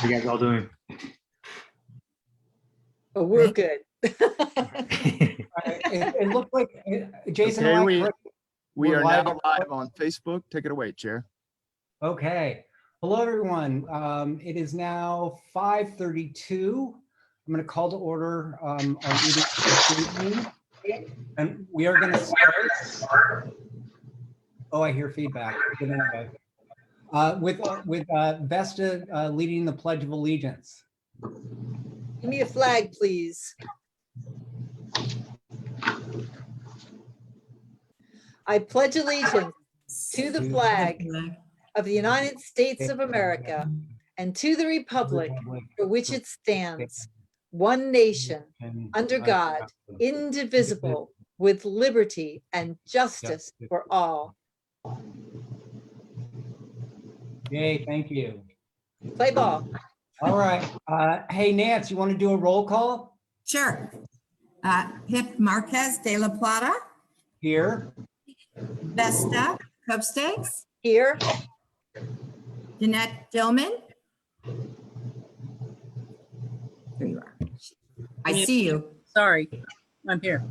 How you guys all doing? Oh, we're good. It looked like Jason. Okay, we are live now live on Facebook. Take it away, Chair. Okay. Hello, everyone. It is now 5:32. I'm going to call to order our meeting this evening, and we are going to start. Oh, I hear feedback. But anyway, with Vesta leading the Pledge of Allegiance. Give me a flag, please. I pledge allegiance to the flag of the United States of America and to the republic for which it stands, one nation, under God, indivisible, with liberty and justice for all. Yay, thank you. Play ball. All right. Hey, Nance, you want to do a roll call? Sure. Hip Marquez de la Plata. Here. Vesta Cubstakes. Here. Jeanette Dillman. There you are. I see you. Sorry, I'm here.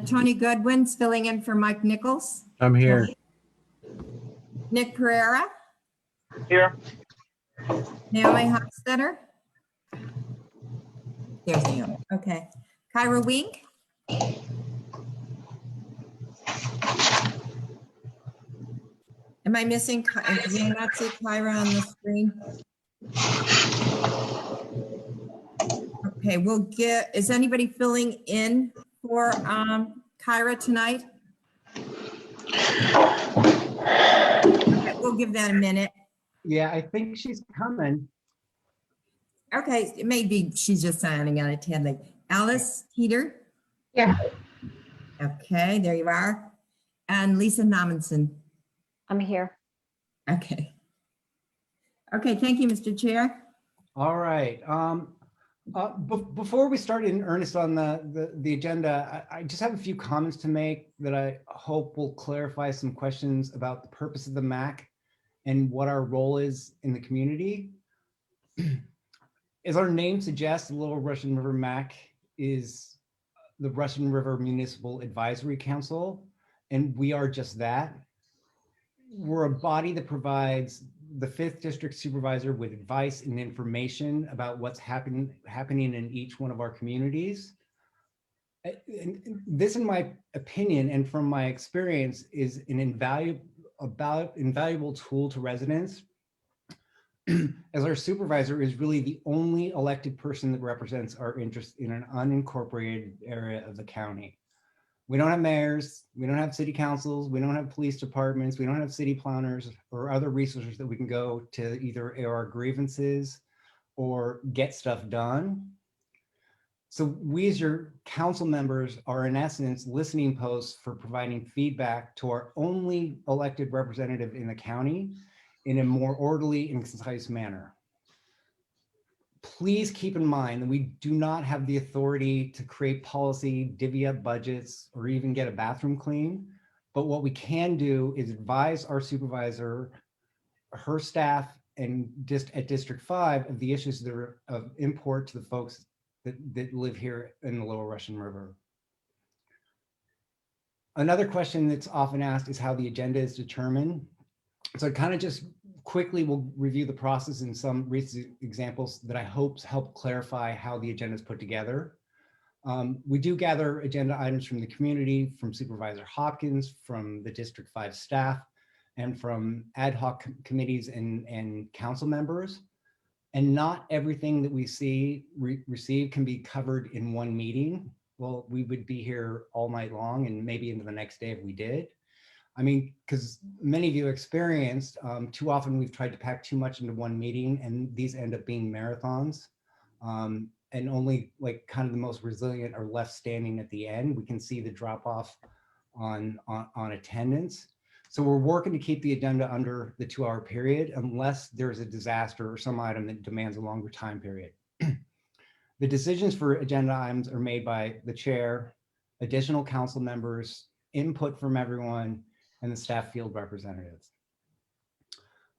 Tony Goodwin's filling in for Mike Nichols. I'm here. Nick Pereira. Here. Naomi Hofstetter. There's Naomi. Okay. Kyra Wink. Am I missing? Did you not see Kyra on the screen? Okay, we'll get, is anybody filling in for Kyra tonight? Okay, we'll give that a minute. Yeah, I think she's coming. Okay, maybe she's just signing on attending. Alice Teeter? Yeah. Okay, there you are. And Lisa Nominson? I'm here. Okay. Okay, thank you, Mr. Chair. All right. Before we start in earnest on the agenda, I just have a few comments to make that I hope will clarify some questions about the purpose of the MAC and what our role is in the community. As our name suggests, the Little Russian River MAC is the Russian River Municipal Advisory Council, and we are just that. We're a body that provides the 5th District Supervisor with advice and information about what's happening in each one of our communities. And this, in my opinion, and from my experience, is an invaluable tool to residents, as our supervisor is really the only elected person that represents our interest in an unincorporated area of the county. We don't have mayors, we don't have city councils, we don't have police departments, we don't have city planners or other resources that we can go to either air our grievances or get stuff done. So we as your council members are in essence listening posts for providing feedback to our only elected representative in the county in a more orderly and concise manner. Please keep in mind that we do not have the authority to create policy, divvy up budgets, or even get a bathroom clean. But what we can do is advise our supervisor, her staff, and just at District 5 of the issues that are of import to the folks that live here in the Lower Russian River. Another question that's often asked is how the agenda is determined. So kind of just quickly, we'll review the process and some recent examples that I hope help clarify how the agenda is put together. We do gather agenda items from the community, from Supervisor Hopkins, from the District 5 staff, and from ad hoc committees and council members. And not everything that we receive can be covered in one meeting. Well, we would be here all night long and maybe into the next day if we did. I mean, because many of you experienced, too often we've tried to pack too much into one meeting and these end up being marathons. And only like kind of the most resilient are left standing at the end. We can see the drop off on attendance. So we're working to keep the agenda under the 2-hour period unless there's a disaster or some item that demands a longer time period. The decisions for agenda items are made by the chair, additional council members, input from everyone, and the staff field representatives.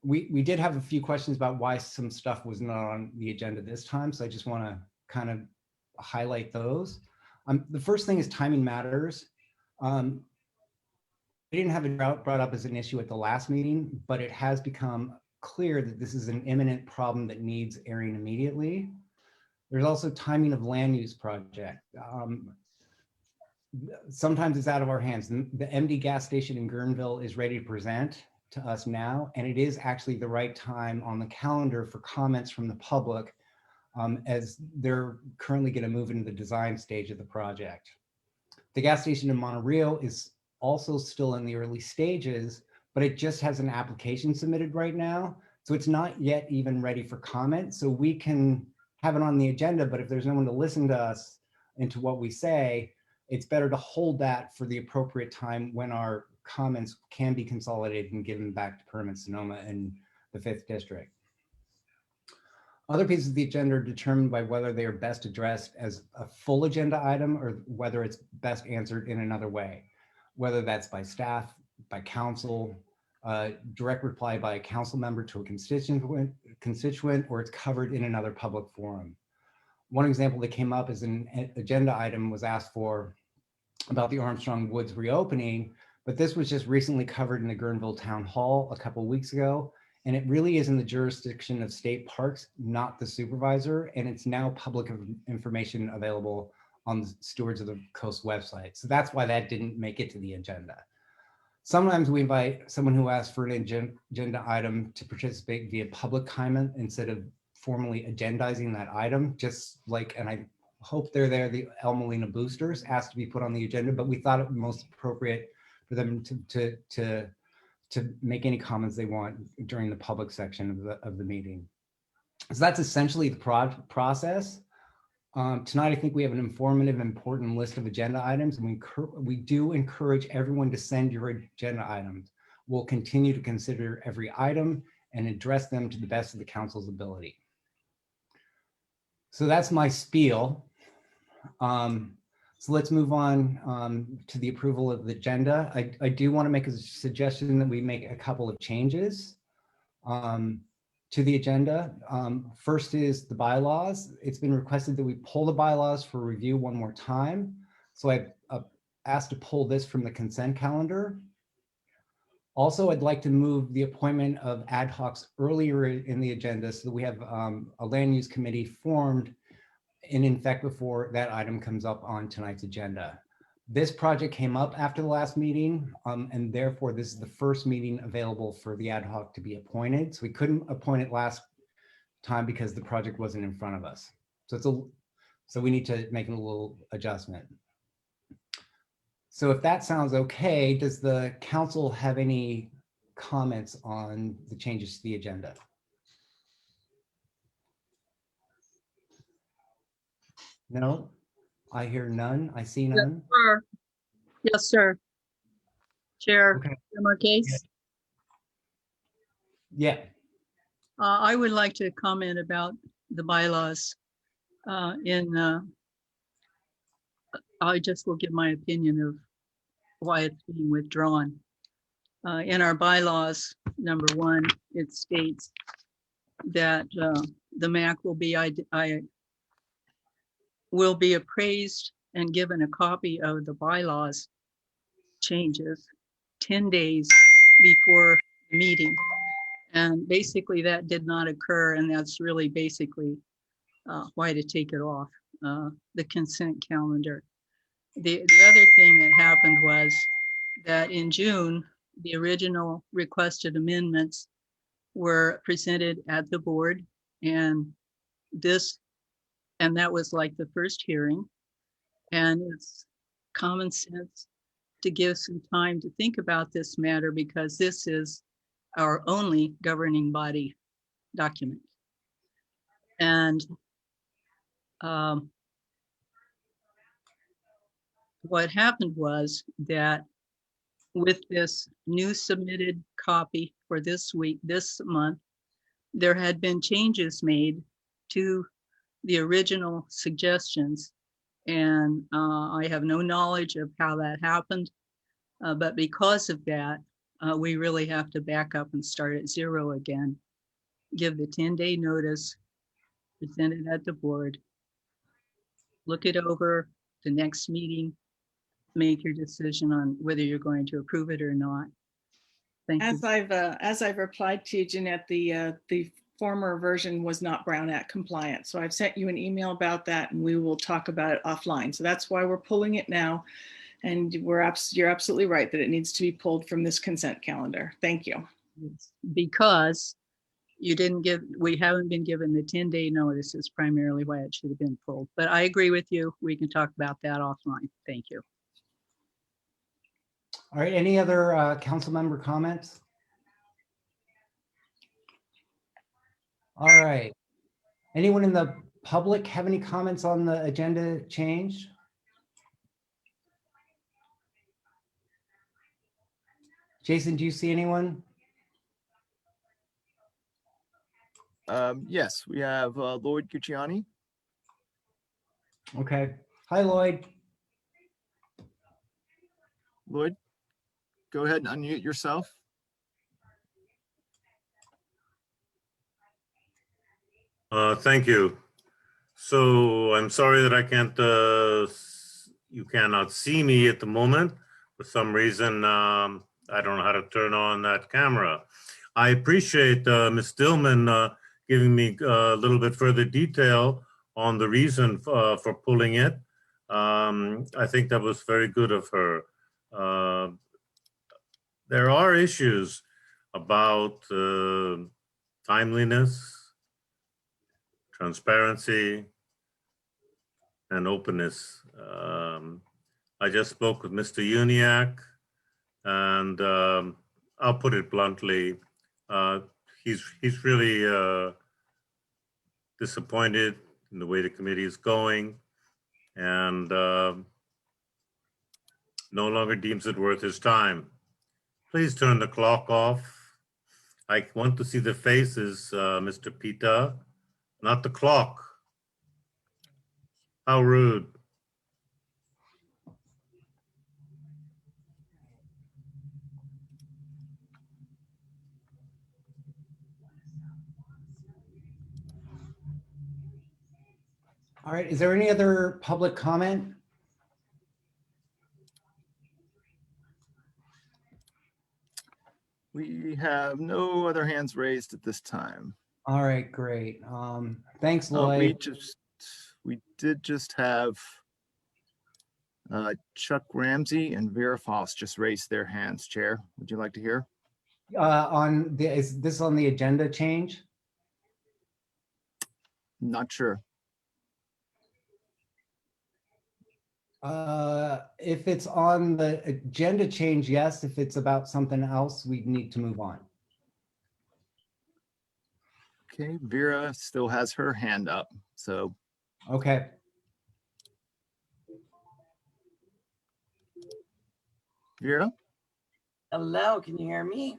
we did have a few questions about why some stuff was not on the agenda this time. So I just want to kind of highlight those. The first thing is timing matters. We didn't have it brought up as an issue at the last meeting, but it has become clear that this is an imminent problem that needs airing immediately. There's also timing of land use project. Sometimes it's out of our hands. The MD gas station in Guerneville is ready to present to us now, and it is actually the right time on the calendar for comments from the public, as they're currently going to move into the design stage of the project. The gas station in Montreal is also still in the early stages, but it just has an application submitted right now. So it's not yet even ready for comment. So we can have it on the agenda, but if there's no one to listen to us and to what we say, it's better to hold that for the appropriate time when our comments can be consolidated and given back to Permanent Sonoma and the 5th District. Other pieces of the agenda are determined by whether they are best addressed as a full agenda item or whether it's best answered in another way, whether that's by staff, by council, direct reply by a council member to a constituent, or it's covered in another public forum. One example that came up is an agenda item was asked for about the Armstrong Woods reopening, but this was just recently covered in the Guerneville Town Hall a couple of weeks ago. And it really is in the jurisdiction of state parks, not the supervisor. And it's now public information available on the Stewards of the Coast website. So that's why that didn't make it to the agenda. Sometimes we invite someone who asks for an agenda item to participate via public comment instead of formally agendizing that item, just like, and I hope they're there, the El Molina Boosters asked to be put on the agenda, but we thought it most appropriate for them to make any comments they want during the public section of the meeting. So that's essentially the process. Tonight, I think we have an informative, important list of agenda items, and we do encourage everyone to send your agenda items. We'll continue to consider every item and address them to the best of the council's ability. So that's my spiel. So let's move on to the approval of the agenda. I do want to make a suggestion that we make a couple of changes to the agenda. First is the bylaws. It's been requested that we pull the bylaws for review one more time. So I've asked to pull this from the consent calendar. Also, I'd like to move the appointment of ad hocs earlier in the agenda so that we have a land use committee formed and in fact before that item comes up on tonight's agenda. This project came up after the last meeting, and therefore this is the first meeting available for the ad hoc to be appointed. So we couldn't appoint it last time because the project wasn't in front of us. So we need to make a little adjustment. So if that sounds okay, does the council have any comments on the changes to the agenda? No, I hear none. I see none. Sir. Yes, sir. Chair, Okay. Marquez. Yeah. I would like to comment about the bylaws. I just will give my opinion of why it's being withdrawn. In our bylaws, number 1, it states that the MAC will be appraised and given a copy of the bylaws changes 10 days before the meeting. And basically that did not occur, and that's really basically why to take it off the consent calendar. The other thing that happened was that in June, the original requested amendments were presented at the board, and that was like the first hearing. And it's common sense to give some time to think about this matter because this is our only governing body document. And what happened was that with this new submitted copy for this month, there had been changes made to the original suggestions. And I have no knowledge of how that happened. But because of that, we really have to back up and start at zero again. Give the 10-day notice, present it at the board, look it over the next meeting, make your decision on whether you're going to approve it or not. Thank you. As I've replied to you, Jeanette, the former version was not Brown Act compliant. So I've sent you an email about that, and we will talk about it offline. So that's why we're pulling it now. And you're absolutely right that it needs to be pulled from this consent calendar. Thank you. Because we haven't been given the 10-day notice is primarily why it should have been pulled. But I agree with you. We can talk about that offline. Thank you. All right, any other council member comments? All right. Anyone in the public have any comments on the agenda change? Jason, do you see anyone? Yes, we have Lloyd Gucciani. Okay. Hi, Lloyd. Lloyd, go ahead and unmute yourself. Thank you. So I'm sorry that I can't, you cannot see me at the moment. For some reason, I don't know how to turn on that camera. I appreciate Ms. Dillman giving me a little bit further detail on the reason for pulling it. I think that was very good of her. There are issues about timeliness, transparency, and openness. I just spoke with Mr. Uniacke, and I'll put it bluntly, he's really disappointed in the way the committee is going, and no longer deems it worth his time. Please turn the clock off. I want to see the faces, Mr. Pita, not the clock. How rude. All right, is there any other public comment? We have no other hands raised at this time. All right, great. Thanks, Lloyd. We did just have Chuck Ramsey and Vera Foss just raised their hands. Chair, would you like to hear? Is this on the agenda change? Not sure. If it's on the agenda change, yes. If it's about something else, we need to move on. Okay, Vera still has her hand up. So Okay. Vera? Hello, can you hear me?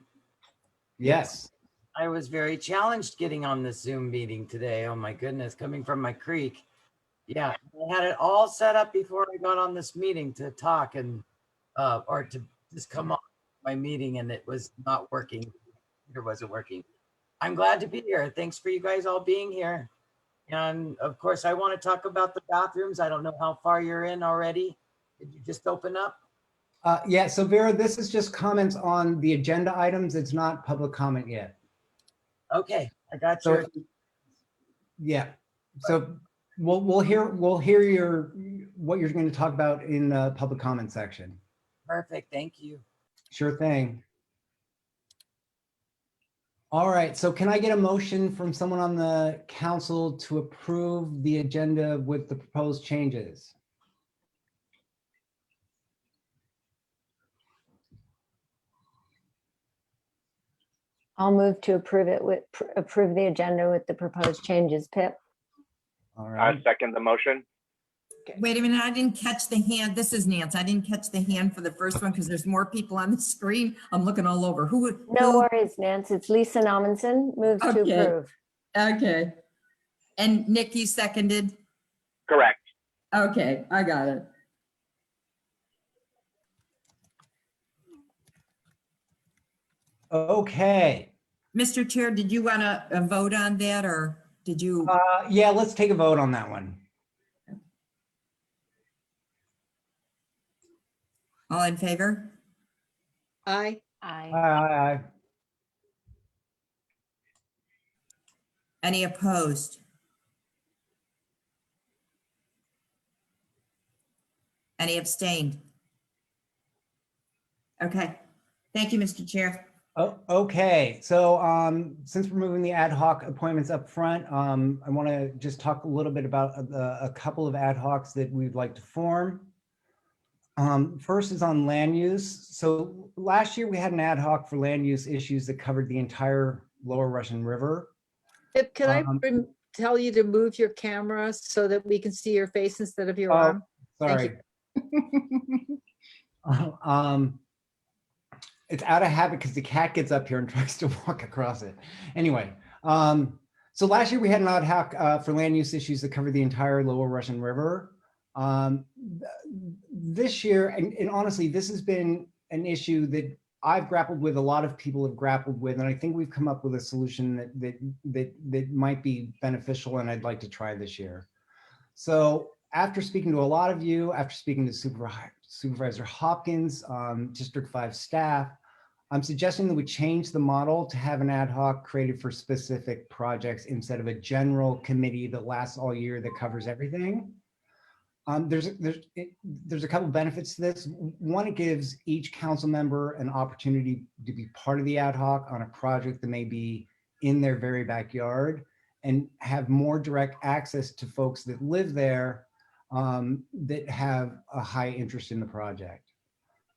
Yes. I was very challenged getting on this Zoom meeting today. Oh my goodness, coming from my creek. Yeah, I had it all set up before I got on this meeting to talk and or to just come on my meeting, and it was not working. It wasn't working. I'm glad to be here. Thanks for you guys all being here. And of course, I want to talk about the bathrooms. I don't know how far you're in already. Did you just open up? Yeah, so Vera, this is just comments on the agenda items. It's not public comment yet. Okay, I got So, your. yeah, so we'll hear what you're going to talk about in the public comment section. Perfect, thank you. Sure thing. All right, so can I get a motion from someone on the council to approve the agenda with the proposed changes? I'll move to approve the agenda with the proposed changes. Pip? All I right. second the motion. Wait a minute, I didn't catch the hand. This is Nance. I didn't catch the hand for the first one because there's more people on the screen. I'm looking all over. No worries, Nance. It's Lisa Nommensen. Moves to Okay. approve. Okay. And Nick, you seconded? Correct. Okay, I got it. Okay. Mr. Chair, did you want to vote on that or did you? Yeah, let's take a vote on that one. All in favor? Aye. Aye, aye, aye. Any opposed? Any abstained? Okay. Thank you, Mr. Chair. Oh, okay. So since we're moving the ad hoc appointments up front, I want to just talk a little bit about a couple of ad hocs that we'd like to form. First is on land use. So last year we had an ad hoc for land use issues that covered the entire Lower Russian River. Pip, can I Um, tell you to move your camera so that we can see your face instead of your Oh, arm? sorry. It's out of habit because the cat gets up here and tries to walk across it. Anyway, so last year we had an ad hoc for land use issues that covered the entire Lower Russian River. This year, and honestly, this has been an issue that I've grappled with, a lot of people have grappled with, and I think we've come up with a solution that might be beneficial and I'd like to try this year. So after speaking to a lot of you, after speaking to Supervisor Hopkins, District 5 staff, I'm suggesting that we change the model to have an ad hoc created for specific projects instead of a general committee that lasts all year that covers everything. There's a couple benefits to this. One, it gives each council member an opportunity to be part of the ad hoc on a project that may be in their very backyard and have more direct access to folks that live there that have a high interest in the project.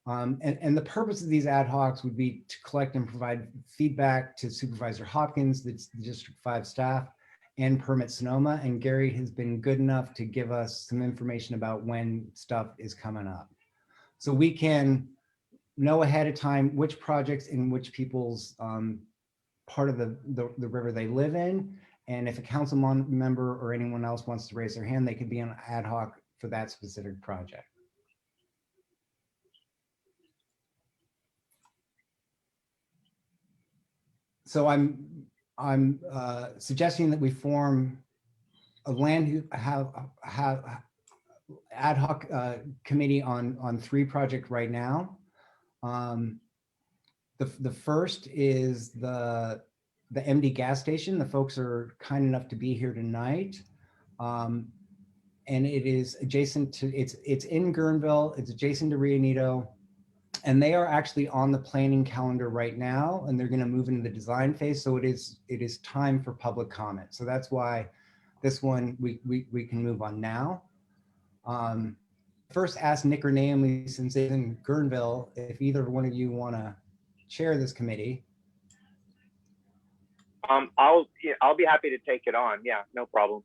And the purpose of these ad hocs would be to collect and provide feedback to Supervisor Hopkins, that's the District 5 staff, and Permit Sonoma. And Gary has been good enough to give us some information about when stuff is coming up. So we can know ahead of time which projects in which people's part of the river they live in. And if a council member or anyone else wants to raise their hand, they could be on ad hoc for that specific project. So I'm suggesting that we form a land ad hoc committee on 3 projects right now. The first is the MD gas station. The folks are kind enough to be here tonight. And it is adjacent to, it's in Guerneville, it's adjacent to Rio Neato, and they are actually on the planning calendar right now, and they're going to move into the design phase. So it is time for public comment. So that's why this one we can move on now. First, ask Nick or Naomi, since they're in Guerneville, if either one of you want to chair this committee. I'll be happy to take it on. Yeah, no problem.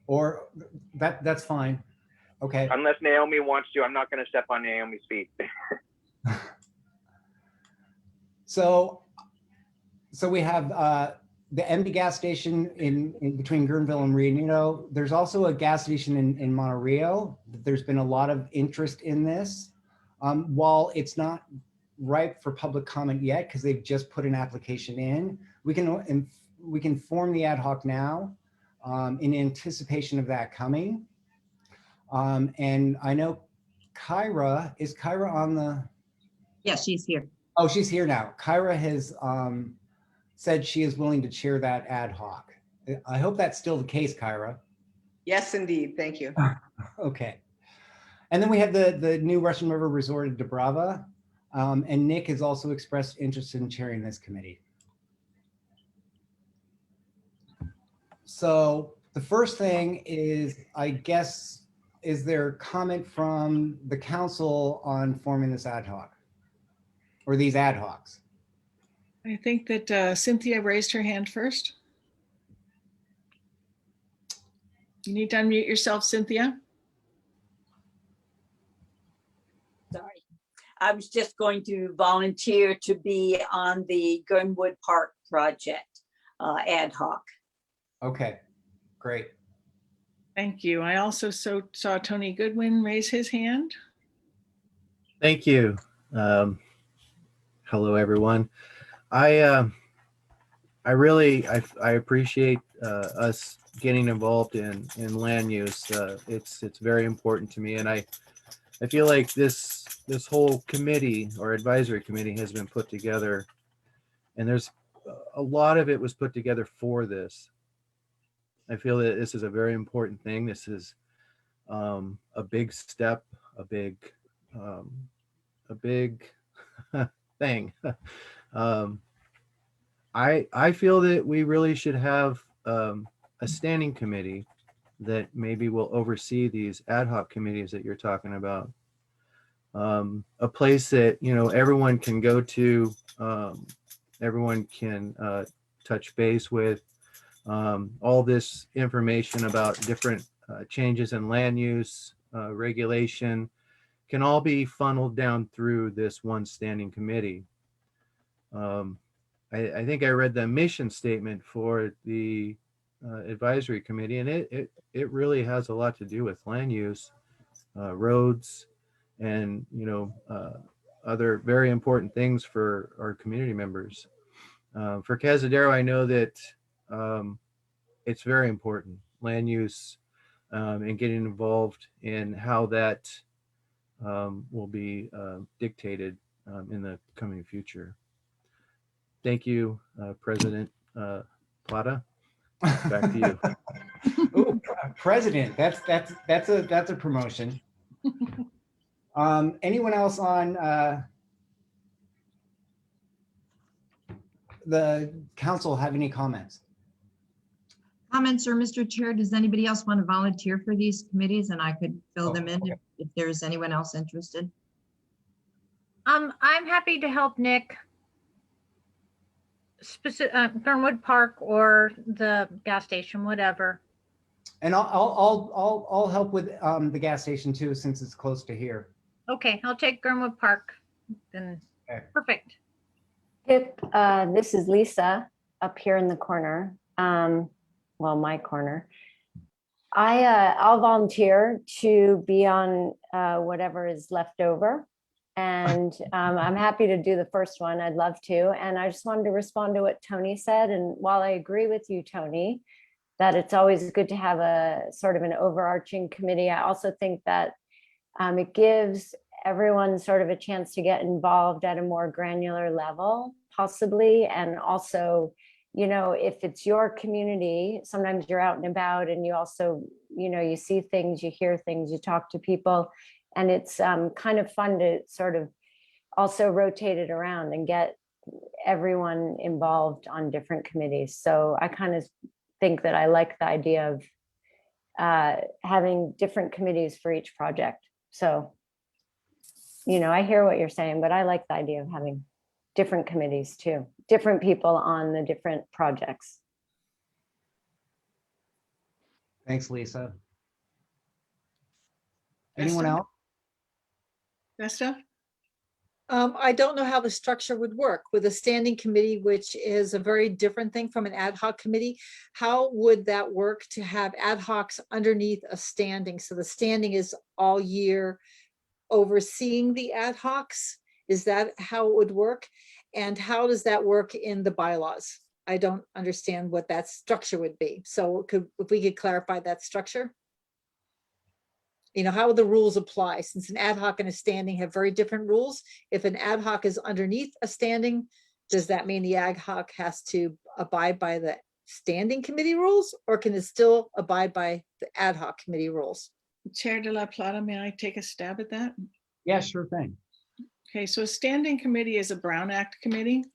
Or that's fine. Okay. Unless Naomi wants to, I'm not going to step on Naomi's feet. So we have the empty gas station in between Guerneville and Rio Neato. There's also a gas station in Monterey. There's been a lot of interest in this. While it's not ripe for public comment yet, because they've just put an application in, we can form the ad hoc now in anticipation of that coming. And I know Kyra, is Kyra on the? Yeah, she's here. Oh, she's here now. Kyra has said she is willing to chair that ad hoc. I hope that's still the case, Kyra. Yes, indeed. Thank you. Okay. And then we have the new Russian River Resort at Dubrava. And Nick has also expressed interest in chairing this committee. So the first thing is, I guess, is there comment from the council on forming this ad hoc or these ad hocs? I think that Cynthia raised her hand first. You need to unmute yourself, Cynthia. Sorry. I was just going to volunteer to be on the Gurnwood Park project ad hoc. Okay, great. Thank you. I also saw Tony Goodwin raise his hand. Thank you. Hello, everyone. I really I appreciate us getting involved in land use. It's very important to me, and I feel like this whole committee or advisory committee has been put together, and there's a lot of it was put together for this. I feel that this is a very important thing. This is a big step, a big thing. I feel that we really should have a standing committee that maybe will oversee these ad hoc committees that you're talking about. A place that, you know, everyone can go to, everyone can touch base with. All this information about different changes in land use, regulation, can all be funneled down through this one standing committee. I think I read the mission statement for the advisory committee, and it really has a lot to do with land use, roads, and, you know, other very important things for our community members. For Cazadero, I know that it's very important, land use, and getting involved in how that will be dictated in the coming future. Thank you, President Plata. Back to you. Ooh, President, that's a promotion. Anyone else on the council have any comments? Comments, or Mr. Chair, does anybody else want to volunteer for these committees, and I could fill them in okay. if there's anyone else interested? I'm happy to help Nick. Gurnwood Park or the gas station, whatever. And I'll help with the gas station too, since it's close to here. Okay, I'll take Gurnwood Park. Then Okay. perfect. Pip, this is Lisa up here in the corner. Well, my corner. I'll volunteer to be on whatever is left over. And I'm happy to do the first one. I'd love to. And I just wanted to respond to what Tony said. And while I agree with you, Tony, that it's always good to have a sort of an overarching committee, I also think that it gives everyone sort of a chance to get involved at a more granular level, possibly. And also, you know, if it's your community, sometimes you're out and about and you also, you know, you see things, you hear things, you talk to people. And it's kind of fun to sort of also rotate it around and get everyone involved on different committees. So I kind of think that I like the idea of having different committees for each project. So, you know, I hear what you're saying, but I like the idea of having different committees too, different people on the different projects. Thanks, Lisa. Anyone else? Vesta? I don't know how the structure would work with a standing committee, which is a very different thing from an ad hoc committee. How would that work to have ad hocs underneath a standing? So the standing is all year overseeing the ad hocs. Is that how it would work? And how does that work in the bylaws? I don't understand what that structure would be. So if we could clarify that structure? You know, how would the rules apply, since an ad hoc and a standing have very different rules? If an ad hoc is underneath a standing, does that mean the ad hoc has to abide by the standing committee rules, or can it still abide by the ad hoc committee rules? Chair de la Plata, may I take a stab at that? Yeah, sure thing. Okay, so a standing committee is a Brown Act committee.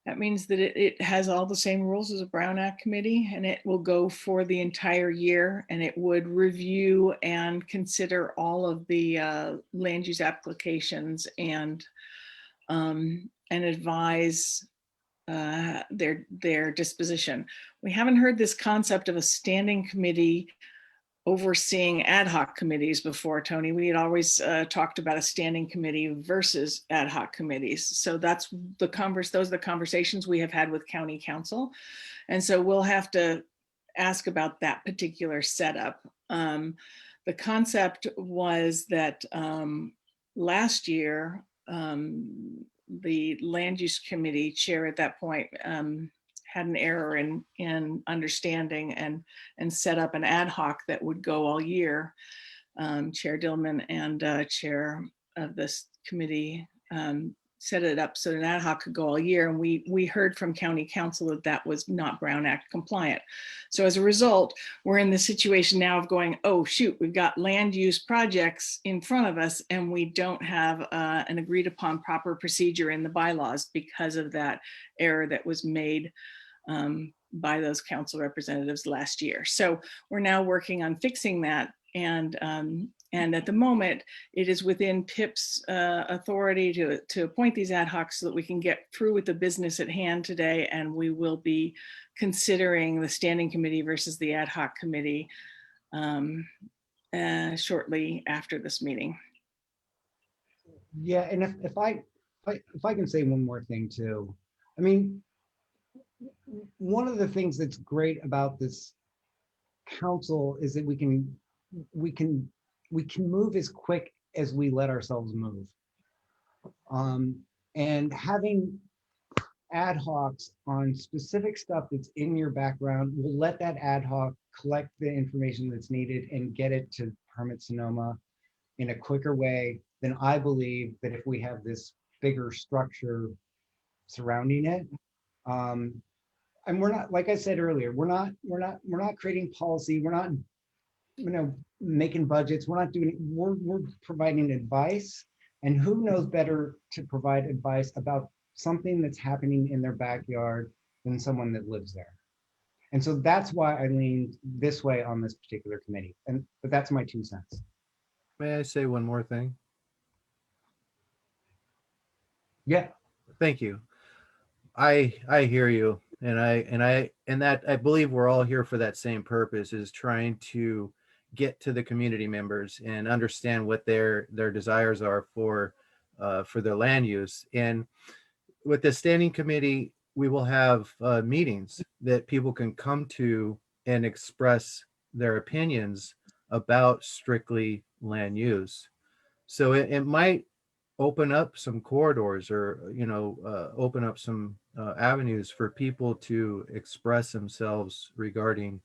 That means that it has all the same rules as a Brown Act committee, and it will go for the entire year, and it would review and consider all of the land use applications and advise their disposition. We haven't heard this concept of a standing committee overseeing ad hoc committees before, Tony. We had always talked about a standing committee versus ad hoc committees. So that's those are the conversations we have had with county council. And so we'll have to ask about that particular setup. The concept was that last year, the land use committee chair at that point had an error in understanding and set up an ad hoc that would go all year. Chair Dillman and chair of this committee set it up so an ad hoc could go all year. And we heard from county council that that was not Brown Act compliant. So as a result, we're in the situation now of going, oh shoot, we've got land use projects in front of us and we don't have an agreed upon proper procedure in the bylaws because of that error that was made by those council representatives last year. So we're now working on fixing that. And at the moment, it is within PIP's authority to appoint these ad hocs so that we can get through with the business at hand today. And we will be considering the standing committee versus the ad hoc committee shortly after this meeting. Yeah, and if I can say one more thing too, I mean, one of the things that's great about this council is that we can move as quick as we let ourselves move. And having ad hocs on specific stuff that's in your background will let that ad hoc collect the information that's needed and get it to Permit Sonoma in a quicker way than I believe that if we have this bigger structure surrounding it. And we're not, like I said earlier, we're not creating policy. We're not, making budgets. We're not doing, we're providing advice, and who knows better to provide advice about something that's happening in their backyard than someone that lives there. And so that's why I leaned this way on this particular committee. But that's my 2 cents. May I say one more thing? Yeah. Thank you. I hear you. And I believe we're all here for that same purpose, is trying to get to the community members and understand what their desires are for their land use. And with the standing committee, we will have meetings that people can come to and express their opinions about strictly land use. So it might open up some corridors, or open up some avenues for people to express themselves regarding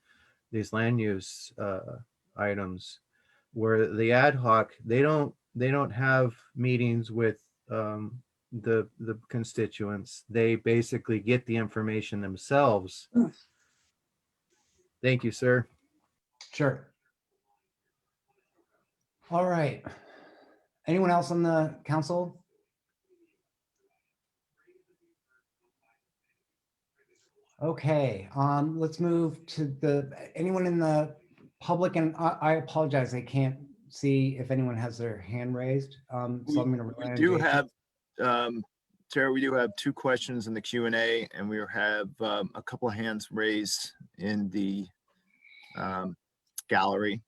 these land use items, where the ad hoc, they don't have meetings with the constituents. They basically get the information themselves. Thank you, sir. Sure. All right. Anyone else on the council? Okay, let's move to anyone in the public, and I apologize, I can't see if anyone has their hand raised. So I'm going to rely on We do Jason. have, Chair, we do have 2 questions in the Q&A, and we have a couple of hands raised in the gallery.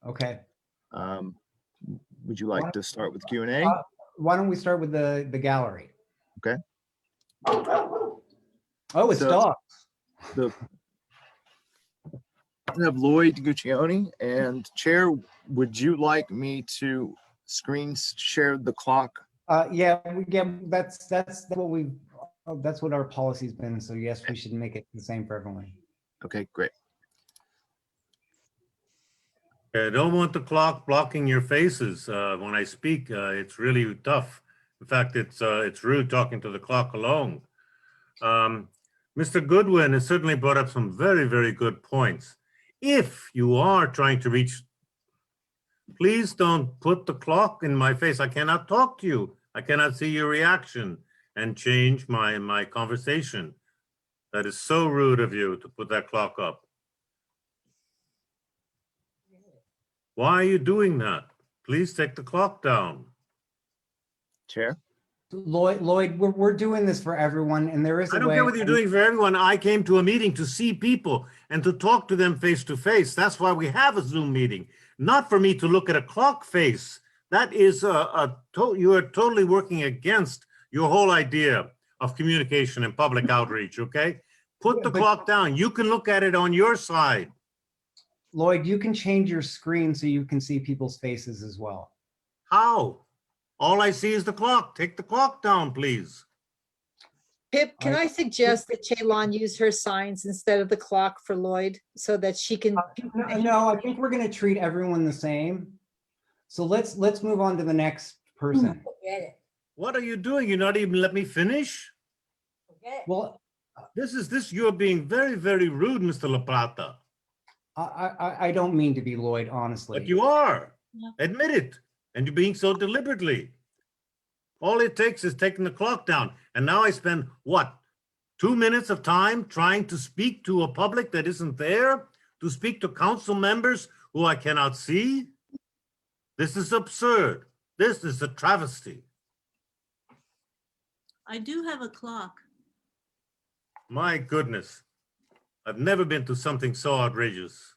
Okay. Would you like to start with Q&A? Why don't we start with the gallery? Okay. Oh, it's dogs. We have Lloyd Guccione, and Chair, would you like me to screen share the clock? Yeah, that's what our policy's been. So yes, we should make it the same for everyone. Okay, great. I don't want the clock blocking your faces when I speak. It's really tough. In fact, it's rude talking to the clock alone. Mr. Goodwin has certainly brought up some very, very good points. If you are trying to reach, please don't put the clock in my face. I cannot talk to you. I cannot see your reaction and change my conversation. That is so rude of you to put that clock up. Why are you doing that? Please take the clock down. Chair? Lloyd, we're doing this for everyone, and there is a way. I don't care what you're doing for everyone. I came to a meeting to see people and to talk to them face to face. That's why we have a Zoom meeting, not for me to look at a clock face. That is you are totally working against your whole idea of communication and public outreach, okay? Put the clock down. You can look at it on your side. Lloyd, you can change your screen so you can see people's faces as well. How? All I see is the clock. Take the clock down, please. Pip, can I suggest that Chaylon use her signs instead of the clock for Lloyd so that she can? No, I think we're going to treat everyone the same. So let's move on to the next person. Forget it. What are you doing? You're not even let me finish? Forget it. Well, You're being very, very rude, Mr. La Plata. I don't mean to be, Lloyd, honestly. But you are. Yeah. Admit it. And you're being so deliberately. All it takes is taking the clock down. And now I spend, what, 2 minutes of time trying to speak to a public that isn't there? To speak to council members who I cannot see? This is absurd. This is a travesty. I do have a clock. My goodness. I've never been to something so outrageous.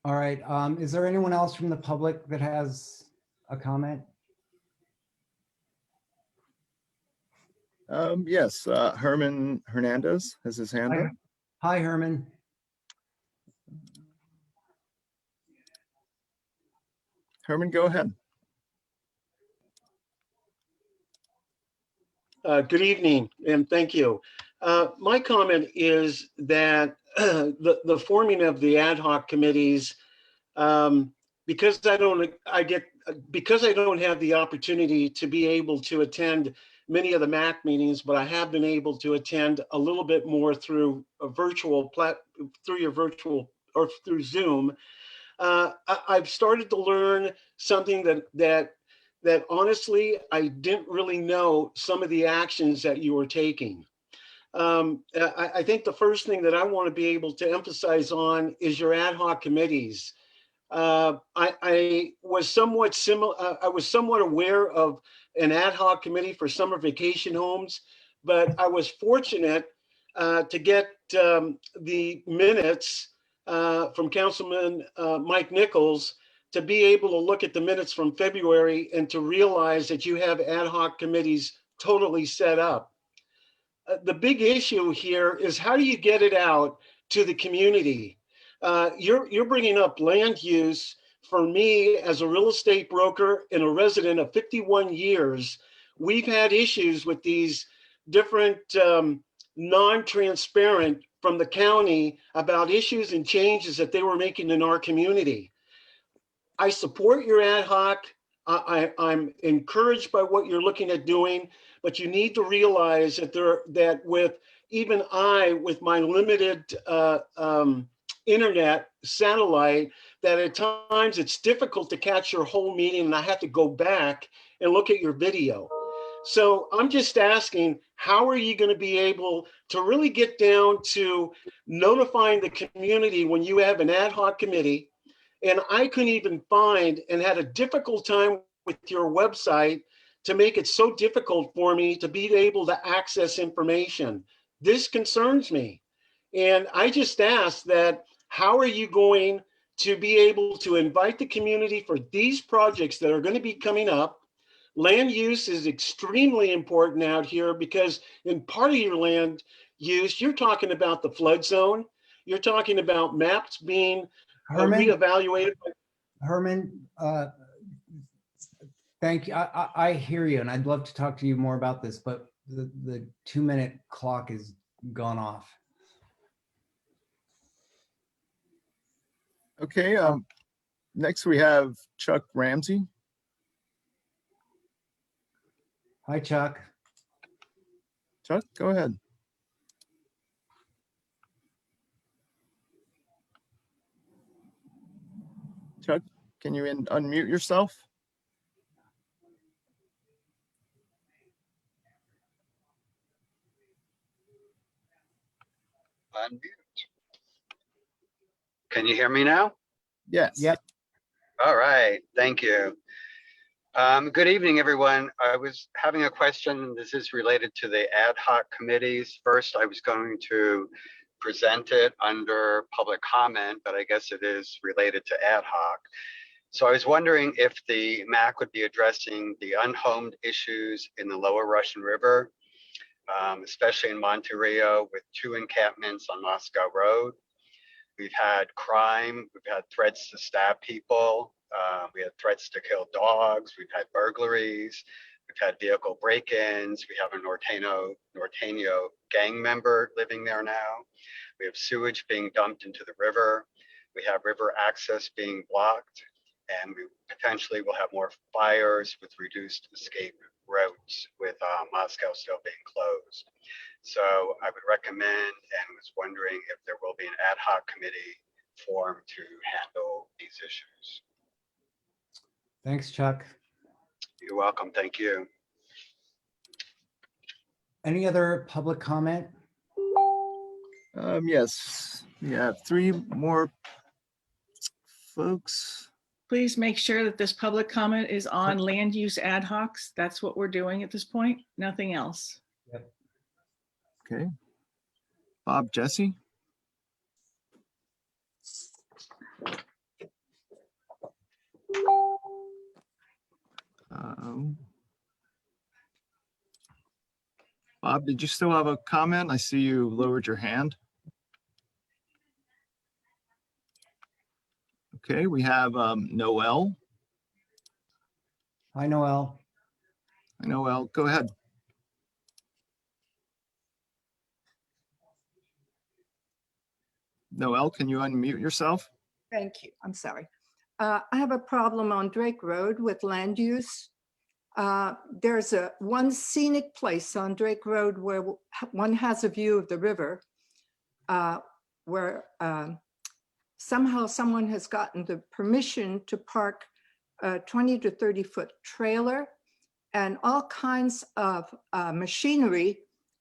All right. Is there anyone else from the public that has a comment? Yes, Herman Hernandez has his hand up. Hi, Herman. Herman, go ahead. Good evening, and thank you. My comment is that the forming of the ad hoc committees, because I don't have the opportunity to be able to attend many of the MAC meetings, but I have been able to attend a little bit more through a through Zoom. I've started to learn something that honestly, I didn't really know some of the actions that you were taking. I think the first thing that I want to be able to emphasize on is your ad hoc committees. I was somewhat aware of an ad hoc committee for summer vacation homes, but I was fortunate to get the minutes from Councilman Mike Nichols to be able to look at the minutes from February and to realize that you have ad hoc committees totally set up. The big issue here is how do you get it out to the community? You're bringing up land use. For me, as a real estate broker and a resident of 51 years, we've had issues with these different non-transparent from the county about issues and changes that they were making in our community. I support your ad hoc. I'm encouraged by what you're looking at doing, but you need to realize that with even with my limited internet satellite, that at times it's difficult to catch your whole meeting and I have to go back and look at your video. So I'm just asking, how are you going to be able to really get down to notifying the community when you have an ad hoc committee? And I couldn't even find and had a difficult time with your website to make it so difficult for me to be able to access information. This concerns me. And I just ask that, how are you going to be able to invite the community for these projects that are going to be coming up? Land use is extremely important out here because in part of your land use, you're talking about the flood zone. You're talking about maps being reevaluated. Herman, thank you. I hear you, and I'd love to talk to you more about this, but the 2-minute clock is gone off. Okay, next we have Chuck Ramsey. Hi, Chuck. Chuck, go ahead. Chuck, can you unmute yourself? Unmute. Can you hear me now? Yes. Yep. All right. Thank you. Good evening, everyone. I was having a question. This is related to the ad hoc committees. First, I was going to present it under public comment, but I guess it is related to ad hoc. So I was wondering if the MAC would be addressing the unhomed issues in the lower Russian River. especially in Monterey with 2 encampments on Moscow Road. We've had crime, we've had threats to stab people, we had threats to kill dogs, we've had burglaries, we've had vehicle break-ins, we have a Norteño gang member living there now. We have sewage being dumped into the river. We have river access being blocked, and we potentially will have more fires with reduced escape routes with Moscow still being closed. So I would recommend and was wondering if there will be an ad hoc committee formed to handle these issues. Thanks, Chuck. You're welcome. Thank you. Any other public comment? Yes, we have 3 more folks. Please make sure that this public comment is on land use ad hocs. That's what we're doing at this point, nothing else. Okay. Bob, Jesse? Bob, did you still have a comment? I see you lowered your hand. Okay, we have Noel. Hi, Noel. Hi, Noel. Go ahead. Noel, can you unmute yourself? Thank you. I'm sorry. I have a problem on Drake Road with land use. There's one scenic place on Drake Road where one has a view of the river, where somehow someone has gotten the permission to park a 20 to 30 foot trailer and all kinds of machinery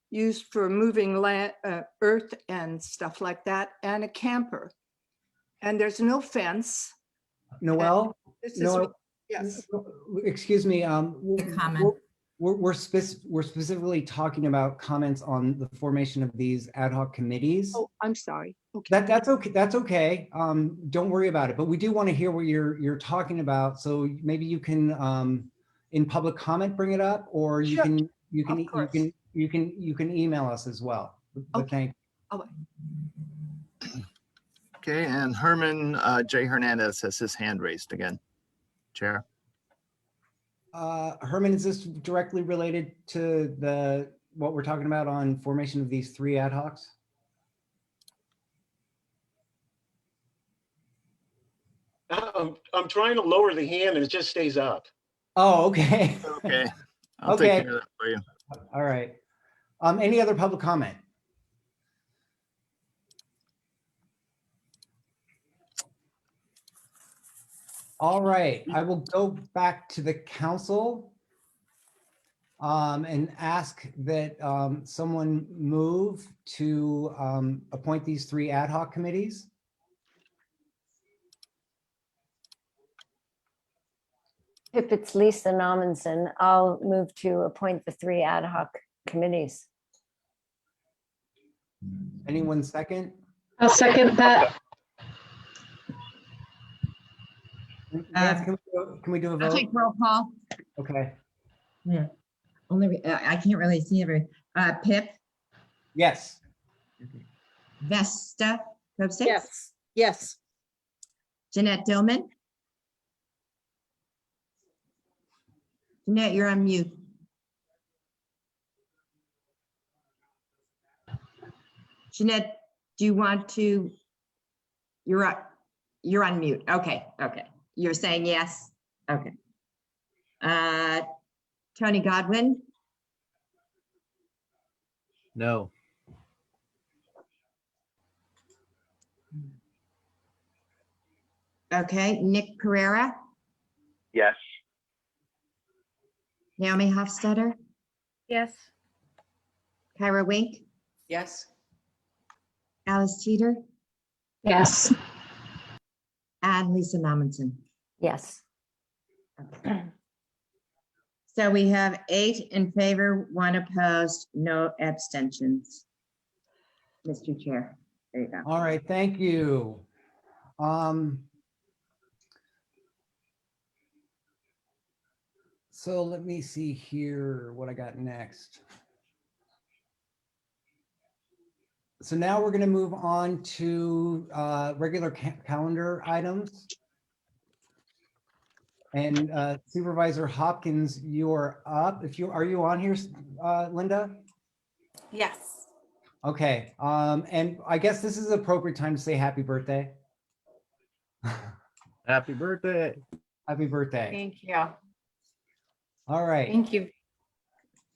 used for moving land, earth and stuff like that, and a camper. And there's no fence. Noel? This is Noel, yes. excuse me. Comment. We're specifically talking about comments on the formation of these ad hoc committees. Oh, I'm sorry. Okay. That's okay. That's okay. Don't worry about it. But we do want to hear what you're talking about. So maybe you can, in public comment, bring it up, or you Sure. can Of you can email us as well. But thank Oh, Okay, and Herman J. Hernandez has his hand raised again. Chair. Herman, is this directly related to what we're talking about on formation of these 3 ad hocs? I'm trying to lower the hand and it just stays up. Oh, okay. Okay, I'll Okay. take care of that for you. All right. Any other public comment? All right, I will go back to the council and ask that someone move to appoint these 3 ad hoc committees. If it's Lisa Nominson, I'll move to appoint the 3 ad hoc committees. Anyone second? I'll second that. Nance, can we do a I'll vote? take roll call. Okay. Yeah. Only, I can't really see every, Pip, Yes. Vesta, Kobsik, Yes, yes. Jeanette Dillman. Jeanette, you're on mute. Jeanette, do you want to, you're on mute. Okay, okay. You're saying yes? Okay. Tony Godwin, No. okay. Nick Pereira, Yes. Naomi Hofstadter, Yes. Kyra Wink, Yes. Alice Teeter, Yes. and Lisa Nominson. Yes. So we have 8 in favor, 1 opposed, no abstentions. Mr. Chair, there you go. All right, thank you. So let me see here what I got next. So now we're going to move on to regular calendar items. And Supervisor Hopkins, you're up. Are you on here, Linda? Yes. Okay. And I guess this is the appropriate time to say happy birthday. Happy birthday. Happy birthday. Thank you. All right. Thank you.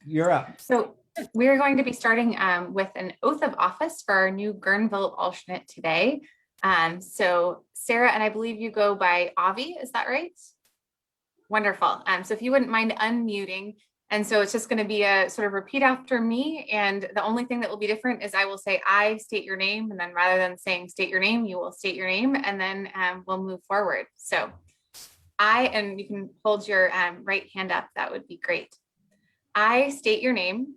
You're up. So we're going to be starting with an oath of office for our new Guerneville alternate today. So Sarah, and I believe you go by Avi, is that right? Wonderful. So if you wouldn't mind unmuting. And so it's just going to be a sort of repeat after me. And the only thing that will be different is I will say, I state your name. And then rather than saying state your name, you will state your name and then we'll move forward. So and you can hold your right hand up. That would be great. I state your name.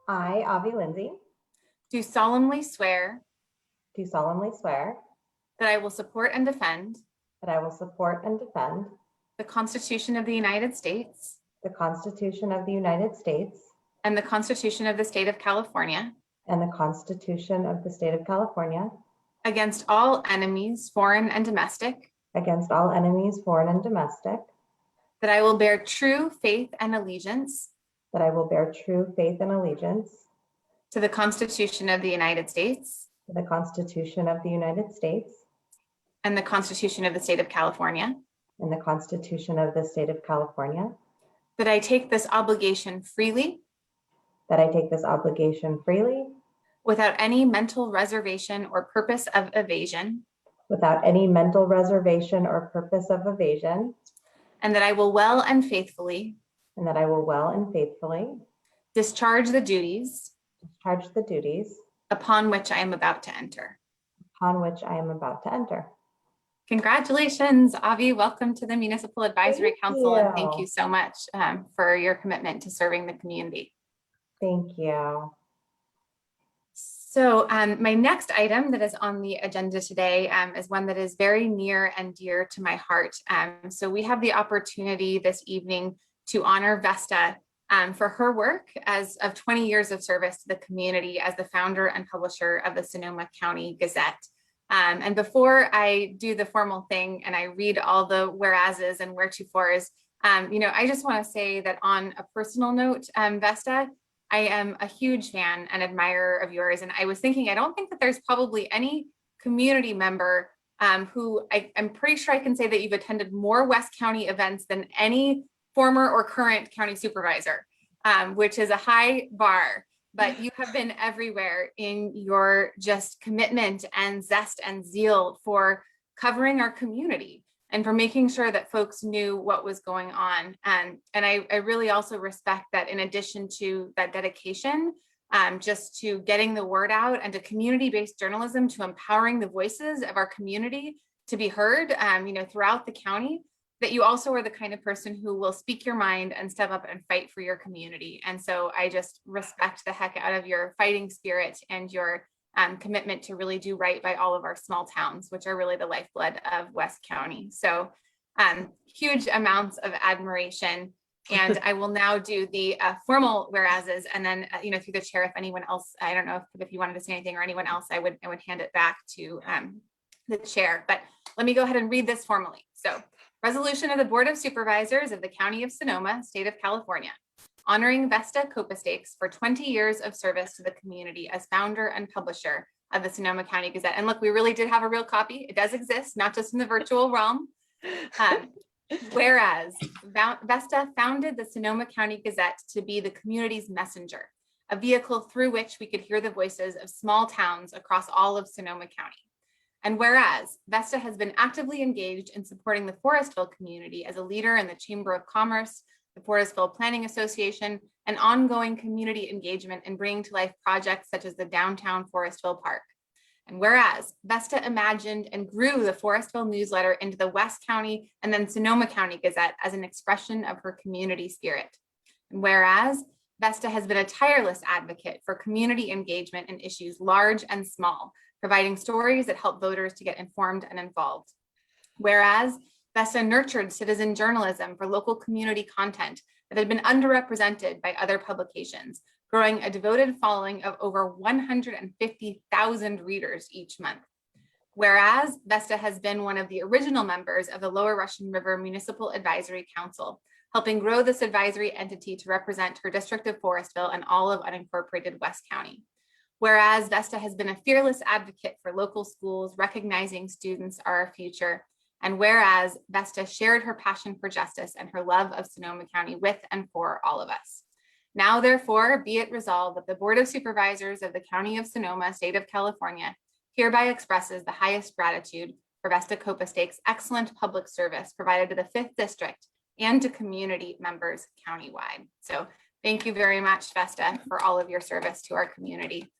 I, Avi Lindsay, do solemnly swear. do solemnly swear That I will support and defend. that I will support and defend The Constitution of the United States. the Constitution of the United States And the Constitution of the State of California. and the Constitution of the State of California Against all enemies, foreign and domestic. against all enemies, foreign and domestic, That I will bear true faith and allegiance. that I will bear true faith and allegiance To the Constitution of the United States. to the Constitution of the United States And the Constitution of the State of California. and the Constitution of the State of California, That I take this obligation freely. that I take this obligation freely Without any mental reservation or purpose of evasion. without any mental reservation or purpose of evasion, And that I will well and faithfully. and that I will well and faithfully Discharge the duties. discharge the duties Upon which I am about to enter. upon which I am about to enter. Congratulations, Avi. Welcome to the Municipal Advisory Thank Council, and thank you. you so much for your commitment to serving the community. Thank you. So my next item that is on the agenda today is one that is very near and dear to my heart. So we have the opportunity this evening to honor Vesta for her work of 20 years of service to the community as the founder and publisher of the Sonoma County Gazette. And before I do the formal thing and I read all the whereases and wheretofores, I just want to say that on a personal note, Vesta, I am a huge fan and admirer of yours. And I was thinking, I don't think that there's probably any community member who I'm pretty sure I can say that you've attended more West County events than any former or current county supervisor, which is a high bar. But you have been everywhere in your just commitment and zest and zeal for covering our community and for making sure that folks knew what was going on. And I really also respect that in addition to that dedication, just to getting the word out and to community-based journalism, to empowering the voices of our community to be heard, throughout the county, that you also are the kind of person who will speak your mind and step up and fight for your community. And so I just respect the heck out of your fighting spirit and your commitment to really do right by all of our small towns, which are really the lifeblood of West County. So huge amounts of admiration. And I will now do the formal whereases, and then through the chair, if anyone else, I don't know if you wanted to say anything or anyone else, I would hand it back to the chair. But let me go ahead and read this formally. So, resolution of the Board of Supervisors of the County of Sonoma, State of California, honoring Vesta Copestakes for 20 years of service to the community as founder and publisher of the Sonoma County Gazette. And look, we really did have a real copy. It does exist, not just in the virtual realm. Whereas Vesta founded the Sonoma County Gazette to be the community's messenger, a vehicle through which we could hear the voices of small towns across all of Sonoma County. And whereas Vesta has been actively engaged in supporting the Forestville community as a leader in the Chamber of Commerce, the Forestville Planning Association, and ongoing community engagement in bringing to life projects such as the downtown Forestville Park. And whereas Vesta imagined and grew the Forestville newsletter into the West County and then Sonoma County Gazette as an expression of her community spirit. And whereas Vesta has been a tireless advocate for community engagement in issues large and small, providing stories that help voters to get informed and involved. Whereas Vesta nurtured citizen journalism for local community content that had been underrepresented by other publications, growing a devoted following of over 150,000 readers each month. Whereas Vesta has been one of the original members of the Lower Russian River Municipal Advisory Council, helping grow this advisory entity to represent her district of Forestville and all of unincorporated West County. Whereas Vesta has been a fearless advocate for local schools, recognizing students are our future. And whereas Vesta shared her passion for justice and her love of Sonoma County with and for all of us. Now, therefore, be it resolved that the Board of Supervisors of the County of Sonoma, State of California, hereby expresses the highest gratitude for Vesta Copastake's excellent public service provided to the 5th District and to community members countywide. So thank you very much, Vesta, for all of your service to our community.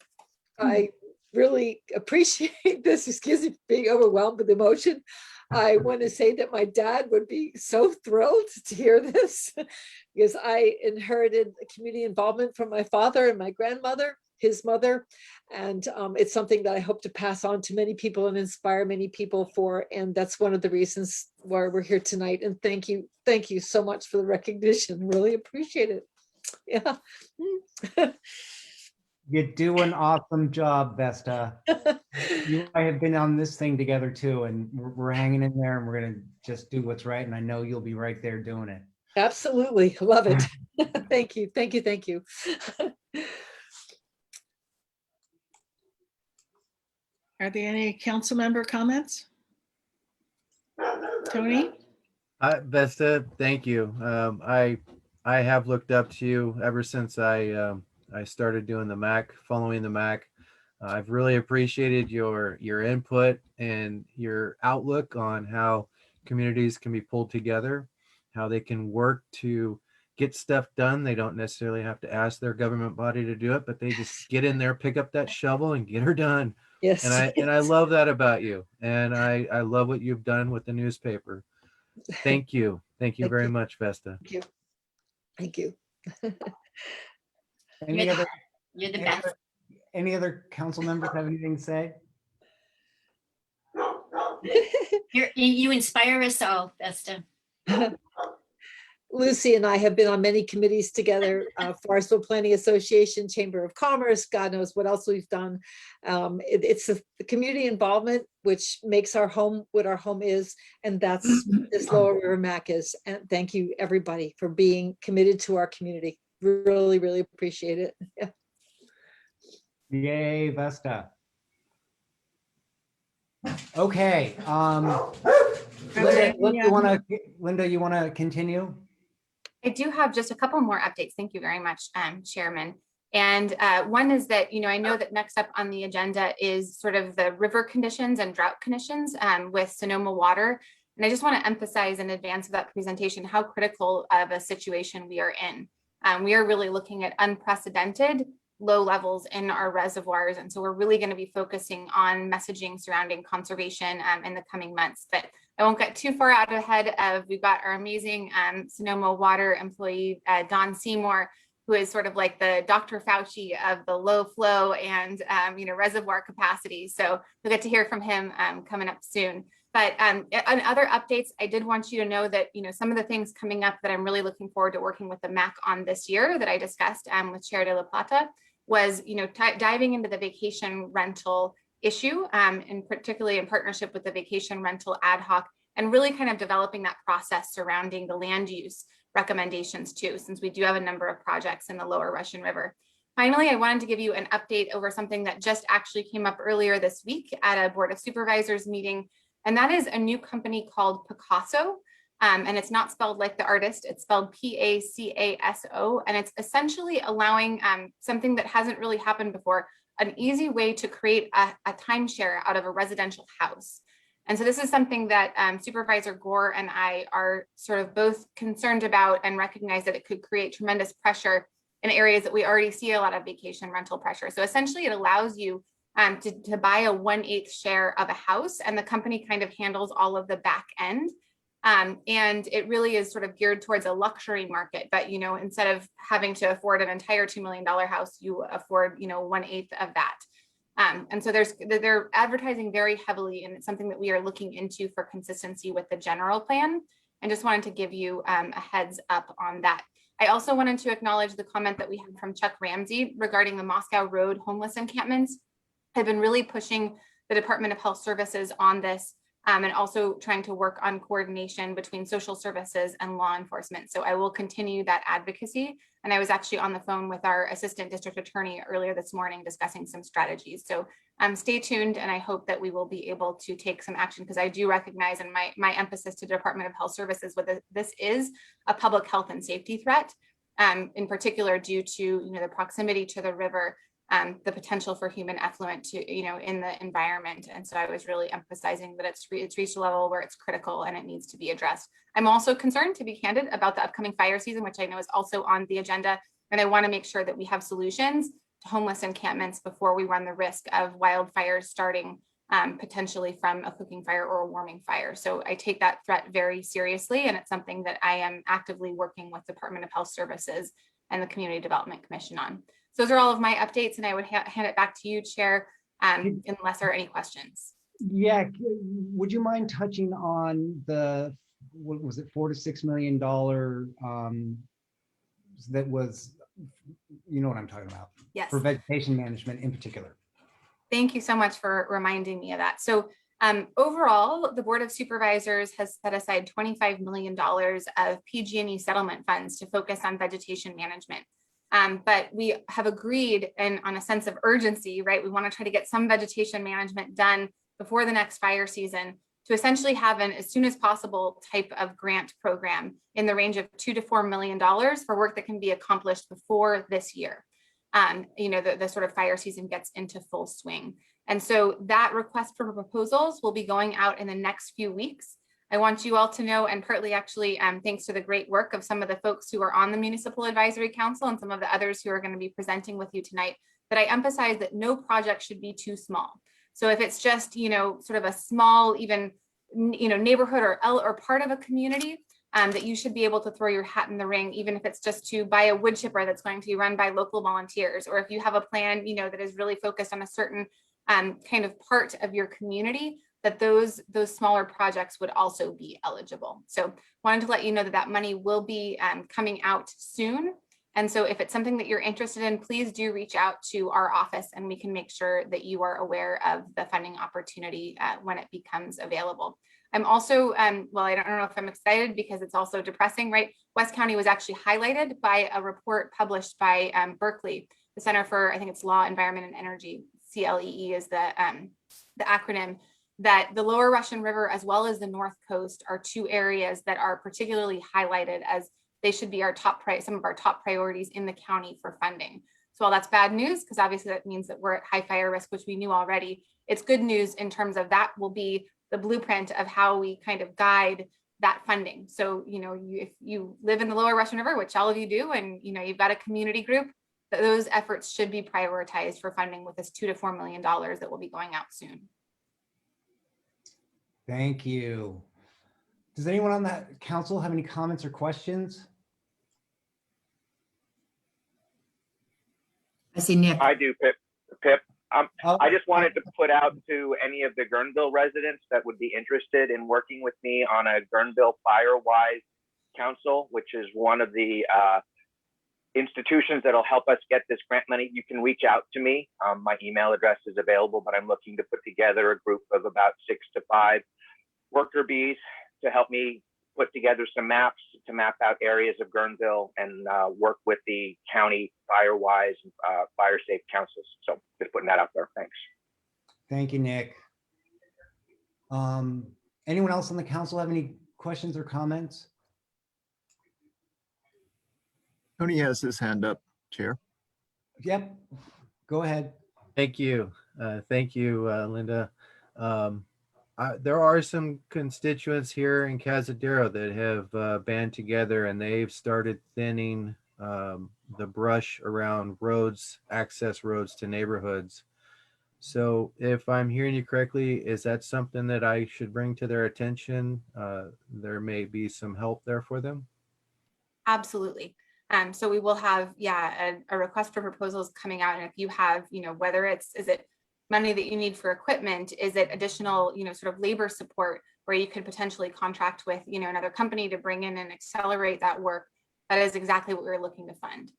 I really appreciate this. Excuse me for being overwhelmed with emotion. I want to say that my dad would be so thrilled to hear this because I inherited community involvement from my father and my grandmother, his mother. And it's something that I hope to pass on to many people and inspire many people for. And that's one of the reasons why we're here tonight. And thank you so much for the recognition. Really appreciate it. Yeah. You do an awesome job, Vesta. You and I have been on this thing together too, and we're hanging in there, and we're gonna just do what's right. And I know you'll be right there doing it. Absolutely. Love it. Thank you. Thank you. Thank you. Are there any council member comments? Tony? Vesta, thank you. I have looked up to you ever since I started doing the MAC, following the MAC. I've really appreciated your input and your outlook on how communities can be pulled together, how they can work to get stuff done. They don't necessarily have to ask their government body to do it, but they just get in there, pick up that shovel and get her done. Yes. And I love that about you. And I love what you've done with the newspaper. Thank you. Thank you very much, Vesta. Thank you. Thank you. You're the best. Any other council members have anything to say? You inspire us all, Vesta. Lucy and I have been on many committees together, Forestville Planning Association, Chamber of Commerce, God knows what else we've done. It's the community involvement which makes our home what our home is, and that's what this Lower River MAC is. And thank you everybody for being committed to our community. Really, really appreciate it. Yeah. Yay, Vesta. Okay. Linda, you want to continue? I do have just a couple more updates. Thank you very much, Chairman. And one is that, I know that next up on the agenda is sort of the river conditions and drought conditions with Sonoma Water. And I just want to emphasize in advance of that presentation how critical of a situation we are in. We are really looking at unprecedented low levels in our reservoirs. And so we're really going to be focusing on messaging surrounding conservation in the coming months. But I won't get too far out ahead of, we've got our amazing Sonoma Water employee, Don Seymour, who is sort of like the Dr. Fauci of the low flow and reservoir capacity. So we'll get to hear from him coming up soon. But on other updates, I did want you to know that, some of the things coming up that I'm really looking forward to working with the MAC on this year that I discussed with Chair de la Plata was, diving into the vacation rental issue, and particularly in partnership with the vacation rental ad hoc, and really kind of developing that process surrounding the land use recommendations too, since we do have a number of projects in the Lower Russian River. Finally, I wanted to give you an update over something that just actually came up earlier this week at a Board of Supervisors meeting, and that is a new company called Picasso. And it's not spelled like the artist, it's spelled P-A-C-A-S-O. And it's essentially allowing something that hasn't really happened before, an easy way to create a timeshare out of a residential house. And so this is something that Supervisor Gore and I are sort of both concerned about and recognize that it could create tremendous pressure in areas that we already see a lot of vacation rental pressure. So essentially it allows you to buy a 1/8 share of a house, and the company kind of handles all of the back end. And it really is sort of geared towards a luxury market, but instead of having to afford an entire $2 million house, you afford 1/8 of that. And so they're advertising very heavily, and it's something that we are looking into for consistency with the general plan. And just wanted to give you a heads up on that. I also wanted to acknowledge the comment that we had from Chuck Ramsey regarding the Moscow Road homeless encampments. I've been really pushing the Department of Health Services on this, and also trying to work on coordination between social services and law enforcement. So I will continue that advocacy. And I was actually on the phone with our assistant district attorney earlier this morning discussing some strategies. So stay tuned, and I hope that we will be able to take some action, because I do recognize, and my emphasis to the Department of Health Services with this is a public health and safety threat, in particular due to the proximity to the river, the potential for human effluent to in the environment. And so I was really emphasizing that it's reached a level where it's critical and it needs to be addressed. I'm also concerned, to be candid, about the upcoming fire season, which I know is also on the agenda, and I want to make sure that we have solutions to homeless encampments before we run the risk of wildfires starting potentially from a cooking fire or a warming fire. So I take that threat very seriously, and it's something that I am actively working with Department of Health Services and the Community Development Commission on. So those are all of my updates, and I would hand it back to you, Chair, unless there are any questions. Yeah, would you mind touching on the, what was it, $4 to $6 million that was, you know what I'm talking about? Yes. For vegetation management in particular. Thank you so much for reminding me of that. So overall, the Board of Supervisors has set aside $25 million of PG&E settlement funds to focus on vegetation management. But we have agreed, and on a sense of urgency, right? We want to try to get some vegetation management done before the next fire season, to essentially have an as soon as possible type of grant program in the range of $2 to $4 million for work that can be accomplished before this year. The sort of fire season gets into full swing. And so that request for proposals will be going out in the next few weeks. I want you all to know, and partly actually thanks to the great work of some of the folks who are on the Municipal Advisory Council and some of the others who are going to be presenting with you tonight, that I emphasize that no project should be too small. So if it's just, sort of a small, even, neighborhood or part of a community, that you should be able to throw your hat in the ring, even if it's just to buy a wood chipper that's going to be run by local volunteers, or if you have a plan, that is really focused on a certain kind of part of your community, that those smaller projects would also be eligible. So wanted to let you know that that money will be coming out soon. And so if it's something that you're interested in, please do reach out to our office, and we can make sure that you are aware of the funding opportunity when it becomes available. I'm also, well, I don't know if I'm excited because it's also depressing, right? West County was actually highlighted by a report published by Berkeley, the Center for, I think it's Law, Environment, and Energy, CLEE is the acronym, that the Lower Russian River as well as the North Coast are two areas that are particularly highlighted as they should be our some of our top priorities in the county for funding. So while that's bad news, because obviously that means that we're at high fire risk, which we knew already, it's good news in terms of that will be the blueprint of how we kind of guide that funding. So, if you live in the Lower Russian River, which all of you do, and you've got a community group, those efforts should be prioritized for funding with this $2 to $4 million that will be going out soon. Thank you. Does anyone on that council have any comments or questions? I see Nick. I do, Pip. I just wanted to put out to any of the Guerneville residents that would be interested in working with me on a Guerneville Firewise Council, which is one of the institutions that'll help us get this grant money. You can reach out to me. My email address is available, but I'm looking to put together a group of about 6 to 5 worker bees to help me put together some maps to map out areas of Guerneville and work with the county Firewise and Fire Safe councils. So just putting that out there. Thanks. Thank you, Nick. Anyone else on the council have any questions or comments? Tony has his hand up, Chair. Yep, go ahead. Thank you. Thank you, Linda. There are some constituents here in Cazadero that have band together, and they've started thinning the brush around roads, access roads to neighborhoods. So if I'm hearing you correctly, is that something that I should bring to their attention? There may be some help there for them. Absolutely. So we will have, a request for proposals coming out. And if you have, whether is it money that you need for equipment, is it additional, sort of labor support where you could potentially contract with, another company to bring in and accelerate that work. that is exactly what we're looking to fund.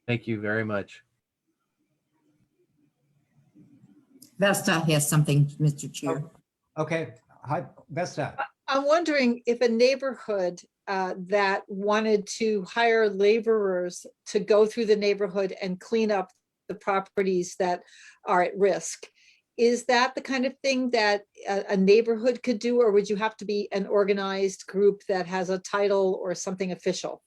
Thank you very much. Vesta has something, Mr. Chair. Okay, hi, Vesta. I'm wondering if a neighborhood that wanted to hire laborers to go through the neighborhood and clean up the properties that are at risk, is that the kind of thing that a neighborhood could do, or would you have to be an organized group that has a title or something official?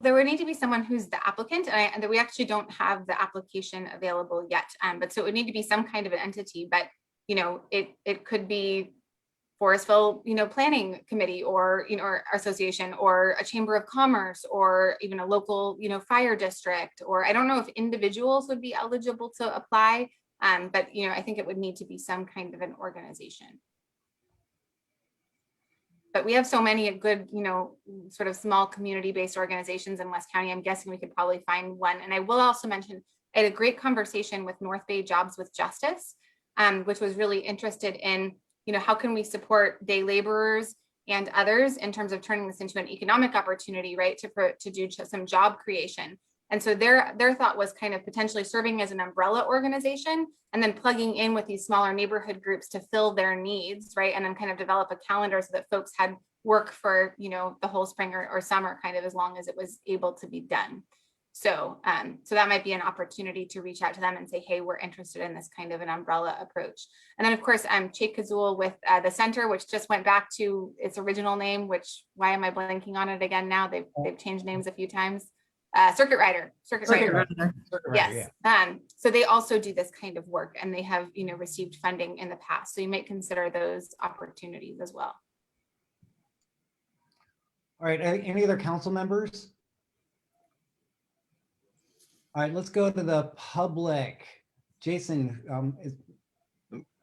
There would need to be someone who's the applicant, and we actually don't have the application available yet. But so it would need to be some kind of an entity, but it could be Forestville, planning committee, or, or association, or a chamber of commerce, or even a local, fire district, or I don't know if individuals would be eligible to apply. But, I think it would need to be some kind of an organization. But we have so many good, sort of small community-based organizations in West County. I'm guessing we could probably find one. And I will also mention, I had a great conversation with North Bay Jobs with Justice, which was really interested in, how can we support day laborers and others in terms of turning this into an economic opportunity, right, to do some job creation. And so their thought was kind of potentially serving as an umbrella organization and then plugging in with these smaller neighborhood groups to fill their needs, right, and then kind of develop a calendar so that folks had work for, the whole spring or summer, kind of as long as it was able to be done. So, so that might be an opportunity to reach out to them and say, hey, we're interested in this kind of an umbrella approach. And then, of course, Chait Kazul with the center, which just went back to its original name, which, why am I blanking on it again now? They've changed names a few times. Circuit Rider. Yes. Yeah. So they also do this kind of work, and they have, received funding in the past. So you might consider those opportunities as well. All right, any other council members? All right, let's go to the public. Jason,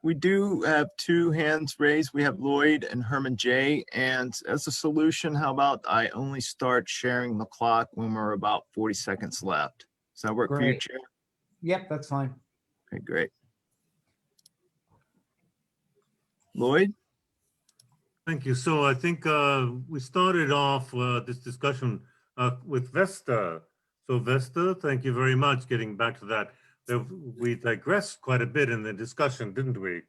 We do have two hands raised. We have Lloyd and Herman J. And as a solution, how about I only start sharing the clock when we're about 40 seconds left? Does that work for you, Chair? Yep, that's fine. Okay, great. Lloyd? Thank you. So I think we started off this discussion with Vesta. So Vesta, thank you very much. Getting back to that, we digressed quite a bit in the discussion, didn't we?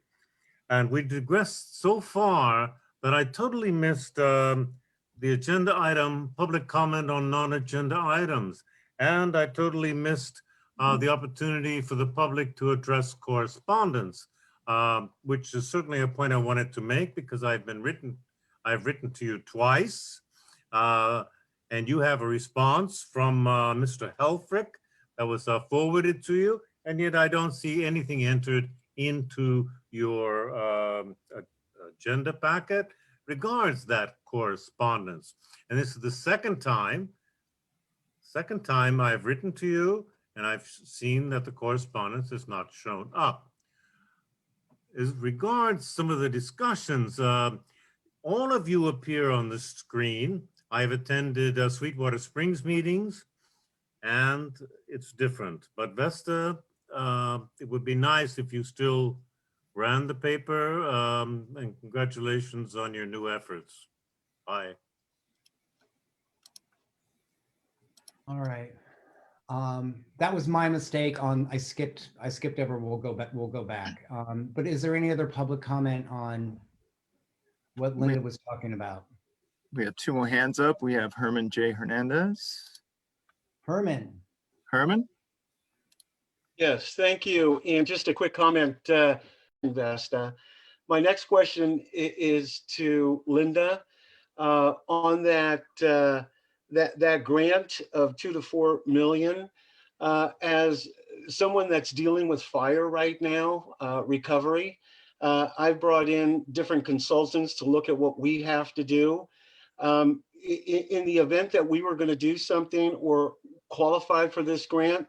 And we digressed so far that I totally missed the agenda item, public comment on non-agenda items. And I totally missed the opportunity for the public to address correspondence, which is certainly a point I wanted to make because I've written to you twice. And you have a response from Mr. Helfrich that was forwarded to you, and yet I don't see anything entered into your agenda packet regards that correspondence. And this is the second time I've written to you, and I've seen that the correspondence is not shown up. As regards some of the discussions, all of you appear on the screen. I've attended Sweetwater Springs meetings, and it's different. But Vesta, it would be nice if you still ran the paper, and congratulations on your new efforts. Bye. All right. That was my mistake on, I skipped over, we'll go back. But is there any other public comment on what Linda was talking about? We have two more hands up. We have Herman J. Hernandez. Herman. Herman? Yes, thank you. And just a quick comment, Vesta. My next question is to Linda on that grant of 2 to 4 million. As someone that's dealing with fire right now, recovery, I've brought in different consultants to look at what we have to do. In the event that we were going to do something or qualify for this grant,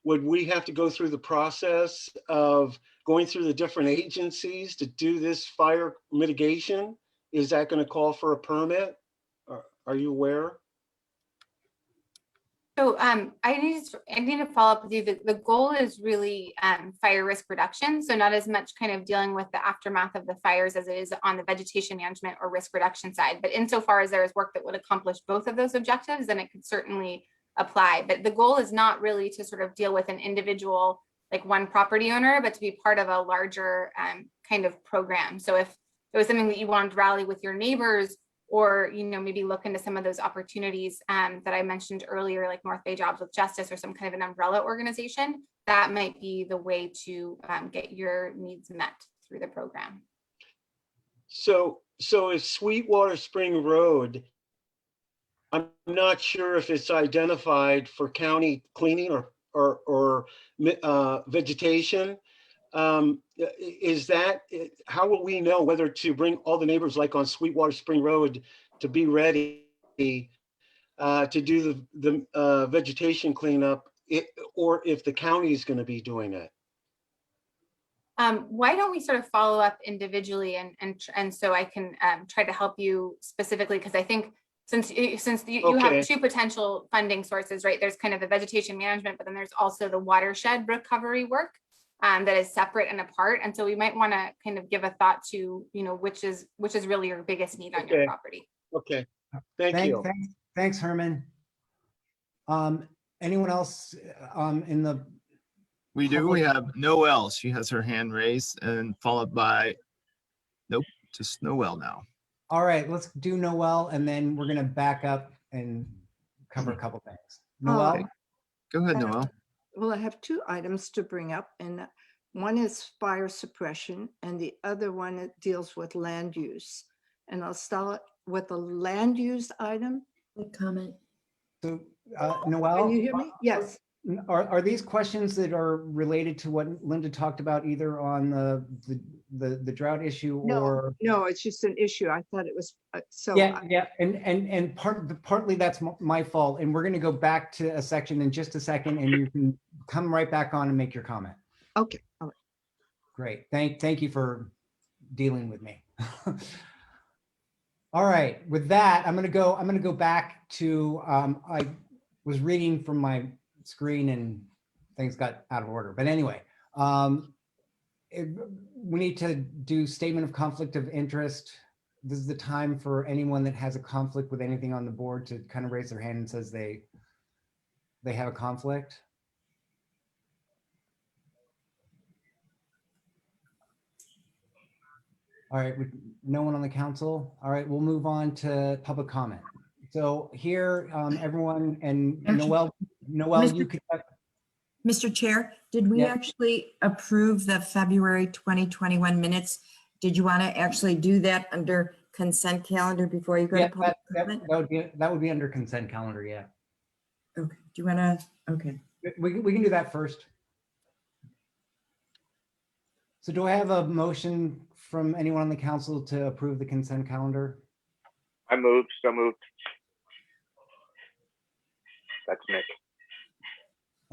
would we have to go through the process of going through the different agencies to do this fire mitigation? Is that going to call for a permit? Are you aware? So I need to follow up with you. The goal is really fire risk reduction. So not as much kind of dealing with the aftermath of the fires as it is on the vegetation management or risk reduction side. But insofar as there is work that would accomplish both of those objectives, then it could certainly apply. But the goal is not really to sort of deal with an individual, like one property owner, but to be part of a larger kind of program. So if it was something that you wanted to rally with your neighbors, or maybe look into some of those opportunities that I mentioned earlier, like North Bay Jobs with Justice or some kind of an umbrella organization, that might be the way to get your needs met through the program. So is Sweetwater Spring Road, I'm not sure if it's identified for county cleaning or vegetation. Is that, how will we know whether to bring all the neighbors like on Sweetwater Spring Road to be ready to do the vegetation cleanup, or if the county is going to be doing it? Why don't we sort of follow up individually and so I can try to help you specifically, because I think since you have two potential funding sources, right? There's kind of the vegetation management, but then there's also the watershed recovery work that is separate and apart. And so we might want to kind of give a thought to, which is really your biggest need on your property. Okay, thank you. Thanks, Herman. Anyone else in the? We do. We have Noelle. She has her hand raised, and followed by, nope, just Noelle now. All right, let's do Noelle, and then we're going to back up and cover a couple things. Noelle? Go ahead, Noelle. Well, I have two items to bring up, and one is fire suppression, and the other one deals with land use. And I'll start with the land use item. Comment. So, Noelle? Can you hear me? Yes. Are these questions that are related to what Linda talked about, either on the drought issue or? No, it's just an issue. I thought it was so. Yeah, and partly that's my fault. And we're going to go back to a section in just a second, and you can come right back on and make your comment. Okay. All right. Great. Thank you for dealing with me. All right. With that, I'm going to go back to I was reading from my screen and things got out of order. But anyway, we need to do statement of conflict of interest. This is the time for anyone that has a conflict with anything on the board to kind of raise their hand and says they have a conflict. All right, no one on the council. All right, we'll move on to public comment. So here, everyone, and Noelle, you could. Mr. Chair, did we actually approve the February 2021 minutes? Did you want to actually do that under consent calendar before you go to public comment? That would be under consent calendar, yeah. Okay, do you want to, okay. We can do that first. So do I have a motion from anyone on the council to approve the consent calendar? I moved, so moved. That's Nick.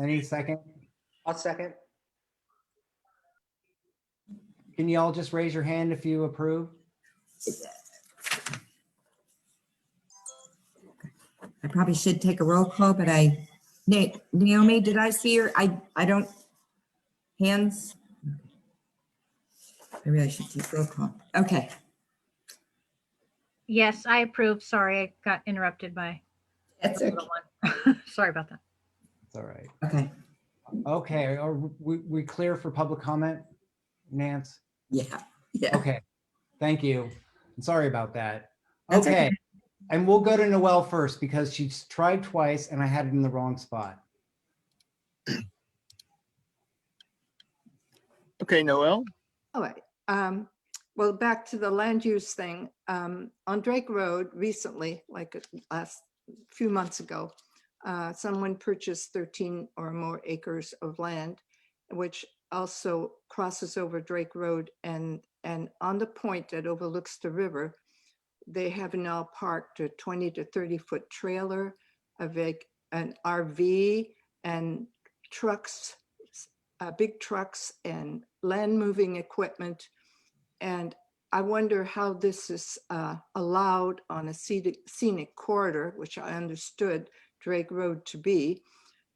Any second? I'll second. Can you all just raise your hand if you approve? I probably should take a roll call, but Naomi, did I see your, I don't, hands? I really should take roll call. Okay. Yes, I approve. Sorry, I got interrupted by. That's the little one. Sorry about that. It's all right. Okay. Okay, are we clear for public comment, Nance? Yeah. Okay, thank you. I'm sorry about that. That's okay, okay. And we'll go to Noelle first because she's tried twice and I had it in the wrong spot. Okay, Noelle. All right. Well, back to the land use thing. On Drake Road recently, like last few months ago, someone purchased 13 or more acres of land, which also crosses over Drake Road, and on the point that overlooks the river, they have now parked a 20 to 30 foot trailer, an RV, and trucks, big trucks and land moving equipment. And I wonder how this is allowed on a scenic corridor, which I understood Drake Road to be.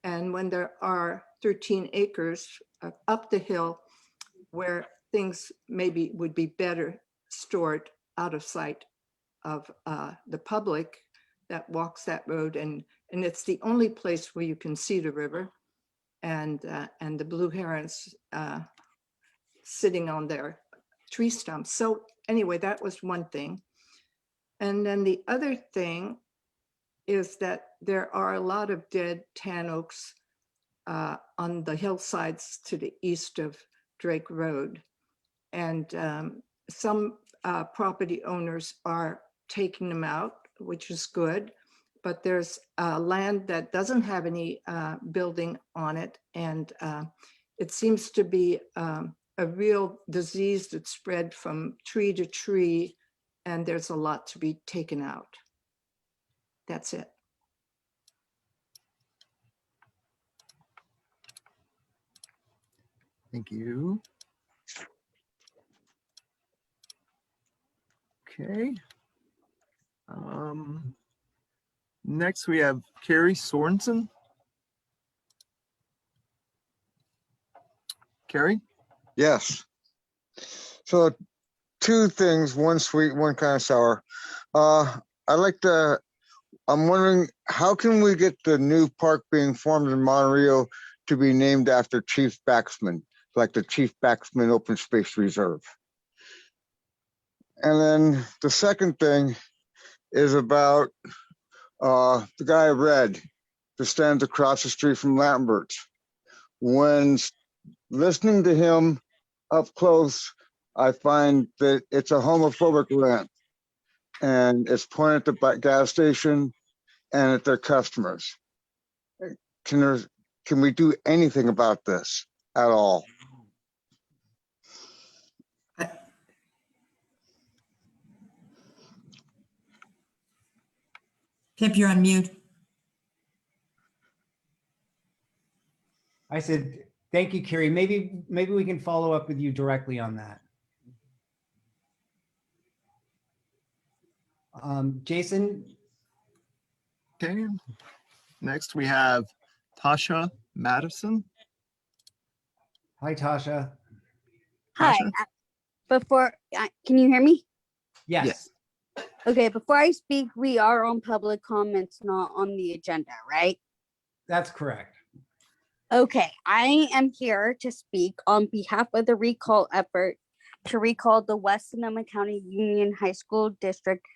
And when there are 13 acres up the hill where things maybe would be better stored out of sight of the public that walks that road, and it's the only place where you can see the river and the blue herons sitting on their tree stumps. So anyway, that was one thing. And then the other thing is that there are a lot of dead tan oaks on the hillsides to the east of Drake Road. And some property owners are taking them out, which is good. But there's land that doesn't have any building on it. And it seems to be a real disease that spread from tree to tree. And there's a lot to be taken out. That's it. Thank you. Okay. Next we have Carrie Sorensen. Carrie? Yes. So two things, one sweet, one kind of sour. I'm wondering, how can we get the new park being formed in Monterey to be named after Chief Baxman, like the Chief Baxman Open Space Reserve? And then the second thing is about the guy Red that stands across the street from Lambert's. When listening to him up close, I find that it's a homophobic rant, and it's pointed at the gas station and at their customers. Can we do anything about this at all? Pip, you're on mute. I said, thank you, Carrie. Maybe we can follow up with you directly on that. Jason? Okay. Next we have Tasha Madison. Hi, Tasha. Hi. Before, can you hear me? Yes. Okay, before I speak, we are on public comments, not on the agenda, right? That's correct. Okay, I am here to speak on behalf of the recall effort to recall the West Sonoma County Union High School District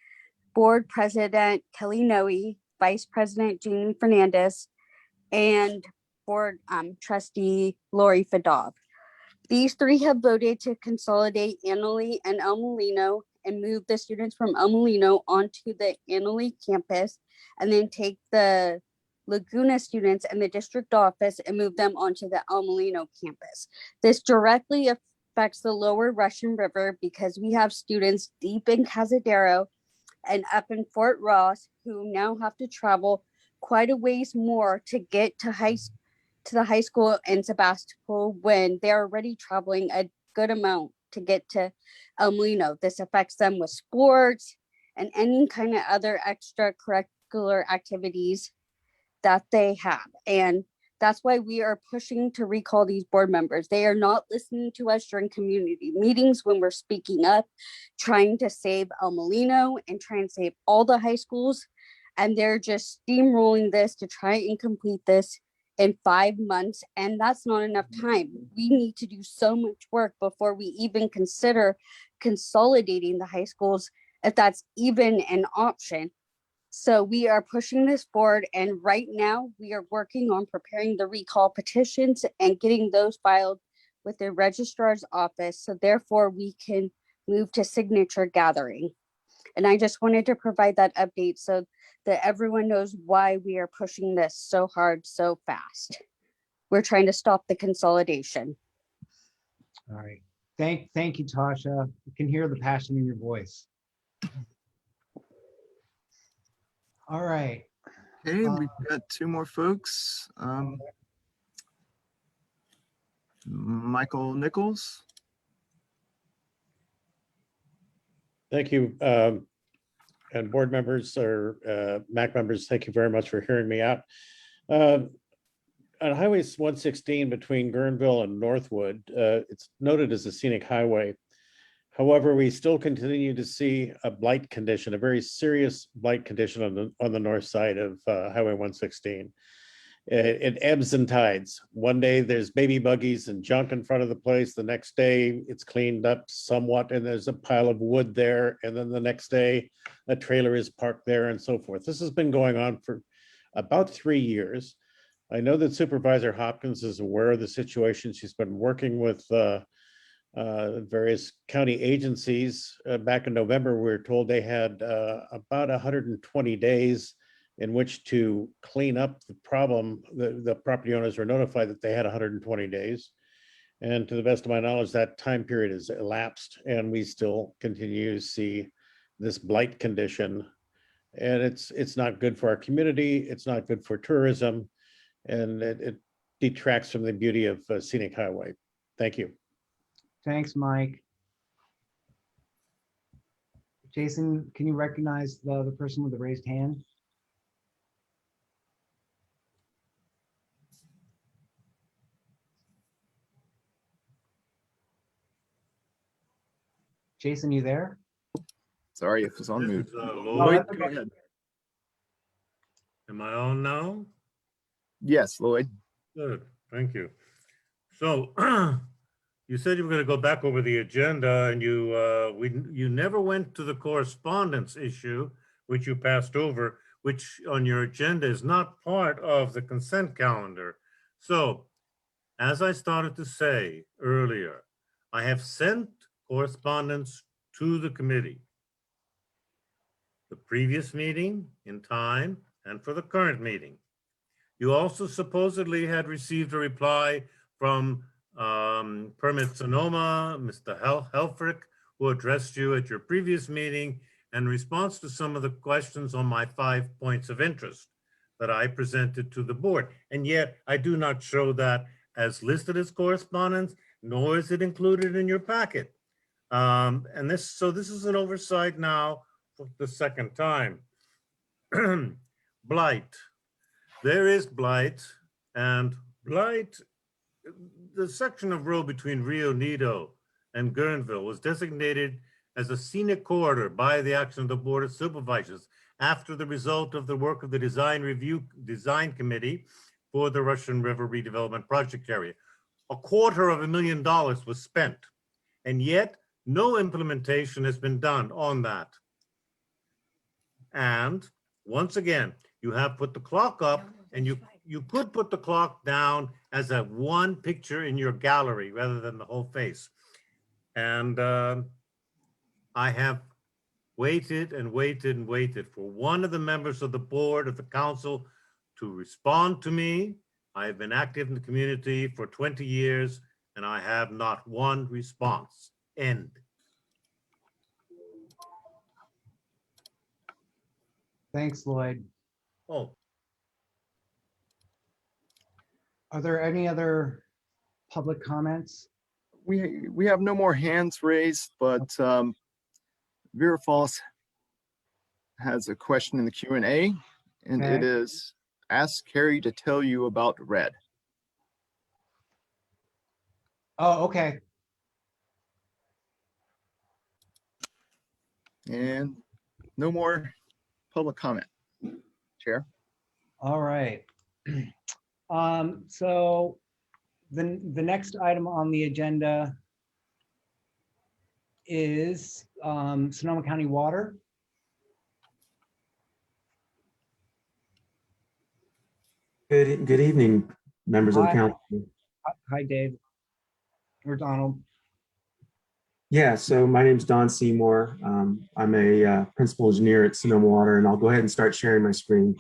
Board President Kelly Noe, Vice President Jeannie Fernandez, and Board Trustee Lori Fadov. These three have voted to consolidate Annalee and El Molino and move the students from El Molino onto the Annalee campus, and then take the Laguna students and the district office and move them onto the El Molino campus. This directly affects the lower Russian River because we have students deep in Cazadero and up in Fort Ross who now have to travel quite a ways more to get to the high school in Sebastopol when they're already traveling a good amount to get to El Molino. This affects them with sports and any kind of other extracurricular activities that they have. And that's why we are pushing to recall these board members. They are not listening to us during community meetings when we're speaking up, trying to save El Molino and try and save all the high schools. And they're just steamrolling this to try and complete this in 5 months. And that's not enough time. We need to do so much work before we even consider consolidating the high schools, if that's even an option. So we are pushing this forward, and right now we are working on preparing the recall petitions and getting those filed with the registrar's office. So therefore we can move to signature gathering. And I just wanted to provide that update so that everyone knows why we are pushing this so hard, so fast. We're trying to stop the consolidation. All right. Thank you, Tasha. You can hear the passion in your voice. All right. Okay, we've got two more folks. Michael Nichols. Thank you. and board members or MAC members, thank you very much for hearing me out. On Highway 116 between Guerneville and Northwood, it's noted as a scenic highway. However, we still continue to see a blight condition, a very serious blight condition on the north side of Highway 116. It ebbs and tides. One day there's baby buggies and junk in front of the place. The next day it's cleaned up somewhat and there's a pile of wood there. And then the next day a trailer is parked there and so forth. This has been going on for about 3 years. I know that Supervisor Hopkins is aware of the situation. She's been working with various county agencies. Back in November, we were told they had about 120 days in which to clean up the problem. The property owners were notified that they had 120 days. And to the best of my knowledge, that time period has elapsed and we still continue to see this blight condition. And it's not good for our community. It's not good for tourism. And it detracts from the beauty of Scenic Highway. Thank you. Thanks, Mike. Jason, can you recognize the person with the raised hand? Jason, you there? Sorry, it was on mute. Lloyd, go ahead. Am I on now? Yes, Lloyd. Good, thank you. So you said you were going to go back over the agenda and you never went to the correspondence issue, which you passed over, which on your agenda is not part of the consent calendar. So as I started to say earlier, I have sent correspondence to the committee. The previous meeting in time and for the current meeting. You also supposedly had received a reply from Permit Sonoma, Mr. Helfrich, who addressed you at your previous meeting in response to some of the questions on my 5 points of interest that I presented to the board. And yet I do not show that as listed as correspondence, nor is it included in your packet. So this is an oversight now for the second time. Blight. There is blight, and blight, the section of road between Rio Nido and Guerneville was designated as a scenic corridor by the action of the Board of Supervisors after the result of the work of the design committee for the Russian River redevelopment project area. $250,000 was spent, and yet no implementation has been done on that. And once again, you have put the clock up, and you could put the clock down as a one picture in your gallery rather than the whole face. And I have waited and waited and waited for one of the members of the board of the council to respond to me. I have been active in the community for 20 years, and I have not one response. End. Thanks, Lloyd. Oh. Are there any other public comments? We have no more hands raised, but Vera Falls has a question in the Q&A, and it is, ask Carrie to tell you about red. Oh, okay. And no more public comment. Chair. All right. So the next item on the agenda is Sonoma County Water. Good evening, members of the council. Hi, Dave. Or Donald. Yeah, so my name is Don Seymour. I'm a principal engineer at Sonoma Water, and I'll go ahead and start sharing my screen.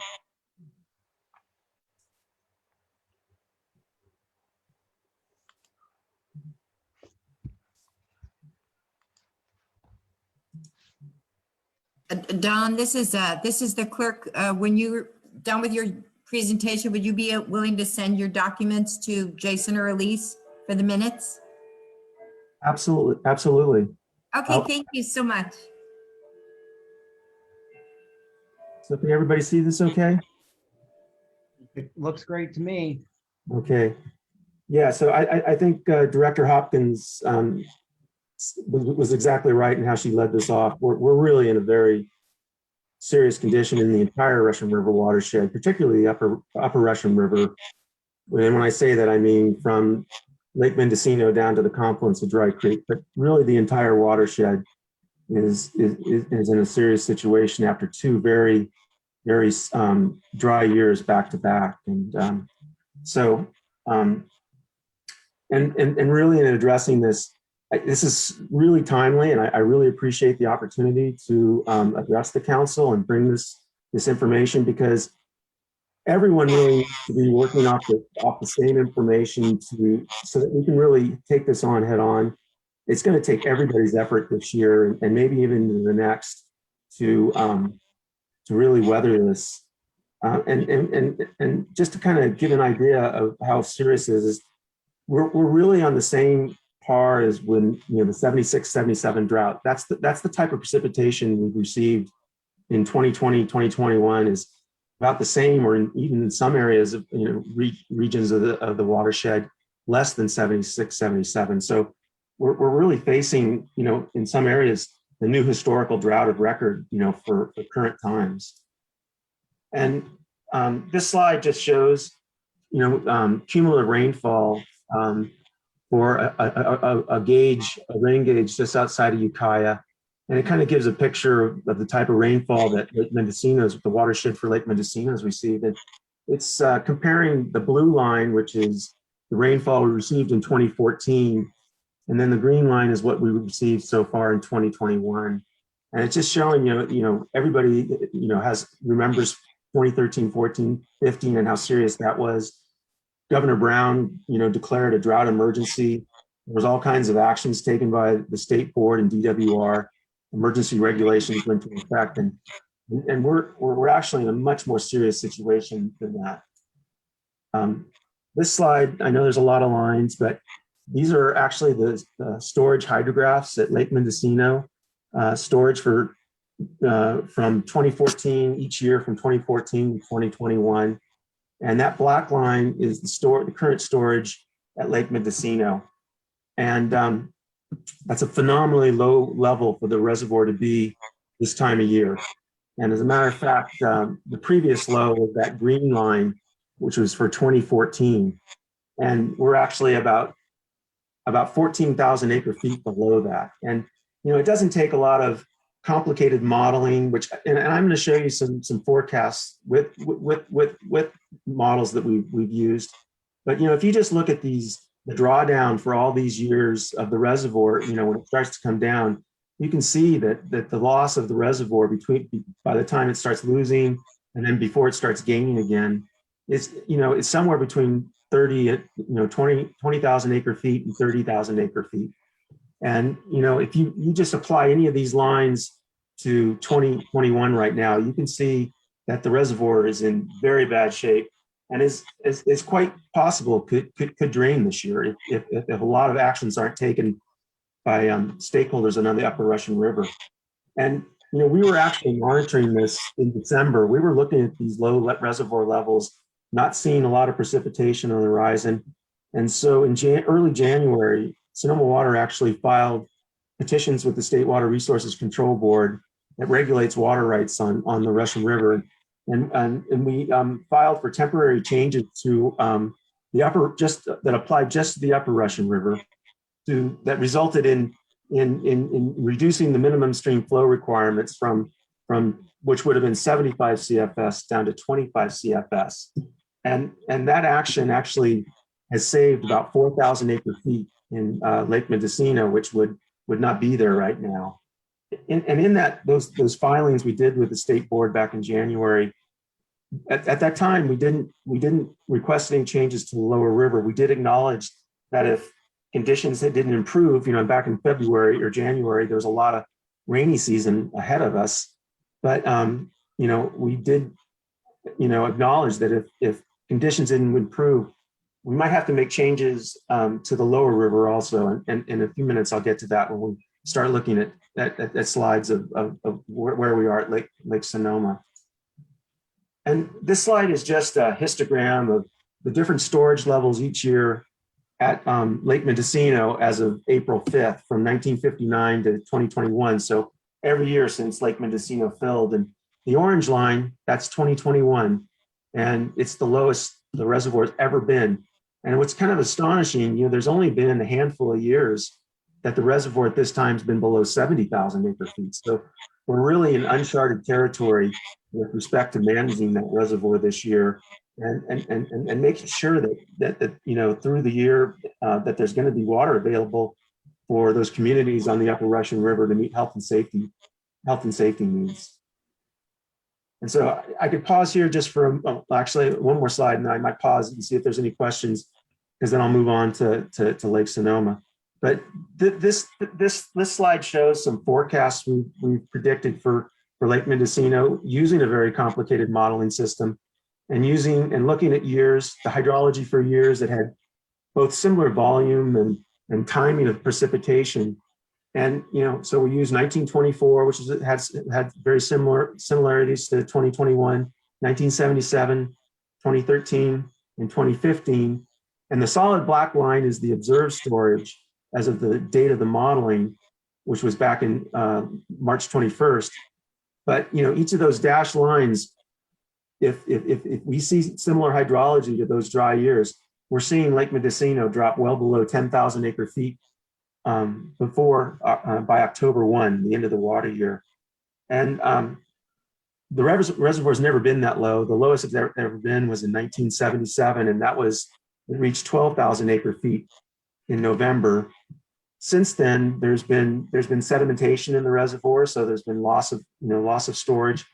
Don, this is the clerk. When you're done with your presentation, would you be willing to send your documents to Jason or Elise for the minutes? Absolutely. Okay, thank you so much. So can everybody see this okay? It looks great to me. Okay. Yeah, so I think Director Hopkins was exactly right in how she led this off. We're really in a very serious condition in the entire Russian River watershed, particularly the upper Russian River. And when I say that, I mean from Lake Mendocino down to the confluence of Dry Creek, but really the entire watershed is in a serious situation after two very dry years back to back. And and really in addressing this, this is really timely, and I really appreciate the opportunity to address the council and bring this information, because everyone really needs to be working off the same information so that we can really take this on head on. It's going to take everybody's effort this year and maybe even into the next to really weather this. And just to kind of give an idea of how serious it is we're really on the same par as when the 76-77 drought. That's the type of precipitation we've received in 2020, 2021 is about the same, or even in some areas of regions of the watershed, less than 76-77. So we're really facing in some areas the new historical drought of record for current times. And this slide just shows cumulative rainfall for a rain gauge just outside of Ukiah. And it kind of gives a picture of the type of rainfall that Lake Mendocino's, the watershed for Lake Mendocino's received. And it's comparing the blue line, which is the rainfall we received in 2014. And then the green line is what we received so far in 2021. And it's just showing, everybody, remembers 2013, 14, 15, and how serious that was. Governor Brown, declared a drought emergency. There was all kinds of actions taken by the state board and DWR. Emergency regulations went into effect, and we're actually in a much more serious situation than that. This slide, I know there's a lot of lines, but these are actually the storage hydrographs at Lake Mendocino. Storage for from 2014 each year from 2014 to 2021. And that black line is the current storage at Lake Mendocino. And that's a phenomenally low level for the reservoir to be this time of year. And as a matter of fact, the previous low was that green line, which was for 2014. And we're actually about 14,000 acre feet below that. And, it doesn't take a lot of complicated modeling, and I'm going to show you some forecasts with models that we've used. But if you just look at the drawdown for all these years of the reservoir, when it starts to come down, you can see that the loss of the reservoir by the time it starts losing and then before it starts gaining again, it's somewhere between 20,000 acre feet and 30,000 acre feet. And, if you just apply any of these lines to 2021 right now, you can see that the reservoir is in very bad shape and is quite possible could drain this year if a lot of actions aren't taken by stakeholders on the upper Russian River. And, we were actually monitoring this in December. We were looking at these low reservoir levels, not seeing a lot of precipitation on the horizon. And so in early January, Sonoma Water actually filed petitions with the State Water Resources Control Board that regulates water rights on the Russian River. And we filed for temporary changes to that applied just to the upper Russian River that resulted in reducing the minimum stream flow requirements from which would have been 75 CFS down to 25 CFS. And that action actually has saved about 4,000 acre feet in Lake Mendocino, which would not be there right now. And in those filings we did with the state board back in January, at that time we didn't request any changes to the lower river. We did acknowledge that if conditions didn't improve, back in February or January, there was a lot of rainy season ahead of us. But we did acknowledge that if conditions didn't improve, we might have to make changes to the lower river also. And in a few minutes, I'll get to that when we start looking at slides of where we are at Lake Sonoma. And this slide is just a histogram of the different storage levels each year at Lake Mendocino as of April 5th from 1959 to 2021. So every year since Lake Mendocino filled. And the orange line, that's 2021. And it's the lowest the reservoir has ever been. And what's kind of astonishing, there's only been a handful of years that the reservoir at this time has been below 70,000 acre feet. So we're really in uncharted territory with respect to managing that reservoir this year and making sure that through the year that there's going to be water available for those communities on the Upper Russian River to meet health and safety needs. And so I could pause here just for actually one more slide, and I might pause and see if there's any questions, because then I'll move on to Lake Sonoma. But this slide shows some forecasts we've predicted for Lake Mendocino using a very complicated modeling system and looking at years, the hydrology for years that had both similar volume and timing of precipitation. And, so we use 1924, which had very similarities to 2021, 1977, 2013, and 2015. And the solid black line is the observed storage as of the date of the modeling, which was back in March 21st. But, each of those dashed lines, if we see similar hydrology to those dry years, we're seeing Lake Mendocino drop well below 10,000 acre feet by October 1, the end of the water year. And the reservoir's never been that low. The lowest it's ever been was in 1977, and it reached 12,000 acre feet in November. Since then, there's been sedimentation in the reservoir, so there's been loss of storage.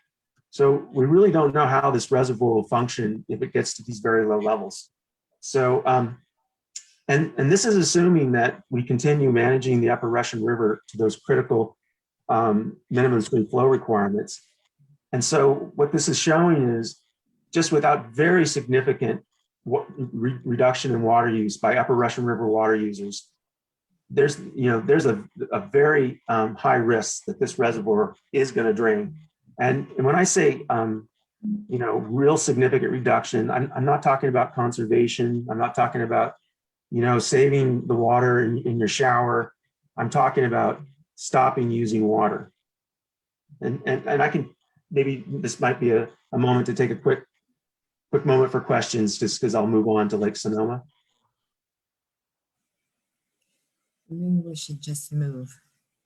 So we really don't know how this reservoir will function if it gets to these very low levels. So and this is assuming that we continue managing the Upper Russian River to those critical minimum stream flow requirements. And so what this is showing is just without very significant reduction in water use by Upper Russian River water users, there's a very high risk that this reservoir is going to drain. And when I say real significant reduction, I'm not talking about conservation. I'm not talking about saving the water in your shower. I'm talking about stopping using water. And I can, maybe this might be a moment to take a quick moment for questions, just because I'll move on to Lake Sonoma. Maybe we should just move.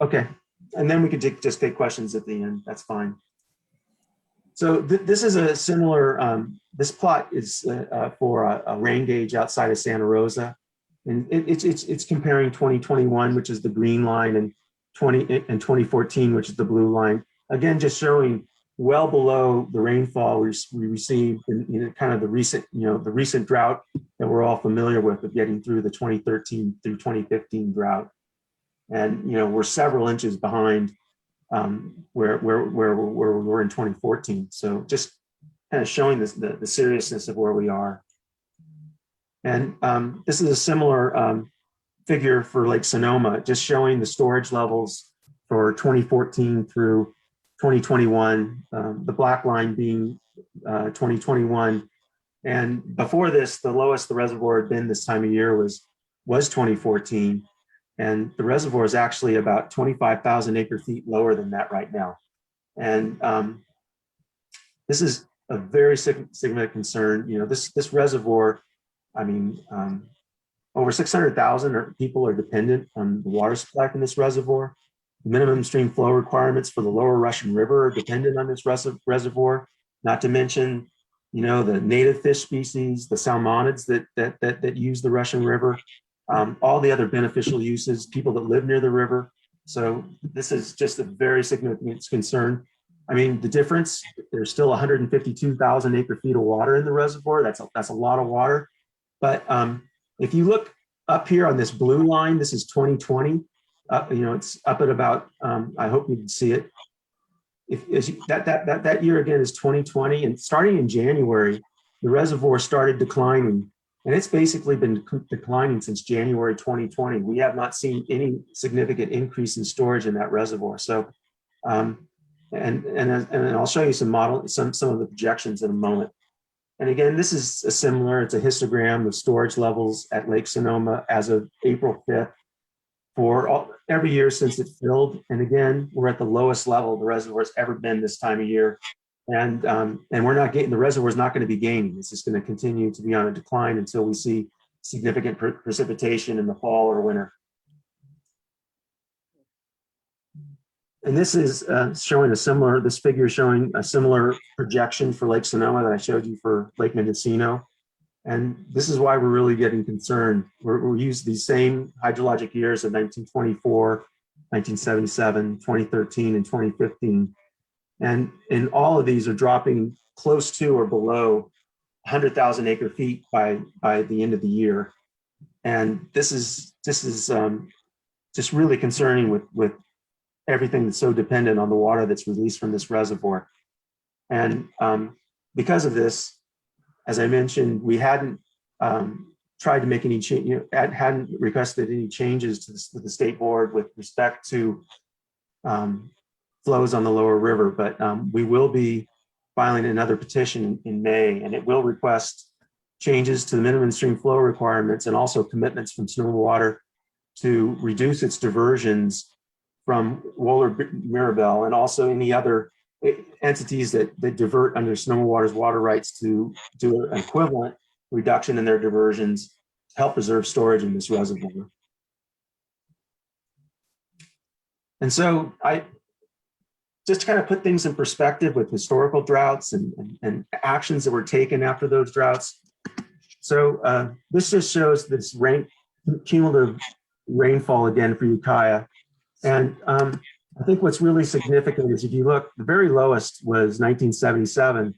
Okay, and then we could just take questions at the end. That's fine. So this is a similar, this plot is for a rain gauge outside of Santa Rosa. And it's comparing 2021, which is the green line, and 2014, which is the blue line. Again, just showing well below the rainfall we received in kind of the recent drought that we're all familiar with of getting through the 2013 through 2015 drought. And we're several inches behind where we were in 2014. So just kind of showing the seriousness of where we are. And this is a similar figure for Lake Sonoma, just showing the storage levels for 2014 through 2021, the black line being 2021. And before this, the lowest the reservoir had been this time of year was 2014. And the reservoir is actually about 25,000 acre feet lower than that right now. And this is a very significant concern. This reservoir, over 600,000 people are dependent on the water supply from this reservoir. The minimum stream flow requirements for the lower Russian River are dependent on this reservoir, not to mention, the native fish species, the salmonids that use the Russian River, all the other beneficial uses, people that live near the river. So this is just a very significant concern. The difference, there's still 152,000 acre feet of water in the reservoir. That's a lot of water. But if you look up here on this blue line, this is 2020. It's up at about, I hope you can see it. That year again is 2020, and starting in January, the reservoir started declining, and it's basically been declining since January 2020. We have not seen any significant increase in storage in that reservoir. So And I'll show you some of the projections in a moment. And again, this is a similar, it's a histogram of storage levels at Lake Sonoma as of April 5th for every year since it filled. And again, we're at the lowest level the reservoir's ever been this time of year. And we're not getting, the reservoir is not going to be gaining. It's just going to continue to be on a decline until we see significant precipitation in the fall or winter. And this is showing this figure is showing a similar projection for Lake Sonoma that I showed you for Lake Mendocino. And this is why we're really getting concerned. We're using these same hydrologic years of 1924, 1977, 2013, and 2015. And in all of these are dropping close to or below 100,000 acre feet by the end of the year. And this is just really concerning with everything that's so dependent on the water that's released from this reservoir. And because of this, as I mentioned, we hadn't tried to make any change, hadn't requested any changes to the state board with respect to flows on the lower river, but we will be filing another petition in May, and it will request changes to the minimum stream flow requirements and also commitments from Sonoma Water to reduce its diversions from Wohler Mirabel and also any other entities that divert under Sonoma Water's water rights to do an equivalent reduction in their diversions to help preserve storage in this reservoir. And so I just to kind of put things in perspective with historical droughts and actions that were taken after those droughts. So this just shows this cumulative rainfall again for Ukiah. And I think what's really significant is if you look, the very lowest was 1977,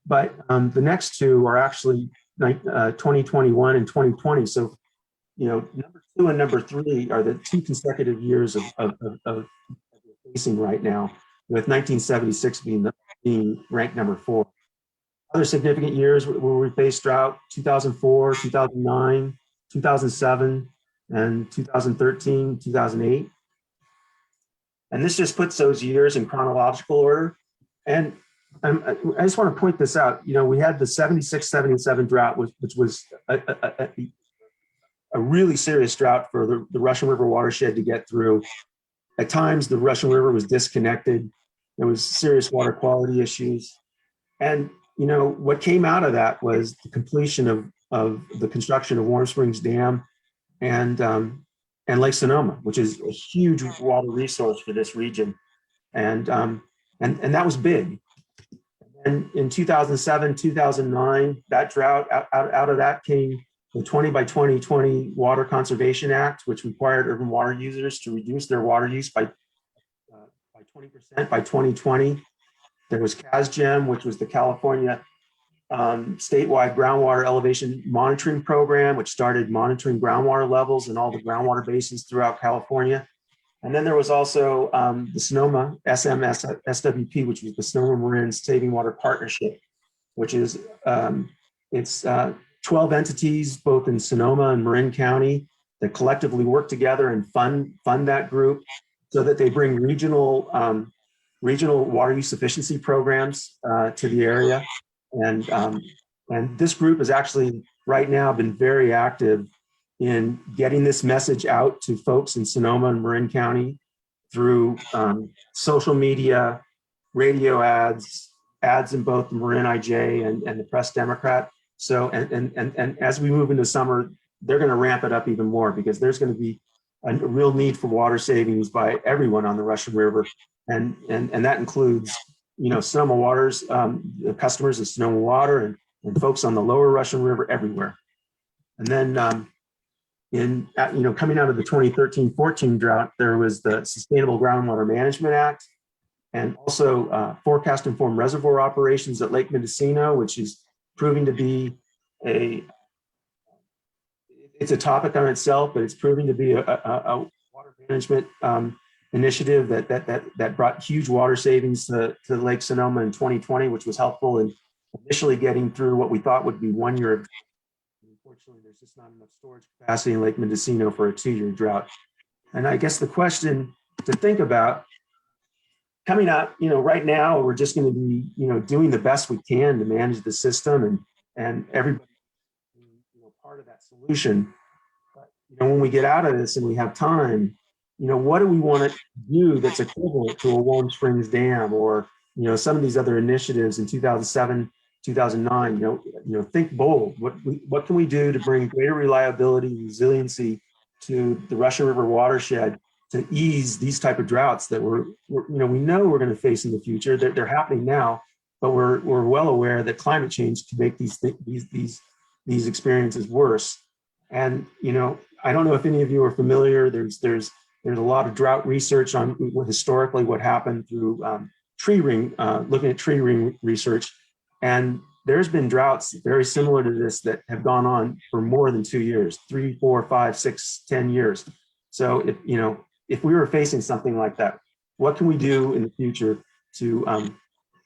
but the next two are actually 2021 and 2020. So, you know, number 2 and number 3 are the 2 consecutive years of facing right now, with 1976 being ranked number 4. Other significant years where we faced drought: 2004, 2009, 2007, and 2013, 2008. And this just puts those years in chronological order. And I just want to point this out. You know, we had the 76-77 drought, which was a really serious drought for the Russian River watershed to get through. At times, the Russian River was disconnected. There was serious water quality issues. And, you know, what came out of that was the completion of the construction of Warm Springs Dam and Lake Sonoma, which is a huge water resource for this region. And that was big. And in 2007, 2009, that drought, out of that came the 20 by 2020 Water Conservation Act, which required urban water users to reduce their water use by 20% by 2020. There was CASGEM, which was the California statewide groundwater elevation monitoring program, which started monitoring groundwater levels in all the groundwater basins throughout California. And then there was also the Sonoma SWP, which was the Sonoma Marin Saving Water Partnership, which is it's 12 entities, both in Sonoma and Marin County, that collectively work together and fund that group so that they bring regional water use efficiency programs to the area. And this group has actually right now been very active in getting this message out to folks in Sonoma and Marin County through social media, radio ads in both the Marin IJ and the Press Democrat. So, and as we move into summer, they're going to ramp it up even more because there's going to be a real need for water savings by everyone on the Russian River. And that includes, you know, Sonoma Water's the customers of Sonoma Water and folks on the lower Russian River everywhere. And then coming out of the 2013-14 drought, there was the Sustainable Groundwater Management Act, and also forecast informed reservoir operations at Lake Mendocino, which is proving to be it's a topic on itself, but it's proving to be a water management initiative that brought huge water savings to Lake Sonoma in 2020, which was helpful in initially getting through what we thought would be 1 year of. Unfortunately, there's just not enough storage capacity in Lake Mendocino for a 2-year drought. And I guess the question to think about, coming out, right now, we're just going to be, doing the best we can to manage the system and everybody, part of that solution. But, when we get out of this and we have time, what do we want to do that's equivalent to a Warm Springs Dam or, some of these other initiatives in 2007, 2009, think bold. What can we do to bring greater reliability, resiliency to the Russian River watershed to ease these type of droughts that we know we're going to face in the future. They're happening now, but we're well aware that climate change can make these experiences worse. And I don't know if any of you are familiar. There's a lot of drought research on historically what happened through tree ring, looking at tree ring research, and there's been droughts very similar to this that have gone on for more than 2 years, 3, 4, 5, 6, 10 years. So if we were facing something like that, what can we do in the future to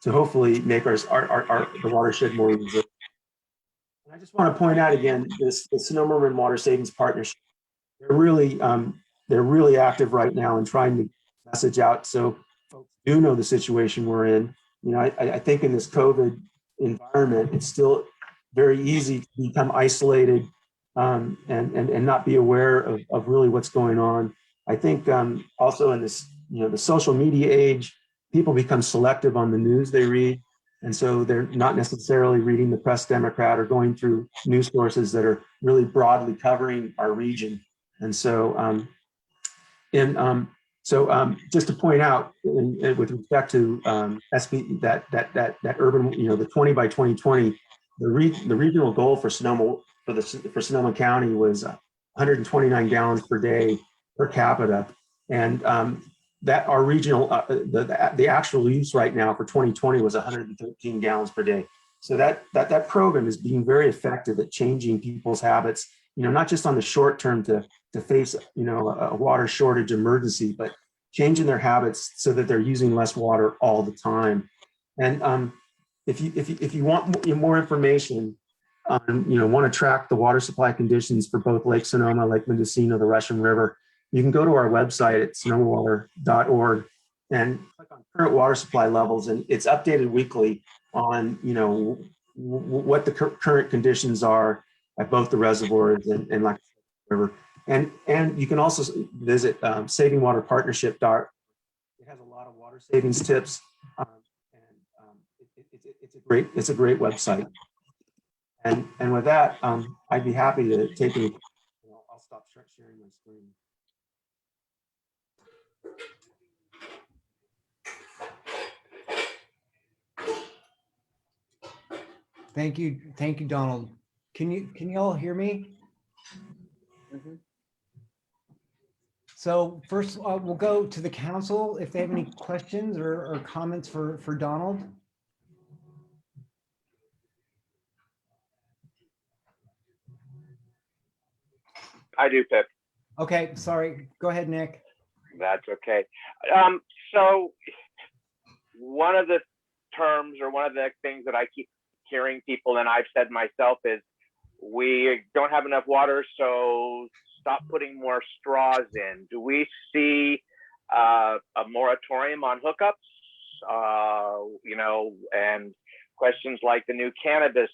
hopefully make the watershed more resilient? And I just want to point out again, the Sonoma River Water Savings Partnership, they're really active right now in trying to message out so folks do know the situation we're in. I think in this COVID environment, it's still very easy to become isolated and not be aware of really what's going on. I think also in this, the social media age, people become selective on the news they read. And so they're not necessarily reading the Press Democrat or going through news sources that are really broadly covering our region. And so, just to point out, with respect to SB, that urban, the 20 by 2020, the regional goal for Sonoma for Sonoma County was 129 gallons per day per capita, and that our regional the actual use right now for 2020 was 113 gallons per day. So that program is being very effective at changing people's habits. Not just on the short term to face a water shortage emergency, but changing their habits so that they're using less water all the time. And if you want more information on want to track the water supply conditions for both Lake Sonoma, Lake Mendocino, the Russian River, you can go to our website at sonomawater.org and click on current water supply levels, and it's updated weekly on what the current conditions are at both the reservoirs and Lake River. And you can also visit savingwaterpartnership. It has a lot of water savings tips, it's a great website. And with that, I'd be happy to take any. I'll stop sharing my screen. Thank you, Donald. Can you all hear me? Mm-hmm. So first, we'll go to the council if they have any questions or comments for Donald. I do, Pip. Okay, sorry. Go ahead, Nick. That's okay. So one of the terms or one of the things that I keep hearing people, and I've said myself, is we don't have enough water, so stop putting more straws in. Do we see a moratorium on hookups? And questions like the new cannabis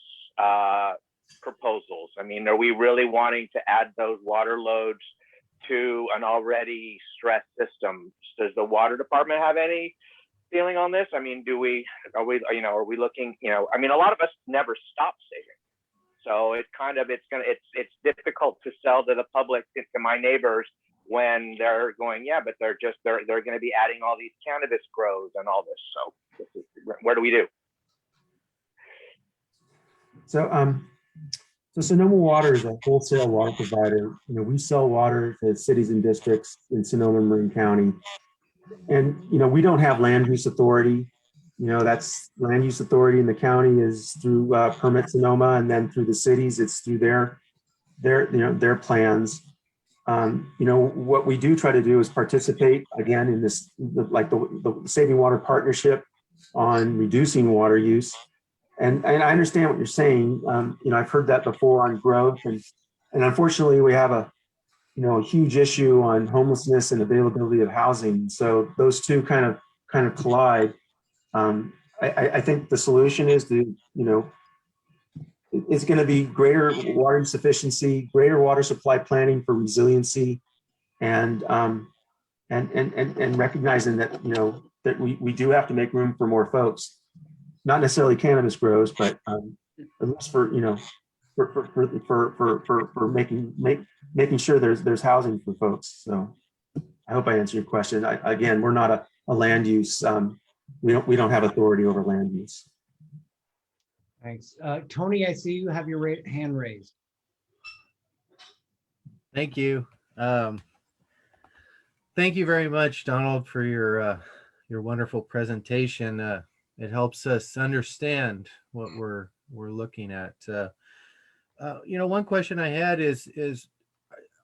proposals. I mean, are we really wanting to add those water loads to an already stressed system? Does the water department have any feeling on this? I mean, are we looking, I mean, a lot of us never stop saving. So it's it's difficult to sell to the public, to my neighbors, when they're going, yeah, but they're going to be adding all these cannabis grows and all this. So what do we do? So Sonoma Water is a wholesale water provider. We sell water to cities and districts in Sonoma and Marin County. And, we don't have land use authority. That's land use authority in the county is through Permit Sonoma, and then through the cities, it's through their plans. What we do try to do is participate again in this, like the Saving Water Partnership on reducing water use. And I understand what you're saying. I've heard that before on growth, and unfortunately we have a huge issue on homelessness and availability of housing. So those two kind of kind of collide. I think the solution is to, it's going to be greater water sufficiency, greater water supply planning for resiliency, and recognizing that, that we do have to make room for more folks, not necessarily cannabis grows, but at least for, for making sure there's housing for folks. So I hope I answered your question. Again, we're not a land use. We don't have authority over land use. Thanks. Tony, I see you have your hand raised. Thank you. Thank you very much, Donald, for your wonderful presentation. It helps us understand what we're looking at. One question I had is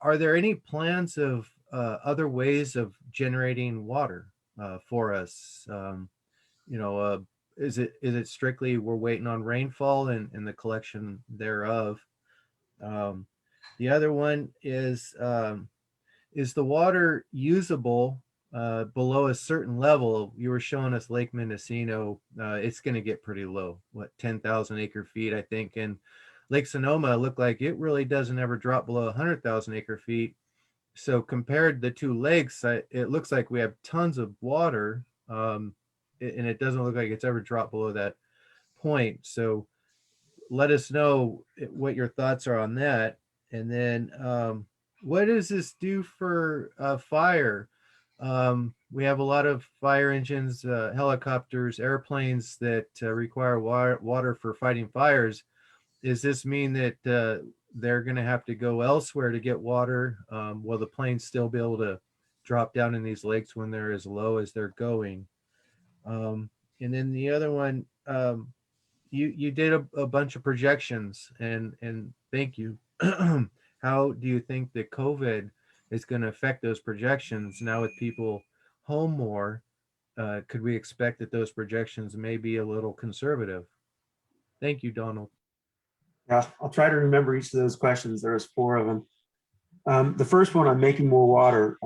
are there any plans of other ways of generating water for us? Is it strictly we're waiting on rainfall and the collection thereof? The other one is the water usable below a certain level? You were showing us Lake Mendocino. It's going to get pretty low, 10,000 acre feet, I think. And Lake Sonoma looked like it really doesn't ever drop below 100,000 acre feet. So compared the two lakes, it looks like we have tons of water, and it doesn't look like it's ever dropped below that point. So let us know what your thoughts are on that. And then what does this do for fire? We have a lot of fire engines, helicopters, airplanes that require water for fighting fires. Does this mean that they're going to have to go elsewhere to get water? Will the planes still be able to drop down in these lakes when they're as low as they're going? And then the other one, you did a bunch of projections, and thank you. How do you think that COVID is going to affect those projections now with people home more? Could we expect that those projections may be a little conservative? Thank you, Donald. Yeah, I'll try to remember each of those questions. There's 4 of them. The first one on making more water,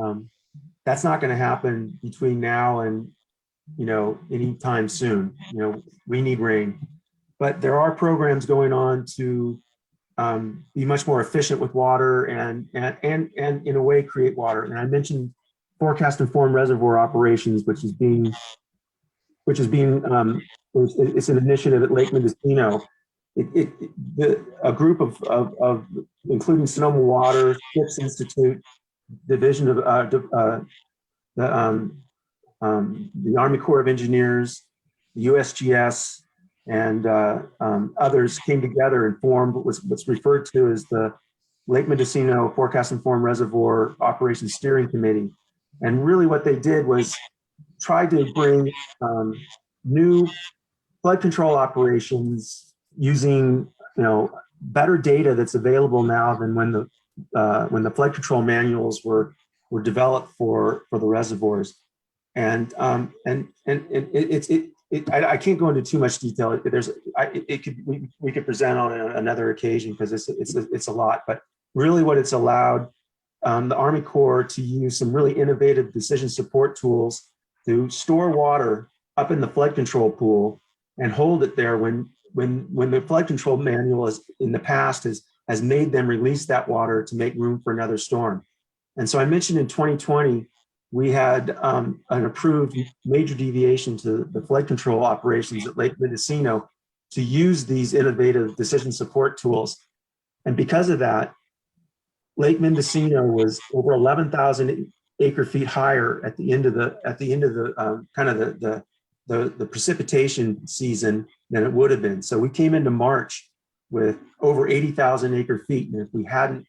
that's not going to happen between now and, anytime soon. We need rain, but there are programs going on to be much more efficient with water and in a way create water. And I mentioned forecast informed reservoir operations, which is being it's an initiative at Lake Mendocino. A group of including Sonoma Water, Scripps Institute, Division of the Army Corps of Engineers, the USGS, and others came together and formed what's referred to as the Lake Mendocino Forecast Informed Reservoir Operations Steering Committee. And really what they did was try to bring new flood control operations using better data that's available now than when the flood control manuals were developed for the reservoirs. And I can't go into too much detail. We could present on another occasion because it's a lot. But really, what it's allowed the Army Corps to use some really innovative decision support tools to store water up in the flood control pool and hold it there when the flood control manual in the past has made them release that water to make room for another storm. And so I mentioned in 2020 we had an approved major deviation to the flood control operations at Lake Mendocino to use these innovative decision support tools. And because of that, Lake Mendocino was over 11,000 acre feet higher at the end of the the precipitation season than it would have been. So we came into March with over 80,000 acre feet. And if we hadn't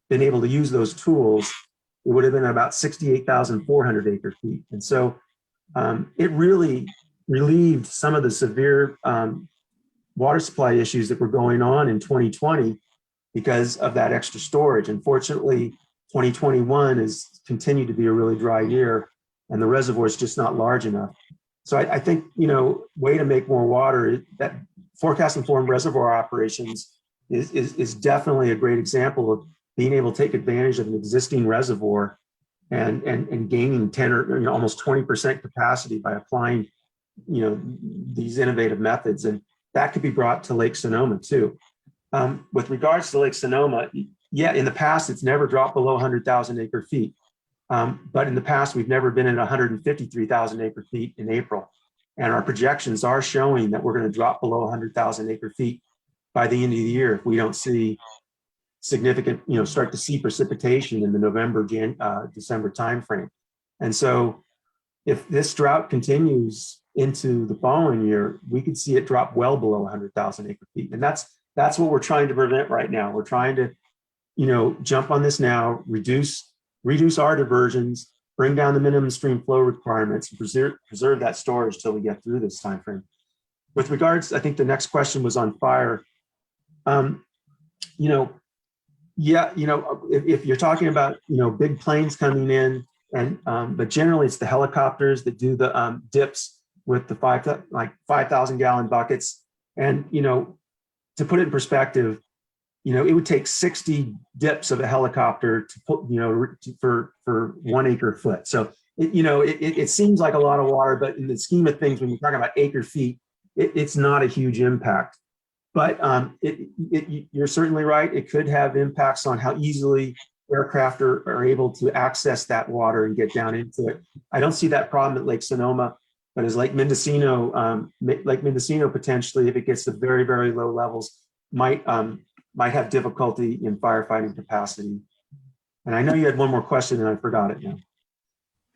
been able to use those tools, it would have been about 68,400 acre feet. And so it really relieved some of the severe water supply issues that were going on in 2020 because of that extra storage. Unfortunately, 2021 has continued to be a really dry year and the reservoir is just not large enough. So I think, way to make more water, that forecast informed reservoir operations is definitely a great example of being able to take advantage of an existing reservoir and gaining 10 or almost 20% capacity by applying, these innovative methods. And that could be brought to Lake Sonoma too. With regards to Lake Sonoma, yeah, in the past, it's never dropped below 100,000 acre feet. But in the past, we've never been at 153,000 acre feet in April. And our projections are showing that we're going to drop below 100,000 acre feet by the end of the year if we don't see significant, start to see precipitation in the November, December timeframe. And so if this drought continues into the following year, we could see it drop well below 100,000 acre feet. And that's what we're trying to prevent right now. We're trying to, jump on this now, reduce our diversions, bring down the minimum stream flow requirements, and preserve that storage till we get through this time frame. With regards, I think the next question was on fire. If you're talking about, big planes coming in, and but generally it's the helicopters that do the dips with the 5,000 gallon buckets. And, to put it in perspective, it would take 60 dips of a helicopter to put, for 1 acre foot. So, it seems like a lot of water, but in the scheme of things, when you're talking about acre feet, it's not a huge impact. But you're certainly right. It could have impacts on how easily aircraft are able to access that water and get down into it. I don't see that problem at Lake Sonoma, but as Lake Mendocino potentially, if it gets to very, very low levels, might have difficulty in firefighting capacity. And I know you had one more question and I forgot it now.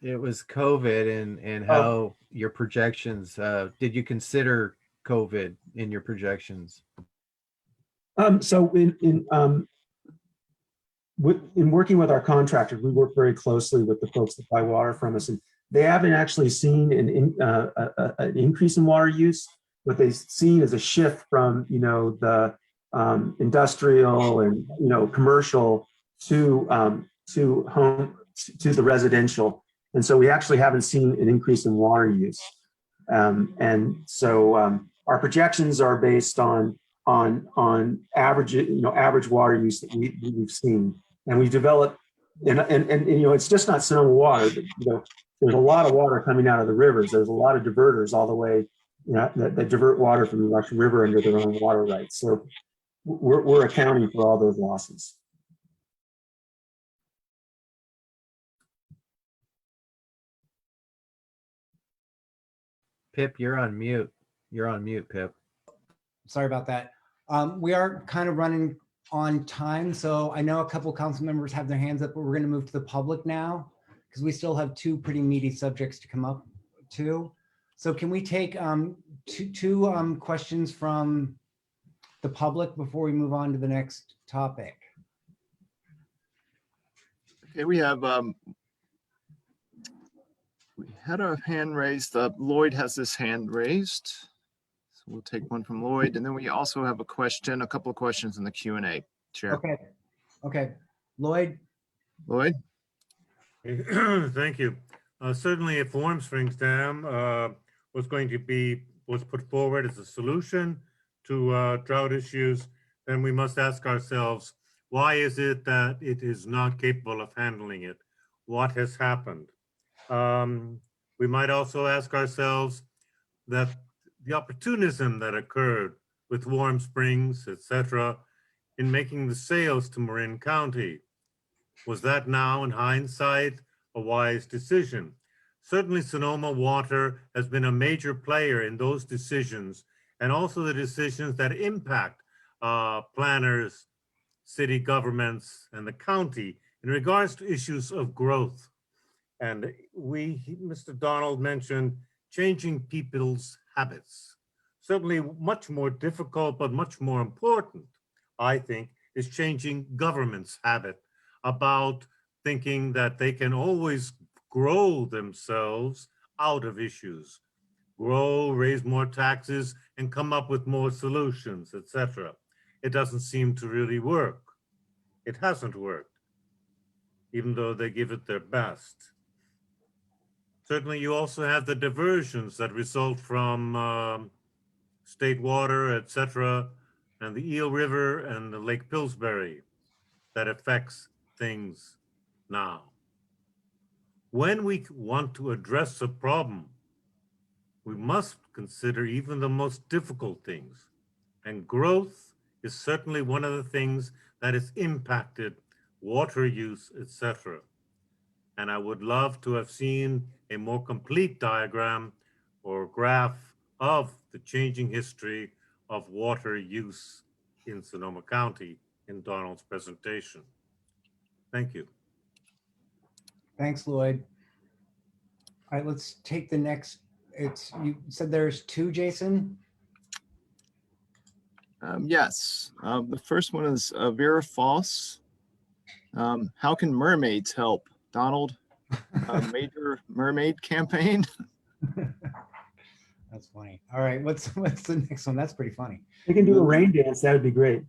It was COVID and how your projections, did you consider COVID in your projections? So in working with our contractors, we work very closely with the folks that buy water from us, and they haven't actually seen an increase in water use. What they've seen is a shift from the industrial and commercial to home to the residential, and so we actually haven't seen an increase in water use. And so our projections are based on average average water use that we've seen, and we've developed and it's just not Sonoma water. There's a lot of water coming out of the rivers. There's a lot of diverters all the way that divert water from the Russian River into their own water rights. So we're accounting for all those losses. Pip, you're on mute. You're on mute, Pip. Sorry about that. We are kind of running on time, so I know a couple council members have their hands up, but we're going to move to the public now because we still have two pretty meaty subjects to come up to. So can we take two questions from the public before we move on to the next topic? Okay, we have we had our hand raised. Lloyd has his hand raised. So we'll take one from Lloyd, and then we also have a couple of questions in the Q&A. Chair. Okay. Lloyd? Lloyd? Thank you. Certainly if Warm Springs Dam was put forward as a solution to drought issues, then we must ask ourselves, why is it that it is not capable of handling it? What has happened? We might also ask ourselves that the opportunism that occurred with Warm Springs, etc., in making the sales to Marin County, was that now in hindsight a wise decision? Certainly Sonoma Water has been a major player in those decisions, and also the decisions that impact planners, city governments, and the county in regards to issues of growth. And Mr. Donald mentioned changing people's habits. Certainly much more difficult, but much more important, I think, is changing government's habit about thinking that they can always grow themselves out of issues, grow, raise more taxes, and come up with more solutions, etc. It doesn't seem to really work. It hasn't worked, even though they give it their best. Certainly, you also have the diversions that result from state water, etc., and the Eel River and the Lake Pillsbury that affects things now. when we want to address a problem, we must consider even the most difficult things. And growth is certainly one of the things that has impacted water use, etc. And I would love to have seen a more complete diagram or graph of the changing history of water use in Sonoma County in Donald's presentation. Thank you. Thanks, Lloyd. All right, let's take the next. You said there's two, Jason? Yes. The first one is Vera Foss. How can mermaids help? Donald, major mermaid campaign. That's funny. All right, what's the next one? That's pretty funny. We can do a rain dance. That would be great.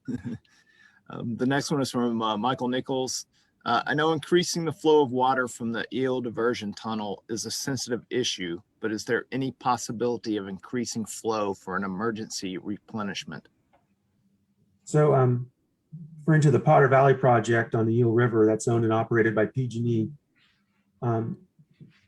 The next one is from Michael Nichols. I know increasing the flow of water from the eel diversion tunnel is a sensitive issue, but is there any possibility of increasing flow for an emergency replenishment? So referring to the Potter Valley project on the Eel River that's owned and operated by PG&E, you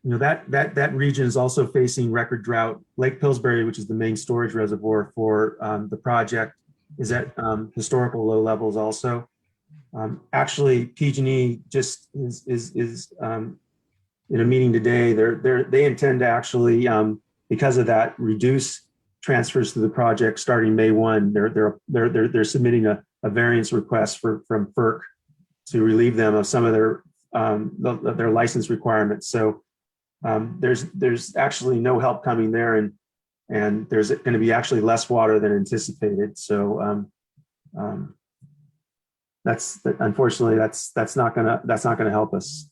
know, that region is also facing record drought. Lake Pillsbury, which is the main storage reservoir for the project, is at historical low levels also. Actually, PG&E just is in a meeting today. They intend to actually, because of that, reduce transfers to the project starting May 1. They're submitting a variance request from FERC to relieve them of some of their license requirements. So there's actually no help coming there, and there's going to be actually less water than anticipated. So unfortunately that's not gonna help us.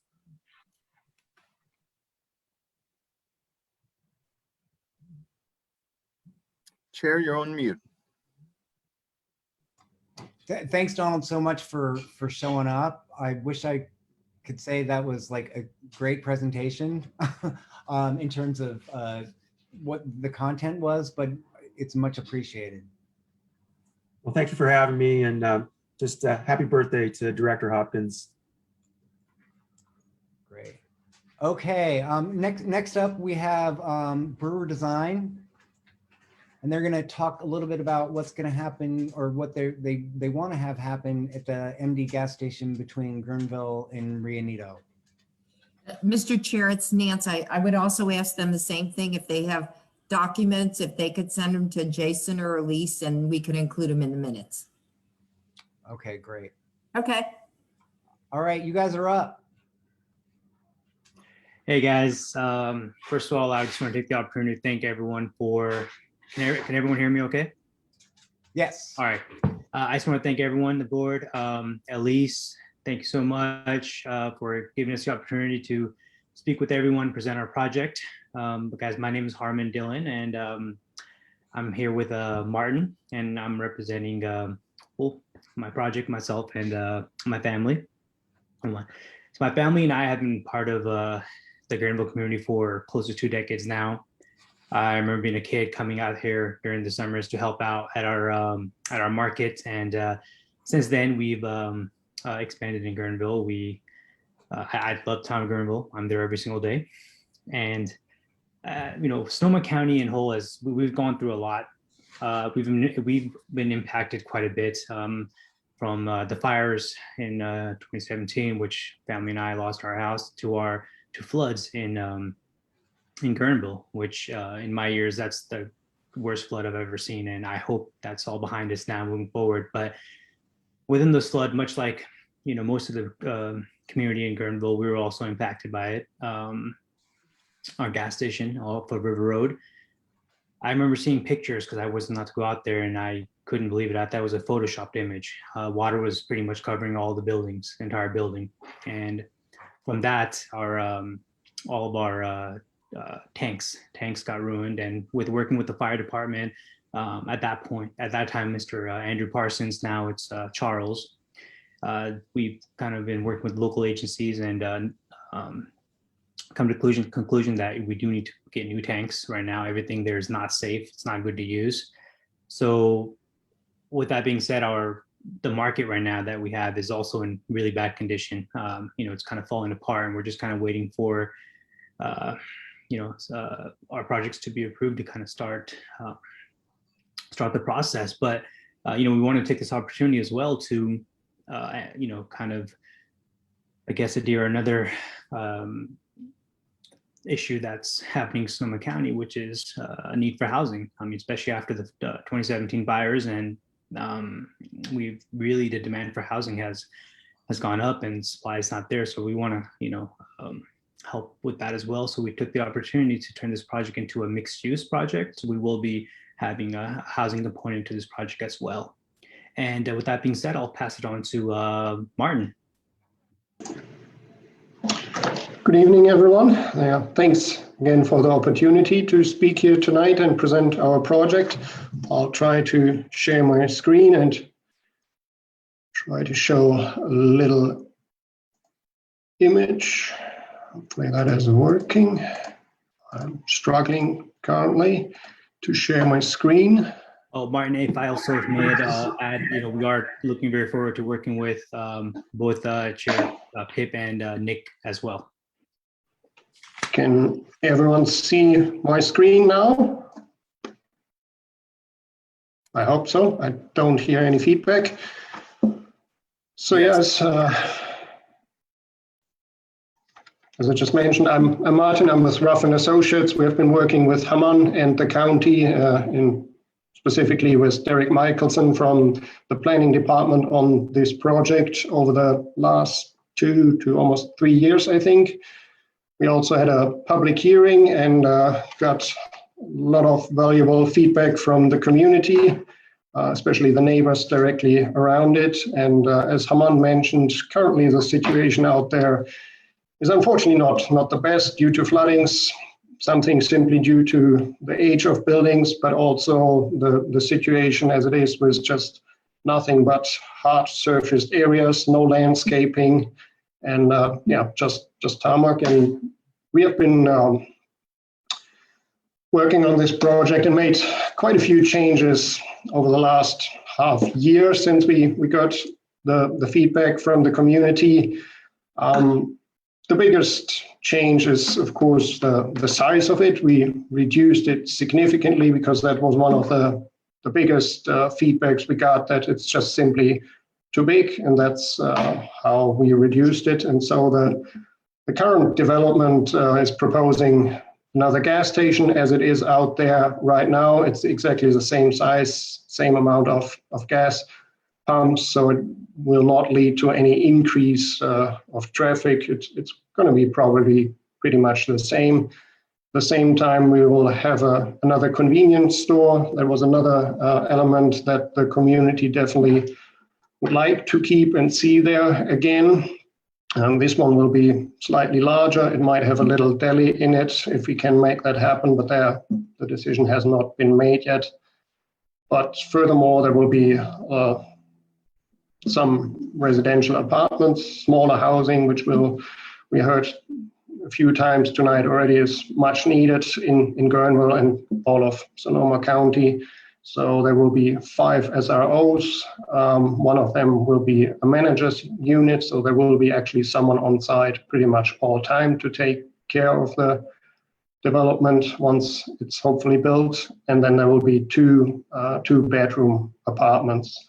Chair, you're on mute. Thanks, Donald, so much for showing up. I wish I could say that was like a great presentation in terms of what the content was, but it's much appreciated. Well, thank you for having me, and just happy birthday to Director Hopkins. Great. Okay, next up we have Brewer Design, and they're going to talk a little bit about what's going to happen, or what they want to have happen at the MD gas station between Guerneville and Rio Neato. Mr. Chair, it's Nance. I would also ask them the same thing. If they have documents, if they could send them to Jason or Elise, and we could include them in the minutes. Okay, great. Okay. All right, you guys are up. Hey guys, first of all, I just want to take the opportunity to thank everyone for, can everyone hear me okay? Yes. All right. I just want to thank everyone, the board. Elise, thank you so much for giving us the opportunity to speak with everyone, present our project. Guys, my name is Harmon Dillon, and I'm here with Martin, and I'm representing my project, myself, and my family. So my family and I have been part of the Guerneville community for close to 2 decades now. I remember being a kid coming out here during the summers to help out at our market, and since then we've expanded in Guerneville. I love town of Guerneville. I'm there every single day, and you know, Sonoma County in whole, we've gone through a lot. We've been impacted quite a bit from the fires in 2017, which family and I lost our house, to floods in Guerneville, which in my years, that's the worst flood I've ever seen. And I hope that's all behind us now moving forward. But within this flood, much like, you know, most of the community in Guerneville, we were also impacted by it. Our gas station off of River Road, I remember seeing pictures because I wasn't allowed to go out there, and I couldn't believe it. I thought it was a photoshopped image. Water was pretty much covering all the buildings, the entire building. And from that, all of our tanks got ruined. And with working with the fire department, at that time, Mr. Andrew Parsons, now it's Charles, we've kind of been working with local agencies and come to conclusion that we do need to get new tanks. Right now, everything there is not safe. It's not good to use. So with that being said, our the market right now that we have is also in really bad condition. It's kind of falling apart, and we're just kind of waiting for our projects to be approved to kind of start the process. But we want to take this opportunity as well to kind of, I guess, adhere another issue that's happening in Sonoma County, which is a need for housing. I mean, especially after the 2017 fires, and the demand for housing has gone up and supply is not there. So we want to, help with that as well. So we took the opportunity to turn this project into a mixed use project. So we will be having a housing component to this project as well. And with that being said, I'll pass it on to Martin. Good evening, everyone. Thanks again for the opportunity to speak here tonight and present our project. I'll try to share my screen and try to show a little image. Hopefully that is working. I'm struggling currently to share my screen. Oh, Martin, if I also may add, we are looking very forward to working with both Chair Pip and Nick as well. Can everyone see my screen now? I hope so. I don't hear any feedback. So yes, as I just mentioned, I'm Martin. I'm with Ruff & Associates. We have been working with Haman and the county, specifically with Derek Michelson from the planning department on this project over the last 2 to almost 3 years, I think. We also had a public hearing and got a lot of valuable feedback from the community, especially the neighbors directly around it. And as Haman mentioned, currently the situation out there is unfortunately not the best due to floodings, something simply due to the age of buildings, but also the situation as it is with just nothing but hard surfaced areas, no landscaping, and just tarmac. And we have been working on this project and made quite a few changes over the last half year since we got the feedback from the community. The biggest change is, of course, the size of it. We reduced it significantly because that was one of the biggest feedbacks we got, that it's just simply too big, and that's how we reduced it. And so the current development is proposing another gas station as it is out there right now. It's exactly the same size, same amount of gas pumps, so it will not lead to any increase of traffic. It's going to be probably pretty much the same. At the same time, we will have another convenience store. There was another element that the community definitely would like to keep and see there again. This one will be slightly larger. It might have a little deli in it if we can make that happen, but the decision has not been made yet. But furthermore, there will be some residential apartments, smaller housing, which we heard a few times tonight already is much needed in Guerneville and all of Sonoma County. So there will be 5 SROs. One of them will be a manager's unit, so there will be actually someone on site pretty much all time to take care of the development once it's hopefully built. And then there will be 2 2-bedroom apartments.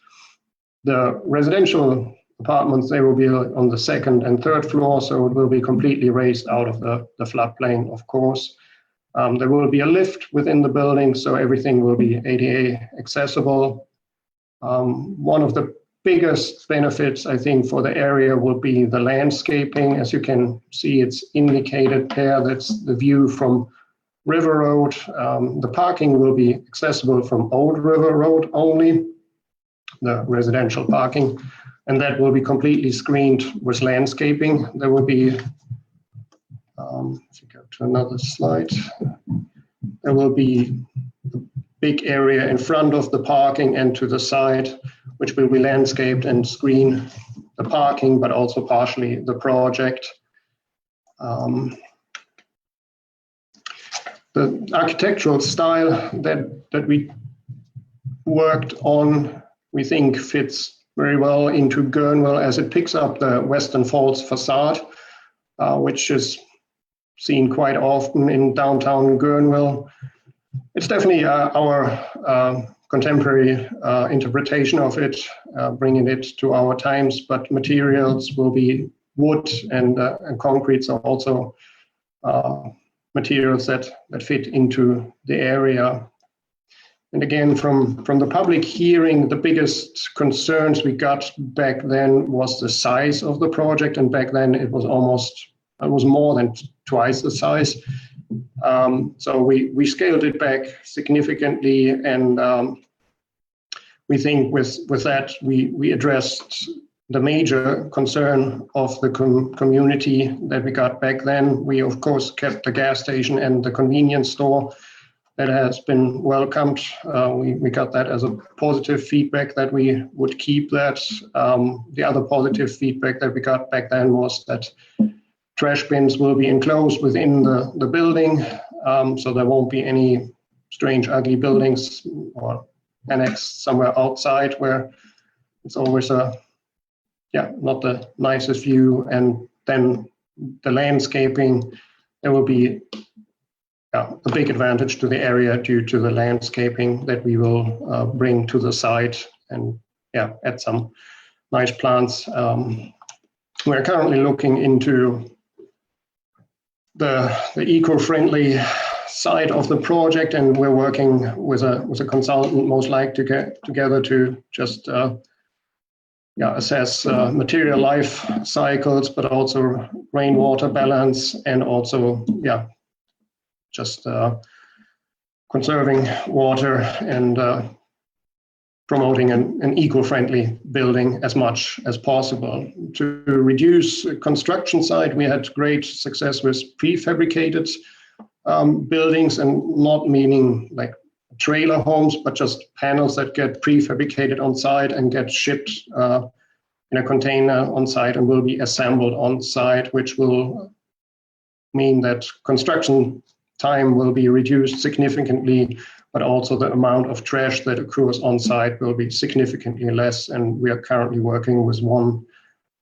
The residential apartments, they will be on the 2nd and 3rd floor, so it will be completely raised out of the floodplain, of course. There will be a lift within the building, so everything will be ADA accessible. One of the biggest benefits, I think, for the area will be the landscaping. As you can see, it's indicated there. That's the view from River Road. The parking will be accessible from Old River Road only, the residential parking, and that will be completely screened with landscaping. There will be, if you go to another slide, there will be a big area in front of the parking and to the side, which will be landscaped and screen the parking, but also partially the project. The architectural style that we worked on, we think fits very well into Guerneville as it picks up the Western Falls facade, which is seen quite often in downtown Guerneville. It's definitely our contemporary interpretation of it, bringing it to our times, but materials will be wood and concretes are also materials that fit into the area. And again, from the public hearing, the biggest concerns we got back then was the size of the project. And back then it was more than twice the size. So we scaled it back significantly. And we think with that, we addressed the major concern of the community that we got back then. We, of course, kept the gas station and the convenience store. That has been welcomed. We got that as a positive feedback that we would keep that. The other positive feedback that we got back then was that trash bins will be enclosed within the building, so there won't be any strange, ugly buildings or annexed somewhere outside where it's always not the nicest view. And then the landscaping, there will be a big advantage to the area due to the landscaping that we will bring to the site, and add some nice plants. We're currently looking into the eco-friendly side of the project, and we're working with a consultant most likely to get together to just assess material life cycles, but also rainwater balance, and also just conserving water and promoting an eco-friendly building as much as possible. To reduce construction site, we had great success with prefabricated buildings, and not meaning like trailer homes, but just panels that get prefabricated on site and get shipped in a container on site and will be assembled on site, which will mean that construction time will be reduced significantly, but also the amount of trash that occurs on site will be significantly less. And we are currently working with one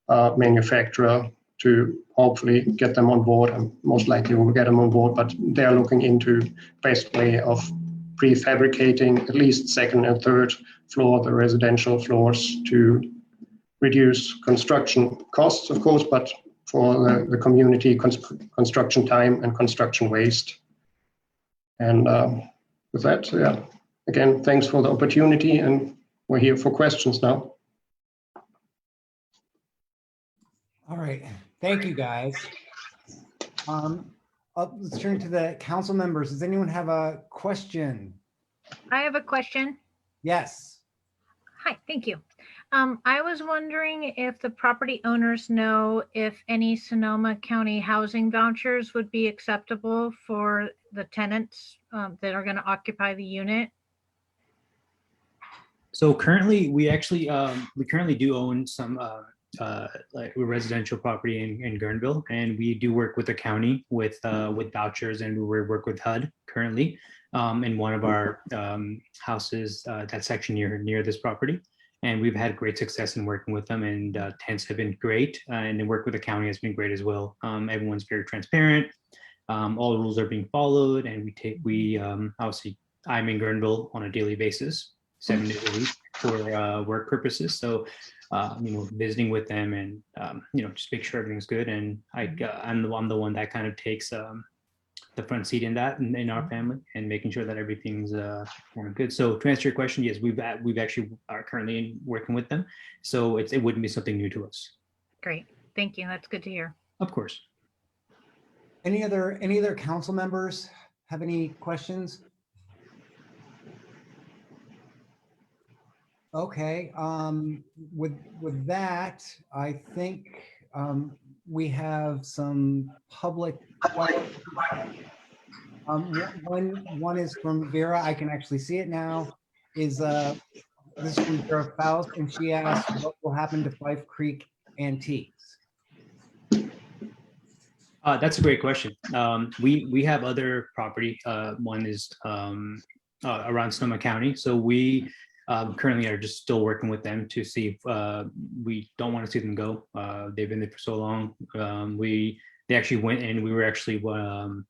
manufacturer to hopefully get them on board, and most likely we'll get them on board, but they're looking into best way of prefabricating at least second and third floor, the residential floors, to reduce construction costs, of course, but for the community construction time and construction waste. And with that, again, thanks for the opportunity, and we're here for questions now. All right, thank you, guys. Let's turn to the council members. Does anyone have a question? I have a question. Yes. Hi, thank you. I was wondering if the property owners know if any Sonoma County housing vouchers would be acceptable for the tenants that are going to occupy the unit. So currently, we currently do own some like residential property in Guerneville, and we do work with the county with vouchers, and we work with HUD currently in one of our houses, that section near this property. And we've had great success in working with them, and tents have been great, and the work with the county has been great as well. Everyone's very transparent. All rules are being followed, and we obviously, I'm in Guerneville on a daily basis, 7 days a week for work purposes. So, visiting with them and just make sure everything's good. And I'm the one that kind of takes the front seat in that in our family, and making sure that everything's good. So to answer your question, yes, we've actually are currently working with them, so it wouldn't be something new to us. Great, thank you. That's good to hear. Of course. Any other council members have any questions? Okay, with that, I think we have some public questions. One is from Vera. I can actually see it now. This is from Vera Faust, and she asked, what will happen to Fife Creek Antiques? That's a great question. We have other property. One is around Sonoma County. So we currently are just still working with them to see if we don't want to see them go. They've been there for so long. They actually went and we were actually the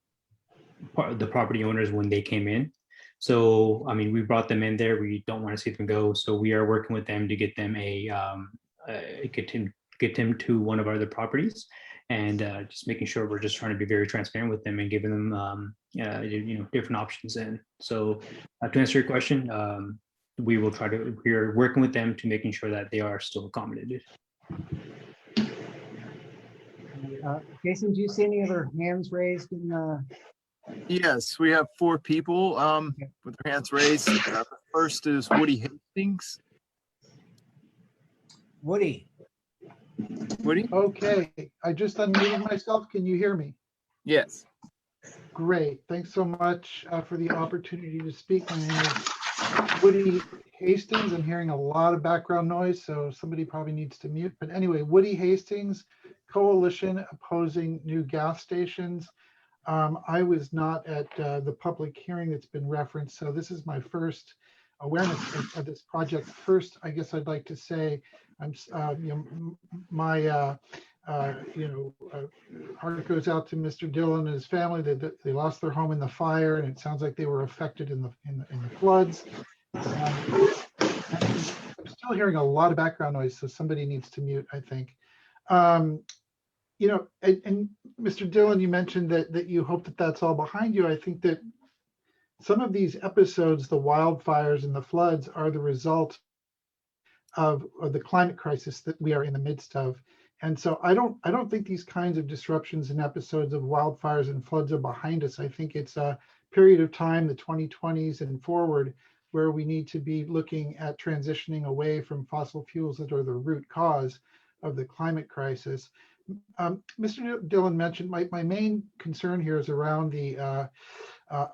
property owners when they came in. So, I mean, we brought them in there. We don't want to see them go. So we are working with them to get them get him to one of our other properties, and just making sure we're just trying to be very transparent with them and giving them, different options. And so to answer your question, we're working with them to making sure that they are still accommodated. Jason, do you see any other hands raised in the? Yes, we have 4 people with their hands raised. The first is Woody Hastings. Woody. Woody? Okay, I just unmuted myself. Can you hear me? Yes. Great. Thanks so much for the opportunity to speak. My name is Woody Hastings. I'm hearing a lot of background noise, so somebody probably needs to mute. But anyway, Woody Hastings, Coalition Opposing New Gas Stations. I was not at the public hearing that's been referenced, so this is my first awareness of this project. First, I guess I'd like to say, my heart goes out to Mr. Dillon and his family. They lost their home in the fire, and it sounds like they were affected in the floods. I'm still hearing a lot of background noise, so somebody needs to mute, I think. And Mr. Dillon, you mentioned that you hope that that's all behind you. I think that some of these episodes, the wildfires and the floods, are the result of the climate crisis that we are in the midst of. And so I don't think these kinds of disruptions and episodes of wildfires and floods are behind us. I think it's a period of time, the 2020s and forward, where we need to be looking at transitioning away from fossil fuels that are the root cause of the climate crisis. Mr. Dillon mentioned my main concern here is around the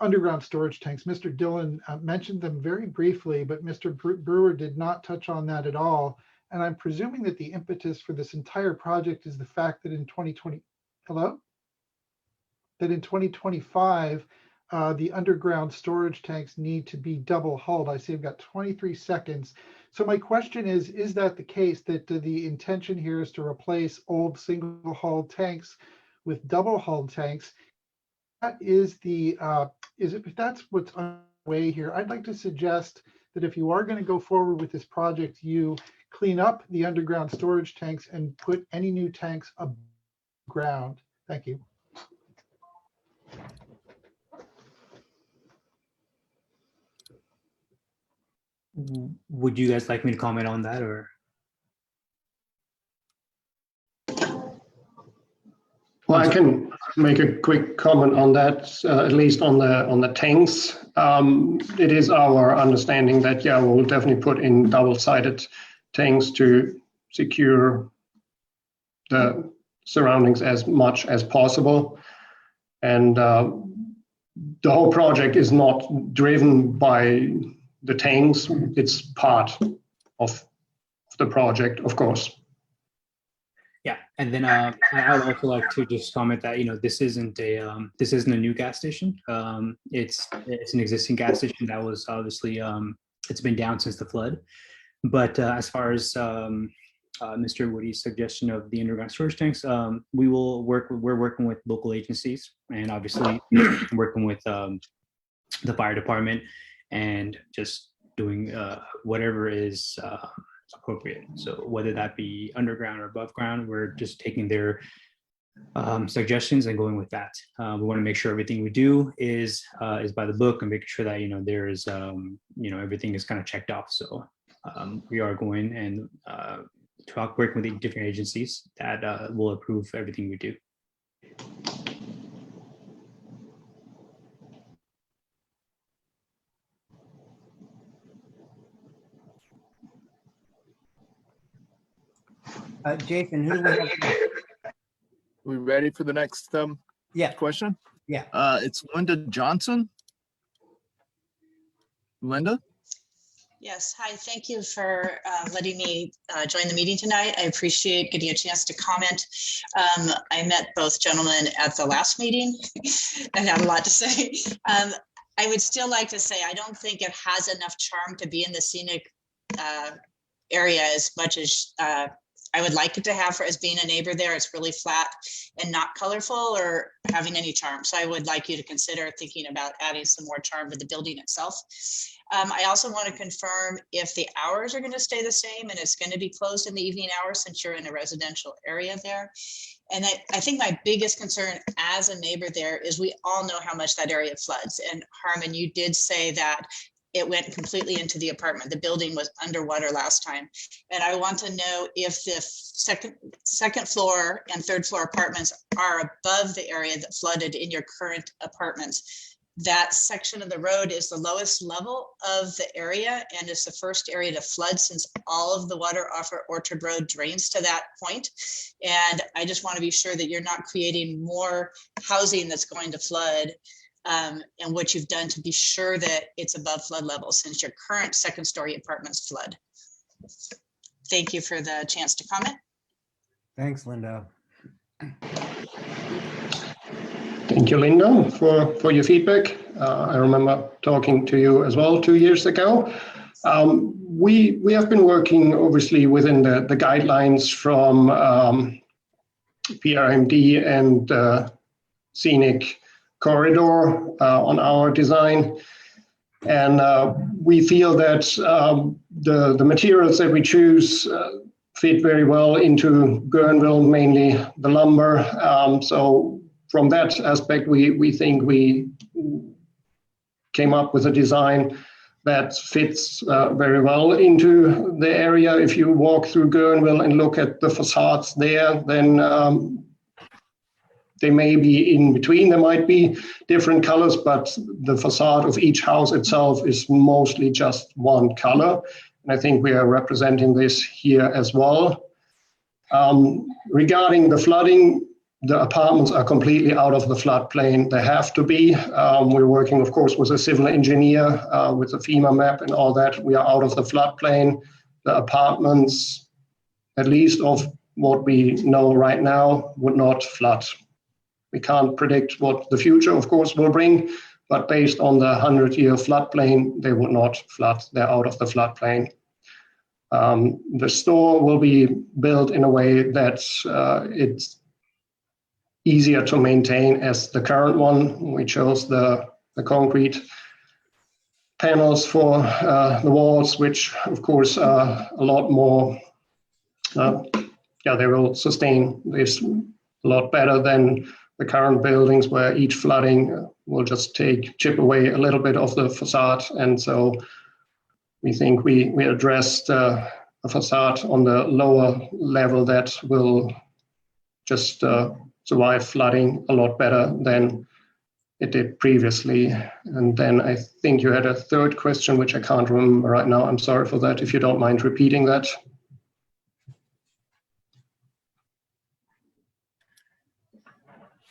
underground storage tanks. Mr. Dillon mentioned them very briefly, but Mr. Brewer did not touch on that at all. And I'm presuming that the impetus for this entire project is the fact that in 2025, the underground storage tanks need to be double hulled. I see I've got 23 seconds. So my question is that the case, that the intention here is to replace old single hull tanks with double hull tanks? That is if that's what's underway here, I'd like to suggest that if you are going to go forward with this project, you clean up the underground storage tanks and put any new tanks above ground. Thank you. Would you guys like me to comment on that, or? Well, I can make a quick comment on that, at least on the tanks. It is our understanding that, yeah, we'll definitely put in double-sided tanks to secure the surroundings as much as possible. And the whole project is not driven by the tanks. It's part of the project, of course. Yeah, and then I would also like to just comment that this isn't a new gas station. It's an existing gas station that was obviously it's been down since the flood. But as far as Mr. Woody's suggestion of the underground storage tanks, we're working with local agencies and obviously working with the fire department and just doing whatever is appropriate. So whether that be underground or above ground, we're just taking their suggestions and going with that. We want to make sure everything we do is by the book and making sure that there is everything is kind of checked off. So we are going and working with the different agencies that will approve everything we do. Jason, who do we have? We ready for the next question? Yeah. It's Linda Johnson. Linda? Yes, hi, thank you for letting me join the meeting tonight. I appreciate getting a chance to comment. I met both gentlemen at the last meeting and had a lot to say. I would still like to say, I don't think it has enough charm to be in the scenic area as much as I would like it to have for as being a neighbor there. It's really flat and not colorful or having any charm. So I would like you to consider thinking about adding some more charm to the building itself. I also want to confirm if the hours are going to stay the same and it's going to be closed in the evening hours since you're in a residential area there. And I think my biggest concern as a neighbor there is we all know how much that area floods. And Harmon, you did say that it went completely into the apartment. The building was underwater last time. And I want to know if the second floor and third floor apartments are above the area that flooded in your current apartments. That section of the road is the lowest level of the area and is the first area to flood since all of the water off of Orchard Road drains to that point. And I just want to be sure that you're not creating more housing that's going to flood, and what you've done to be sure that it's above flood level since your current second story apartments flood. Thank you for the chance to comment. Thanks, Linda. Thank you, Linda, for your feedback. I remember talking to you as well 2 years ago. We have been working obviously within the guidelines from PRMD and scenic corridor on our design. And we feel that the materials that we choose fit very well into Guerneville, mainly the lumber. So from that aspect, we think we came up with a design that fits very well into the area. If you walk through Guerneville and look at the facades there, then they may be in between. There might be different colors, but the facade of each house itself is mostly just one color. And I think we are representing this here as well. Regarding the flooding, the apartments are completely out of the floodplain. They have to be. We're working, of course, with a civil engineer, with a FEMA map and all that. We are out of the floodplain. The apartments, at least of what we know right now, would not flood. We can't predict what the future, of course, will bring, but based on the 100-year floodplain, they would not flood. They're out of the floodplain. The store will be built in a way that it's easier to maintain as the current one. We chose the concrete panels for the walls, which of course are a lot more, they will sustain this a lot better than the current buildings where each flooding will just chip away a little bit of the facade. And so we think we addressed a facade on the lower level that will just survive flooding a lot better than it did previously. And then I think you had a third question, which I can't remember right now. I'm sorry for that, if you don't mind repeating that.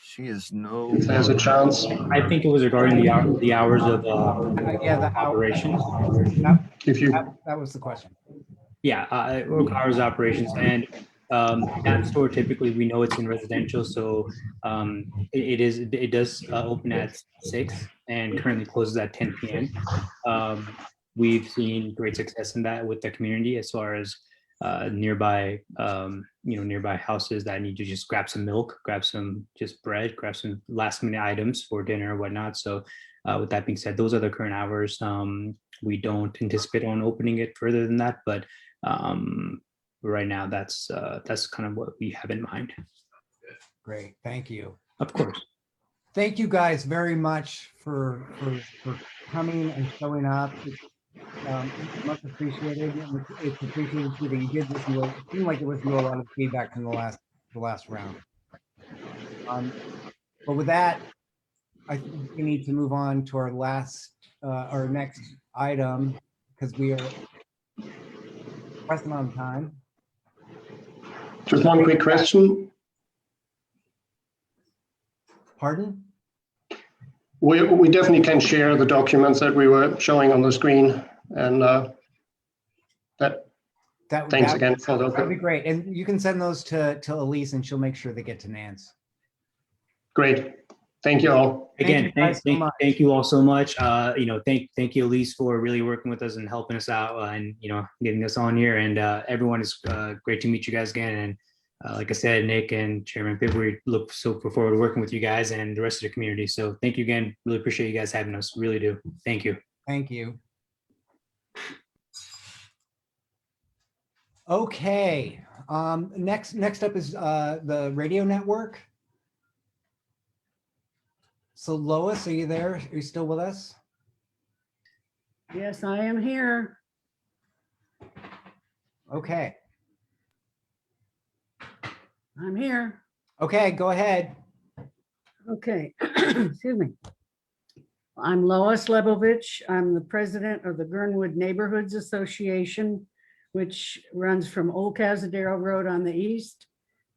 She is no. If there's a chance. I think it was regarding the hours of operations. That was the question. Yeah, hours of operations, and that store typically we know it's in residential, so it does open at 6 and currently closes at 10 p.m. We've seen great success in that with the community as far as nearby nearby houses that need to just grab some milk, grab some just bread, grab some last minute items for dinner or whatnot. So with that being said, those are the current hours. We don't anticipate on opening it further than that, but right now that's kind of what we have in mind. Great, thank you. Of course. Thank you guys very much for coming and showing up. Much appreciated. It's appreciated too that you did this. It seemed like it was a lot of feedback from the last round. But with that, I think we need to move on to our next item because we are pressing on time. Just one quick question. Pardon? We definitely can share the documents that we were showing on the screen, and thanks again for those. That'd be great, and you can send those to Elise, and she'll make sure they get to Nance. Great, Thank you all. Again, guys so much. thank you all so much. Thank you, Elise, for really working with us and helping us out and, getting us on here. And everyone, is great to meet you guys again. And like I said, Nick and Chairman Pibb, we look forward to working with you guys and the rest of the community. So thank you again. Really appreciate you guys having us. Really do. Thank you. Thank you. Okay, next up is the radio network. So Lois, are you there? Are you still with us? Yes, I am here. Okay. I'm here. Okay, go ahead. Okay, excuse me. I'm Lois Lebovich. I'm the president of the Gernwood Neighborhoods Association, which runs from Old Cazadero Road on the east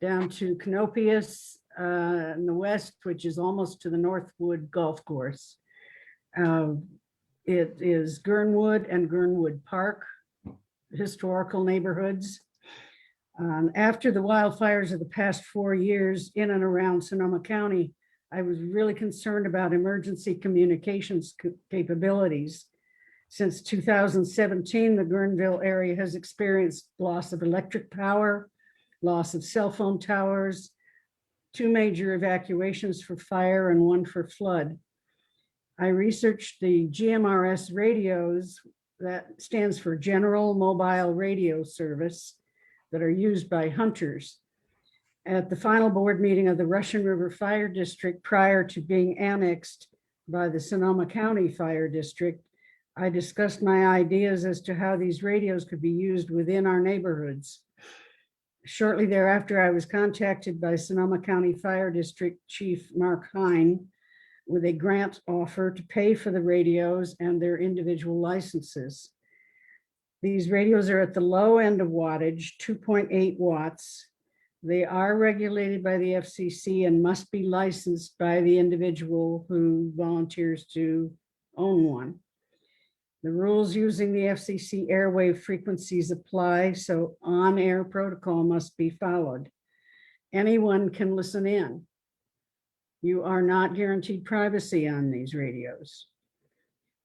down to Canopius in the west, which is almost to the Northwood Golf Course. It is Gernwood and Gernwood Park, historical neighborhoods. After the wildfires of the past 4 years in and around Sonoma County, I was really concerned about emergency communications capabilities. Since 2017, the Guerneville area has experienced loss of electric power, loss of cell phone towers, 2 major evacuations for fire and 1 for flood. I researched the GMRS radios, that stands for General Mobile Radio Service, that are used by hunters. At the final board meeting of the Russian River Fire District prior to being annexed by the Sonoma County Fire District, I discussed my ideas as to how these radios could be used within our neighborhoods. Shortly thereafter, I was contacted by Sonoma County Fire District Chief Mark Hine with a grant offer to pay for the radios and their individual licenses. These radios are at the low end of wattage, 2.8 watts. They are regulated by the FCC and must be licensed by the individual who volunteers to own one. The rules using the FCC airwave frequencies apply, so on-air protocol must be followed. Anyone can listen in. You are not guaranteed privacy on these radios.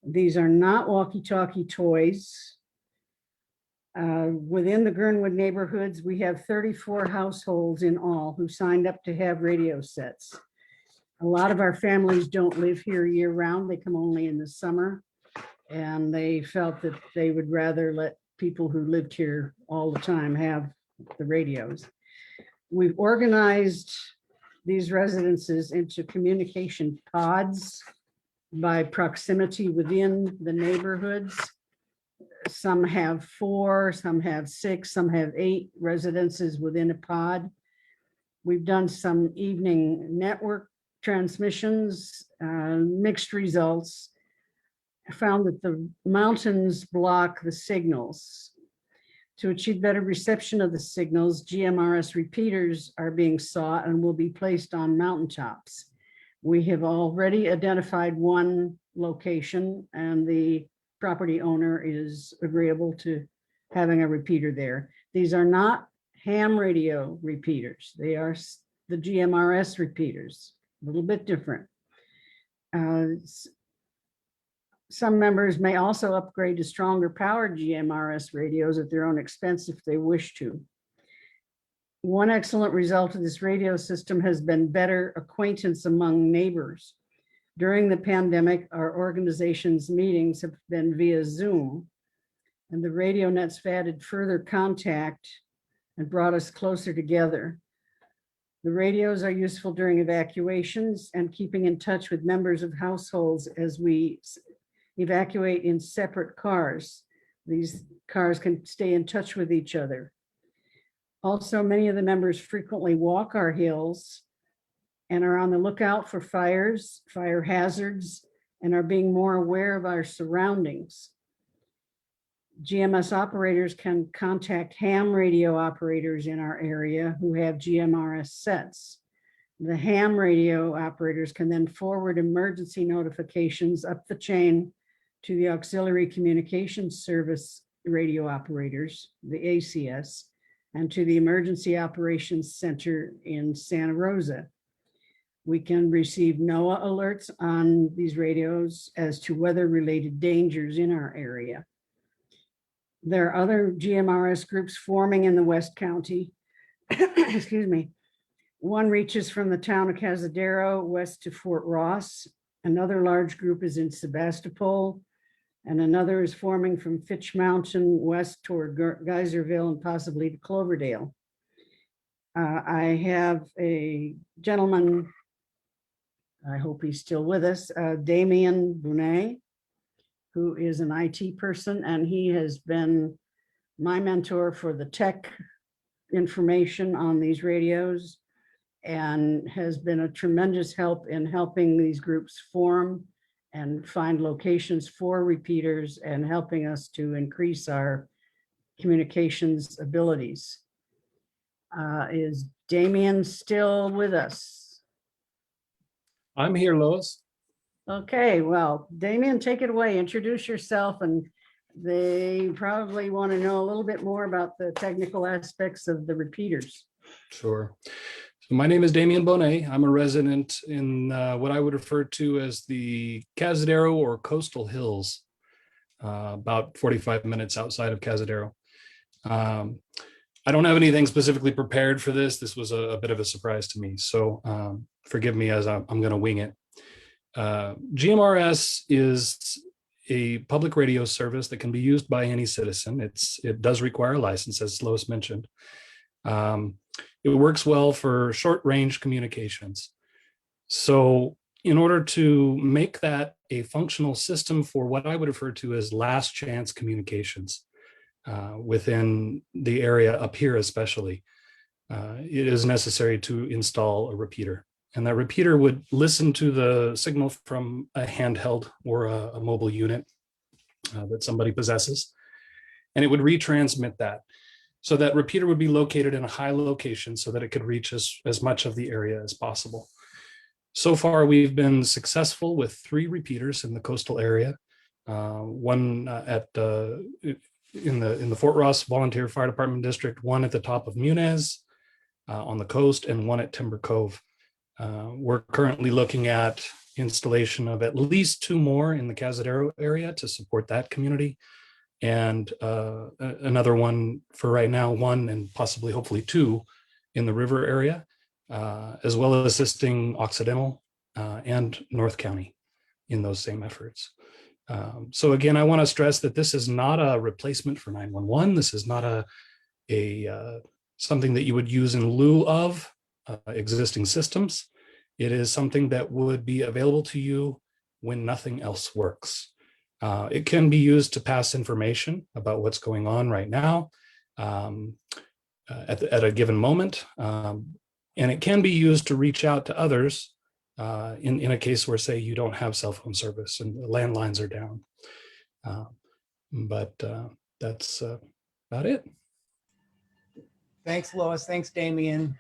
These are not walkie-talkie toys. Within the Gernwood neighborhoods, we have 34 households in all who signed up to have radio sets. A lot of our families don't live here year round. They come only in the summer. And they felt that they would rather let people who lived here all the time have the radios. We've organized these residences into communication pods by proximity within the neighborhoods. Some have 4, some have 6, some have 8 residences within a pod. We've done some evening network transmissions, mixed results. I found that the mountains block the signals. To achieve better reception of the signals, GMRS repeaters are being sought and will be placed on mountaintops. We have already identified one location and the property owner is agreeable to having a repeater there. These are not ham radio repeaters. They are the GMRS repeaters, a little bit different. Some members may also upgrade to stronger powered GMRS radios at their own expense if they wish to. One excellent result of this radio system has been better acquaintance among neighbors. During the pandemic, our organization's meetings have been via Zoom, and the radio nets have added further contact and brought us closer together. The radios are useful during evacuations and keeping in touch with members of households as we evacuate in separate cars. These cars can stay in touch with each other. Also, many of the members frequently walk our hills and are on the lookout for fires, fire hazards, and are being more aware of our surroundings. GMS operators can contact ham radio operators in our area who have GMRS sets. The ham radio operators can then forward emergency notifications up the chain to the Auxiliary Communications Service radio operators, the ACS, and to the Emergency Operations Center in Santa Rosa. We can receive NOAA alerts on these radios as to weather-related dangers in our area. There are other GMRS groups forming in the West County. Excuse me. One reaches from the town of Cazadero west to Fort Ross. Another large group is in Sebastopol, and another is forming from Fitch Mountain west toward Geyserville and possibly to Cloverdale. I have a gentleman, I hope he's still with us, Damien Bonet, who is an IT person, and he has been my mentor for the tech information on these radios and has been a tremendous help in helping these groups form and find locations for repeaters and helping us to increase our communications abilities. Is Damien still with us? I'm here, Lois. Okay, well, Damien, take it away. Introduce yourself, and they probably want to know a little bit more about the technical aspects of the repeaters. Sure. So my name is Damien Bonet. I'm a resident in what I would refer to as the Cazadero or Coastal Hills, about 45 minutes outside of Cazadero. I don't have anything specifically prepared for this. This was a bit of a surprise to me, so forgive me as I'm going to wing it. GMRS is a public radio service that can be used by any citizen. It does require a license, as Lois mentioned. It works well for short-range communications. So in order to make that a functional system for what I would refer to as last chance communications within the area up here especially, it is necessary to install a repeater. And that repeater would listen to the signal from a handheld or a mobile unit that somebody possesses, and it would retransmit that. So that repeater would be located in a high location so that it could reach as much of the area as possible. So far, we've been successful with 3 repeaters in the coastal area. One in the Fort Ross Volunteer Fire Department District, one at the top of Muniz on the coast, and one at Timber Cove. We're currently looking at installation of at least 2 more in the Cazadero area to support that community. And another one for right now, 1 and possibly hopefully 2 in the river area, as well as assisting Occidental and North County in those same efforts. So again, I want to stress that this is not a replacement for 911. This is not something that you would use in lieu of existing systems. It is something that would be available to you when nothing else works. It can be used to pass information about what's going on right now at a given moment. And it can be used to reach out to others in a case where, say, you don't have cell phone service and the landlines are down. But that's about it. Thanks, Lois. Thanks, Damien.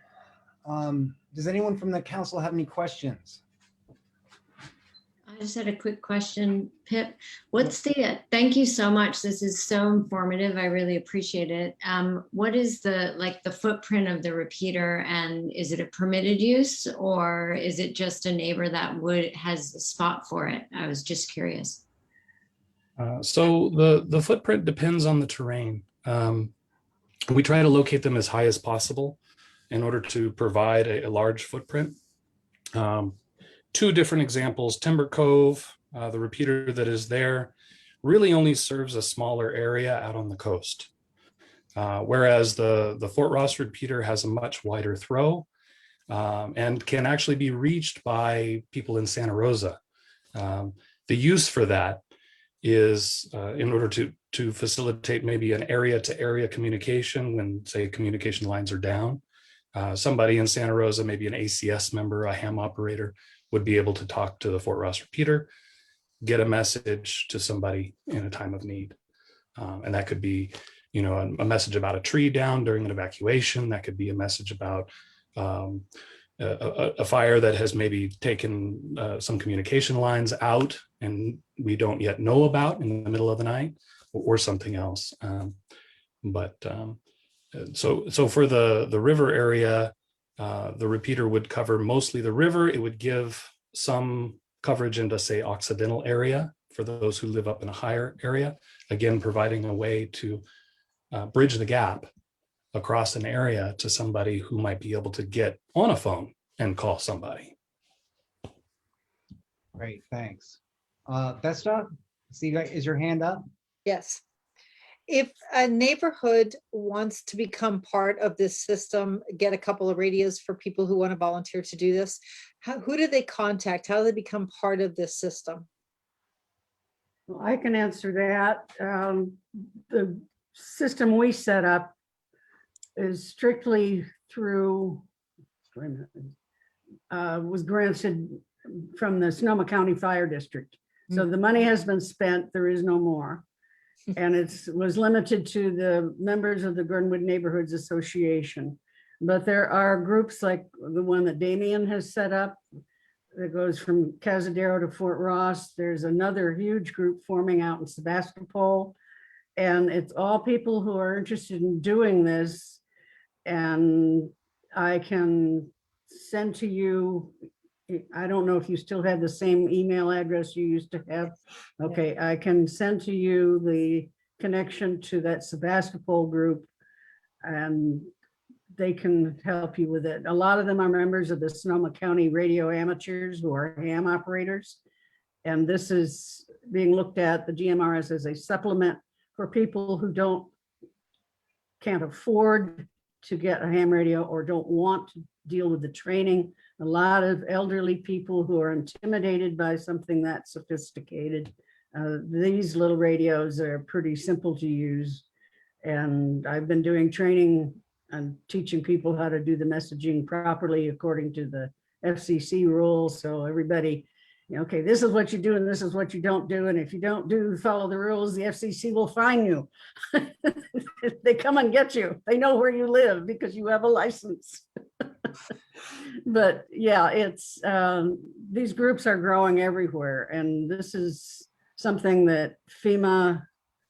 Does anyone from the council have any questions? I just had a quick question, Pip. What's thank you so much. This is so informative. I really appreciate it. What is the footprint of the repeater, and is it a permitted use, or is it just a neighbor that has a spot for it? I was just curious. So the footprint depends on the terrain. We try to locate them as high as possible in order to provide a large footprint. 2 different examples. Timber Cove, the repeater that is there, really only serves a smaller area out on the coast. Whereas the Fort Ross repeater has a much wider throw and can actually be reached by people in Santa Rosa. The use for that is in order to facilitate maybe an area to area communication when, say, communication lines are down. Somebody in Santa Rosa, maybe an ACS member, a ham operator, would be able to talk to the Fort Ross repeater, get a message to somebody in a time of need. And that could be, a message about a tree down during an evacuation. That could be a message about a fire that has maybe taken some communication lines out and we don't yet know about in the middle of the night, or something else. So for the river area, The repeater would cover mostly the river. It would give some coverage into, say, Occidental area for those who live up in a higher area. Again, providing a way to bridge the gap across an area to somebody who might be able to get on a phone and call somebody. Great, thanks. Vesta, see, is your hand up? Yes. If a neighborhood wants to become part of this system, get a couple of radios for people who want to volunteer to do this, who do they contact? How do they become part of this system? Well, I can answer that. The system we set up is strictly through, was granted from the Sonoma County Fire District. So the money has been spent, there is no more. And it was limited to the members of the Gurnwood Neighborhoods Association. But there are groups like the one that Damien has set up that goes from Cazadero to Fort Ross. There's another huge group forming out in Sebastopol. And it's all people who are interested in doing this. And I can send to you, I don't know if you still have the same email address you used to have. Okay, I can send to you the connection to that Sebastopol group and they can help you with it. A lot of them are members of the Sonoma County Radio Amateurs who are ham operators. And this is being looked at, the GMRS, as a supplement for people who can't afford to get a ham radio or don't want to deal with the training. A lot of elderly people who are intimidated by something that sophisticated. These little radios are pretty simple to use. And I've been doing training and teaching people how to do the messaging properly according to the FCC rules. So everybody, okay, this is what you do and this is what you don't do. And if you don't follow the rules, the FCC will fine you. They come and get you. They know where you live because you have a license. But yeah, it's these groups are growing everywhere. And this is something that FEMA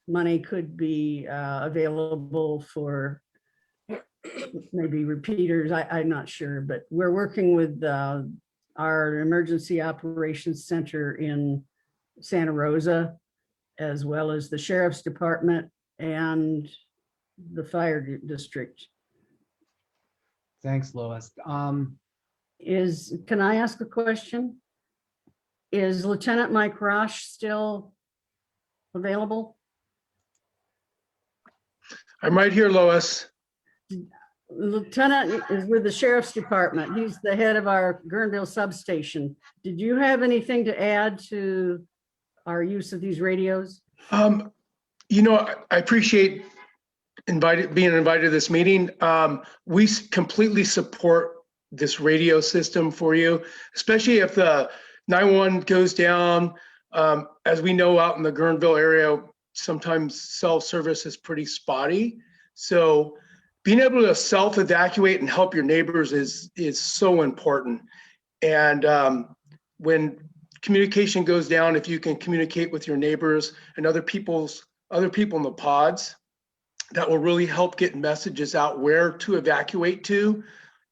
money could be available for maybe repeaters. I'm not sure, but we're working with our Emergency Operations Center in Santa Rosa, as well as the Sheriff's Department and the Fire District. Thanks, Lois. Can I ask a question? Is Lieutenant Mike Rosh still available? I'm right here, Lois. Lieutenant is with the Sheriff's Department. He's the head of our Guerneville substation. Did you have anything to add to our use of these radios? You know, I appreciate being invited to this meeting. We completely support this radio system for you, especially if the 911 goes down. As we know, out in the Guerneville area, sometimes self-service is pretty spotty. So being able to self-evacuate and help your neighbors is so important. And when communication goes down, if you can communicate with your neighbors and other people in the pods, that will really help get messages out where to evacuate to.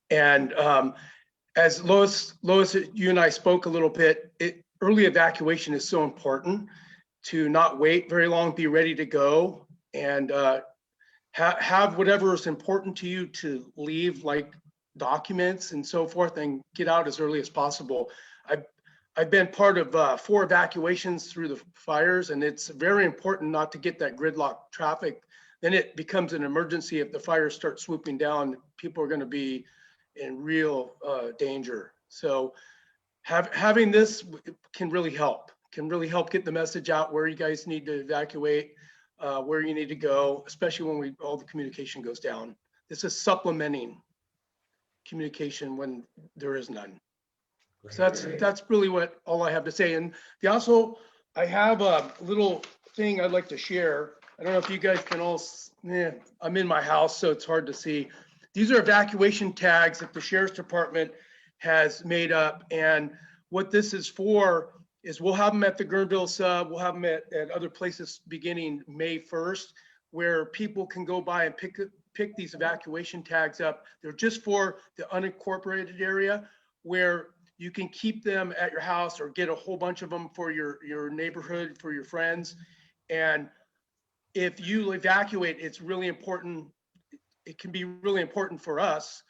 And as Lois, you and I spoke a little bit, early evacuation is so important to not wait very long, be ready to go, and have whatever is important to you to leave, like documents and so forth, and get out as early as possible. I've been part of 4 evacuations through the fires, and it's very important not to get that gridlock traffic. Then it becomes an emergency. If the fires start swooping down, people are going to be in real danger. So having this can really help get the message out where you guys need to evacuate, where you need to go, especially when all the communication goes down. This is supplementing communication when there is none. So that's really all I have to say. And also, I have a little thing I'd like to share. I don't know if you guys can all, I'm in my house, so it's hard to see. These are evacuation tags that the Sheriff's Department has made up. And what this is for is we'll have them at the Guerneville sub, we'll have them at other places beginning May 1st, where people can go by and pick these evacuation tags up. They're just for the unincorporated area where you can keep them at your house or get a whole bunch of them for your neighborhood, for your friends. And if you evacuate, it's really important. It can be really important for us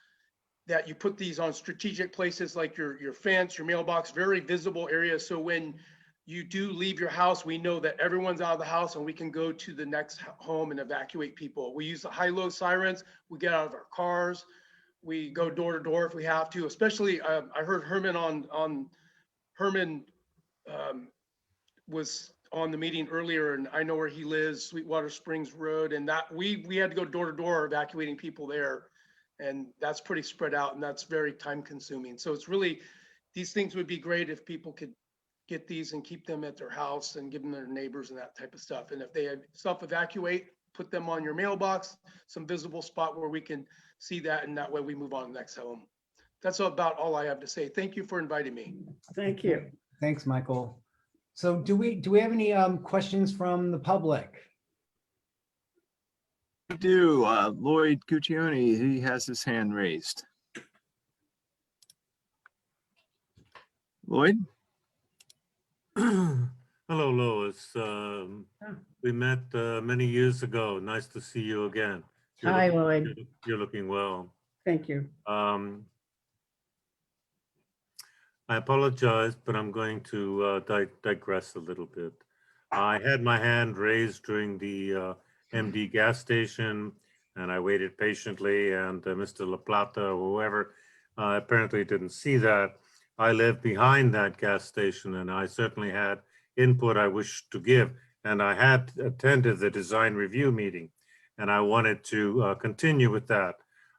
that you put these on strategic places like your fence, your mailbox, very visible areas. So when you do leave your house, we know that everyone's out of the house and we can go to the next home and evacuate people. We use the high-low sirens. We get out of our cars. We go door to door if we have to, especially I heard Herman was on the meeting earlier, and I know where he lives, Sweetwater Springs Road, and that we had to go door to door evacuating people there. And that's pretty spread out and that's very time consuming. So it's really, these things would be great if people could get these and keep them at their house and give them to their neighbors and that type of stuff. And if they self-evacuate, put them on your mailbox, some visible spot where we can see that, and that way we move on to the next home. That's about all I have to say. Thank you for inviting me. Thank you. Thanks, Michael. So do we have any questions from the public? We do. Lloyd Cuccione, he has his hand raised. Lloyd? Hello, Lois. We met many years ago. Nice to see you again. Hi, Lloyd. You're looking well. Thank you. I apologize, but I'm going to digress a little bit. I had my hand raised during the MD gas station, and I waited patiently, and Mr. La Plata or whoever apparently didn't see that. I live behind that gas station, and I certainly had input I wished to give, and I had attended the design review meeting, and I wanted to continue with that,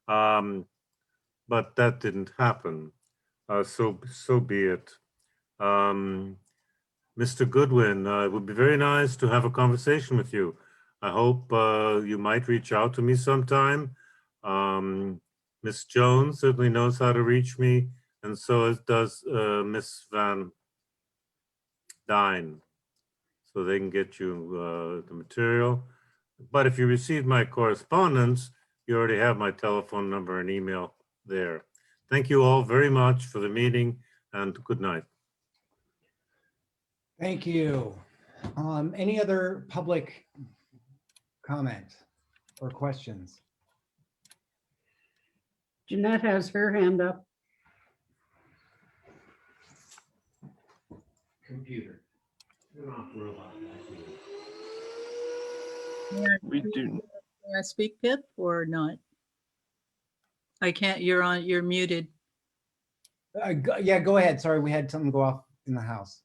but that didn't happen. So be it. Mr. Goodwin, it would be very nice to have a conversation with you. I hope you might reach out to me sometime. Miss Jones certainly knows how to reach me, and so does Miss Van Dyne, so they can get you the material. But if you received my correspondence, you already have my telephone number and email there. Thank you all very much for the meeting, and good night. Thank you. Any other public comment or questions? Jeanette has her hand up. Computer. We do. May I speak, Pip, or not? I can't, you're muted. Yeah, go ahead. Sorry, we had something go off in the house.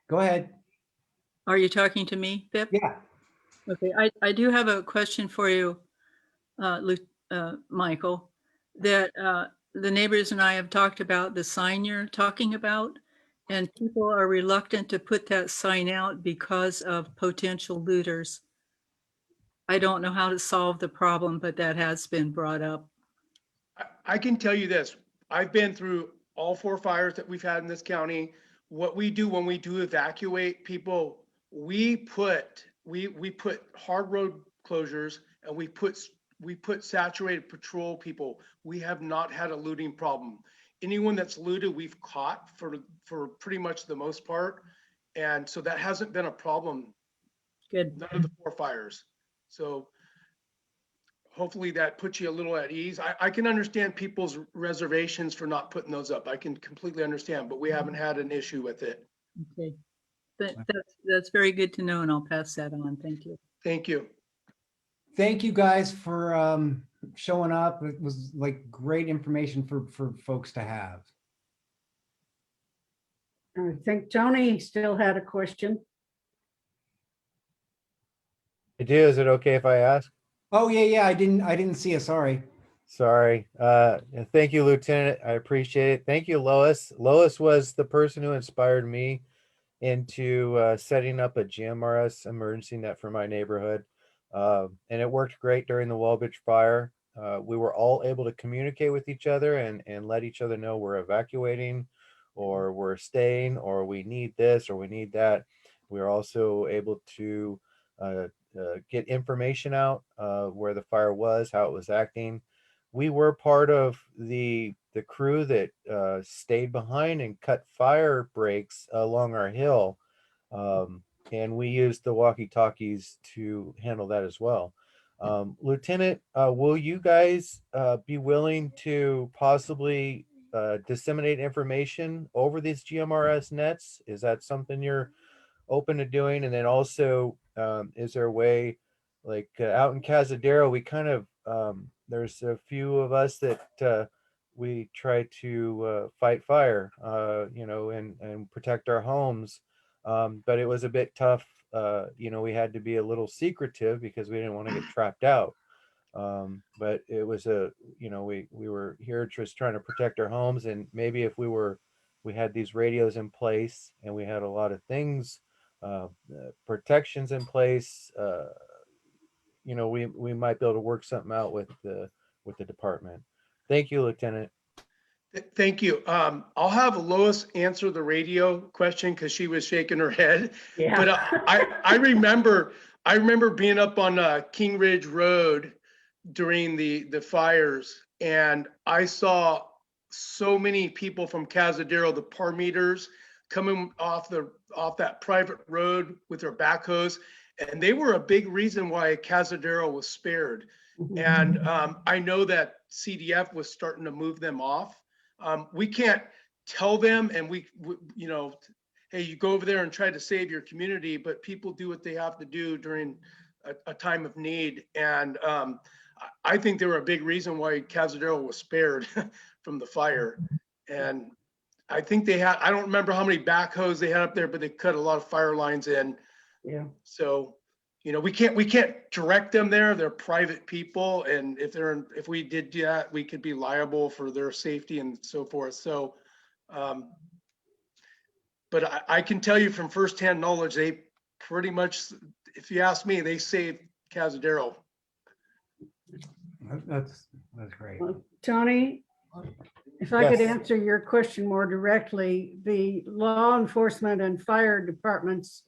Go ahead. Are you talking to me, Pip? Yeah. Okay, I do have a question for you, Michael, that the neighbors and I have talked about the sign you're talking about, and people are reluctant to put that sign out because of potential looters. I don't know how to solve the problem, but that has been brought up. I can tell you this, I've been through all 4 fires that we've had in this county. What we do when we do evacuate people, we put hard road closures, and we put saturated patrol people. We have not had a looting problem. Anyone that's looted, we've caught for pretty much the most part. And so that hasn't been a problem. Good. None of the 4 fires. So hopefully that puts you a little at ease. I can understand people's reservations for not putting those up. I can completely understand, but we haven't had an issue with it. Okay, that's very good to know, and I'll pass that on. Thank you. Thank you. Thank you guys for showing up. It was like great information for folks to have. I think Tony still had a question. I do. Is it okay if I ask? Oh yeah. I didn't see it. Sorry. Sorry. Thank you, Lieutenant. I appreciate it. Thank you, Lois. Lois was the person who inspired me into setting up a GMRS emergency net for my neighborhood. And it worked great during the Walbridge fire. We were all able to communicate with each other and let each other know we're evacuating, or we're staying, or we need this or we need that. We were also able to get information out, where the fire was, how it was acting. We were part of the crew that stayed behind and cut fire breaks along our hill. And we used the walkie-talkies to handle that as well. Lieutenant, will you guys be willing to possibly disseminate information over these GMRS nets? Is that something you're open to doing? And then also, is there a way, like out in Cazadero, we kind of, there's a few of us that we try to fight fire, and protect our homes. But it was a bit tough. We had to be a little secretive because we didn't want to get trapped out. But it was we were here just trying to protect our homes, and maybe if we had these radios in place and we had a lot of things, protections in place, we might be able to work something out with the department. Thank you, Lieutenant. Thank you. I'll have Lois answer the radio question because she was shaking her head. Yeah. But I remember being up on King Ridge Road during the fires, and I saw so many people from Cazadero, the par meters, coming off that private road with their backhoes, and they were a big reason why Cazadero was spared. And I know that CDF was starting to move them off. We can't tell them, and hey, you go over there and try to save your community, but people do what they have to do during a time of need. And I think they were a big reason why Cazadero was spared from the fire. And I think they had, I don't remember how many backhoes they had up there, but they cut a lot of fire lines in. Yeah. So, we can't direct them there. They're private people. And if we did that, we could be liable for their safety and so forth. So, but I can tell you from firsthand knowledge, they pretty much, if you ask me, they saved Cazadero. That's great. Well, Tony, if I could Yes. answer your question more directly, the law enforcement and fire departments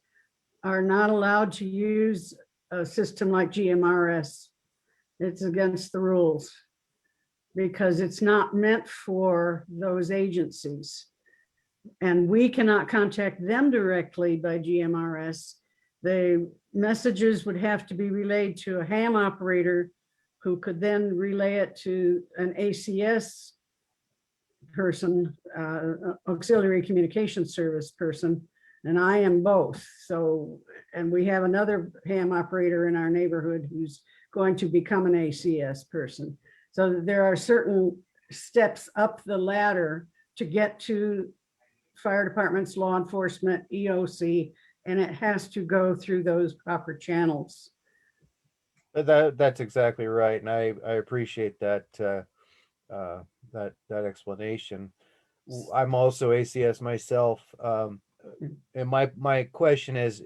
are not allowed to use a system like GMRS. It's against the rules because it's not meant for those agencies. And we cannot contact them directly by GMRS. The messages would have to be relayed to a ham operator who could then relay it to an ACS person, auxiliary communication service person, and I am both. So, and we have another ham operator in our neighborhood who's going to become an ACS person. So there are certain steps up the ladder to get to fire departments, law enforcement, EOC, and it has to go through those proper channels. That's exactly right, and I appreciate that that explanation. I'm also ACS myself, and my question is,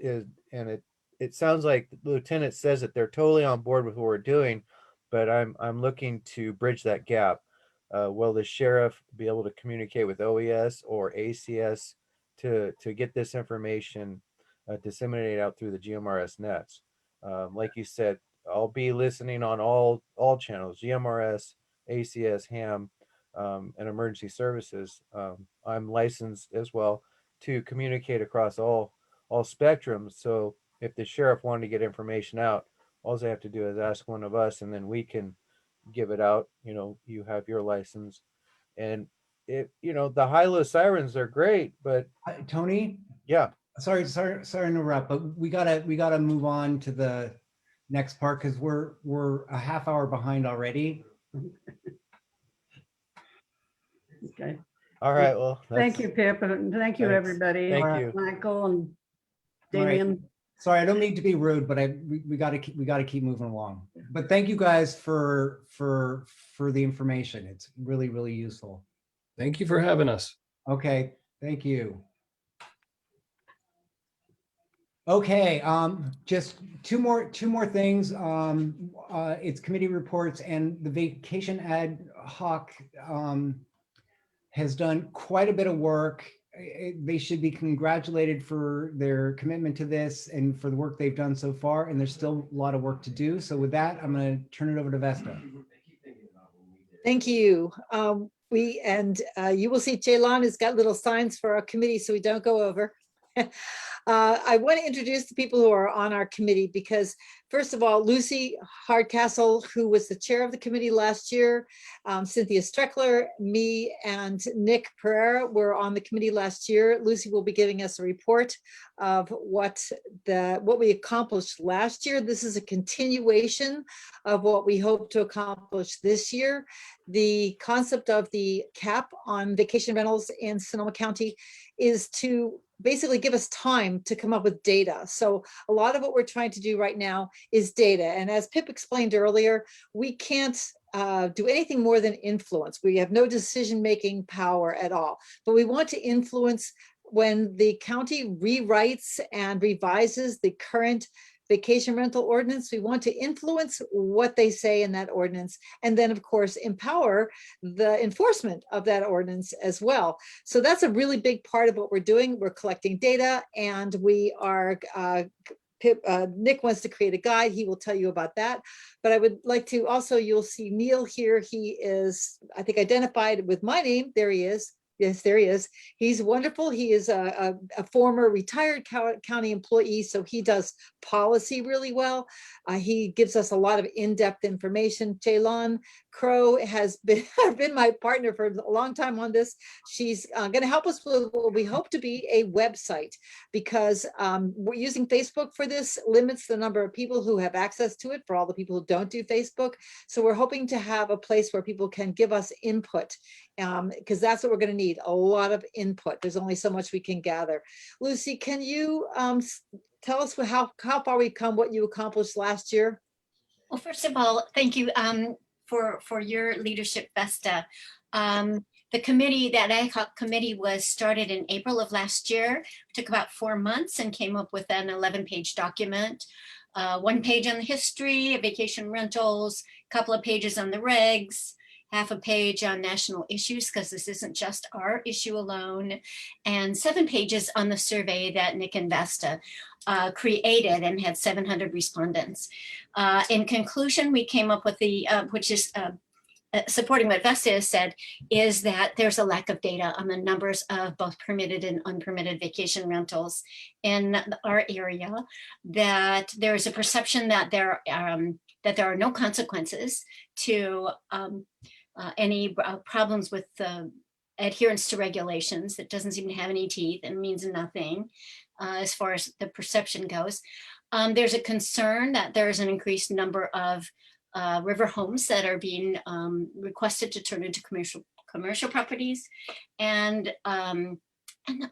and it sounds like the lieutenant says that they're totally on board with what we're doing, but I'm looking to bridge that gap. Will the sheriff be able to communicate with OES or ACS to get this information disseminated out through the GMRS nets? Like you said, I'll be listening on all channels, GMRS, ACS, ham, and emergency services. I'm licensed as well to communicate across all spectrums. So if the sheriff wanted to get information out, all they have to do is ask one of us, and then we can give it out. You have your license, and the high-low sirens are great, but Tony? Yeah. Sorry to interrupt, but we gotta move on to the next part because we're a half hour behind already. Okay. All right. Well, thank you, Pip, and thank you, Thanks. everybody. Thank you. Michael and All right. Damien. Sorry, I don't mean to be rude, but we gotta keep moving along. But thank you guys for the information. It's really, really useful. Thank you for having us. Okay, thank you. Okay, just two more things. It's committee reports, and the vacation ad hoc has done quite a bit of work. they should be congratulated for their commitment to this and for the work they've done so far. And there's still a lot of work to do. So with that, I'm going to turn it over to Vesta. Thank you. You will see Jaylon has got little signs for our committee so we don't go over. I want to introduce the people who are on our committee because, first of all, Lucy Hardcastle, who was the chair of the committee last year, Cynthia Streckler, me, and Nick Pereira were on the committee last year. Lucy will be giving us a report of what we accomplished last year. This is a continuation of what we hope to accomplish this year. The concept of the cap on vacation rentals in Sonoma County is to basically give us time to come up with data. So a lot of what we're trying to do right now is data. And as Pip explained earlier, we can't do anything more than influence. We have no decision-making power at all, but we want to influence when the county rewrites and revises the current vacation rental ordinance. We want to influence what they say in that ordinance, and then of course empower the enforcement of that ordinance as well. So that's a really big part of what we're doing. We're collecting data, and we are Nick wants to create a guide. He will tell you about that. But I would like to also, you'll see Neil here. He is, I think, identified with my name. There he is. Yes, there he is. He's wonderful. He is a former retired county employee, so he does policy really well. He gives us a lot of in-depth information. Jaylon Crow has been my partner for a long time on this. She's going to help us with what we hope to be a website, because we're using Facebook for this, limits the number of people who have access to it for all the people who don't do Facebook. So we're hoping to have a place where people can give us input, because that's what we're going to need, a lot of input. There's only so much we can gather. Lucy, can you tell us how far we've come, what you accomplished last year? Well, first of all, thank you for your leadership, Vesta. The committee, that ad hoc committee, was started in April of last year. It took about 4 months and came up with an 11-page document. 1 page on the history of vacation rentals, a couple of pages on the regs, half a page on national issues, because this isn't just our issue alone, and 7 pages on the survey that Nick and Vesta created and had 700 respondents. In conclusion, we came up with the, which is supporting what Vesta has said, is that there's a lack of data on the numbers of both permitted and unpermitted vacation rentals in our area, that there is a perception that there are no consequences to any problems with adherence to regulations. That doesn't seem to have any teeth and means nothing as far as the perception goes. There's a concern that there's an increased number of river homes that are being requested to turn into commercial properties, and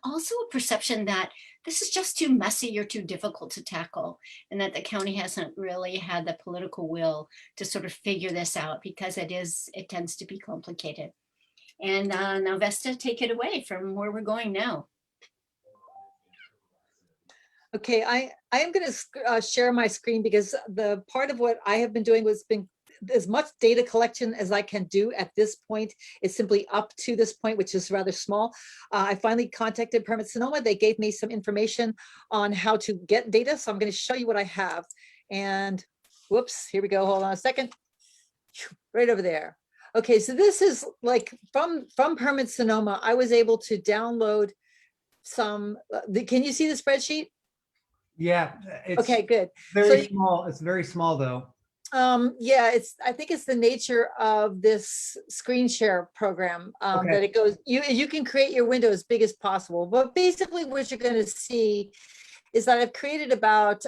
also a perception that this is just too messy or too difficult to tackle, and that the county hasn't really had the political will to sort of figure this out, because it tends to be complicated. And now Vesta, take it away from where we're going now. Okay, I am going to share my screen, because the part of what I have been doing was been as much data collection as I can do at this point. Is simply up to this point, which is rather small. I finally contacted Permit Sonoma. They gave me some information on how to get data. So I'm going to show you what I have. And whoops, here we go. Hold on a second. Right over there. Okay, so this is like from Permit Sonoma. I was able to download some, can you see the spreadsheet? Yeah. Okay, good. Very small. It's very small though. Yeah, I think it's the nature of this screen share program, that it goes, you can create your window as big as possible. But basically what you're going to see is that I've created about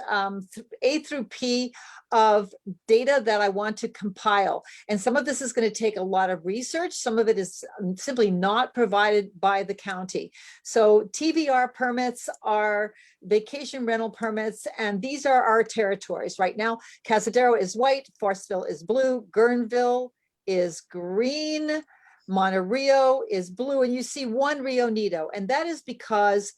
A through P of data that I want to compile. And some of this is going to take a lot of research. Some of it is simply not provided by the county. So TVR permits are vacation rental permits, and these are our territories. Right now, Cazadero is white, Forestville is blue, Guerneville is green, Monterey is blue, and you see one Rio Neto. And that is because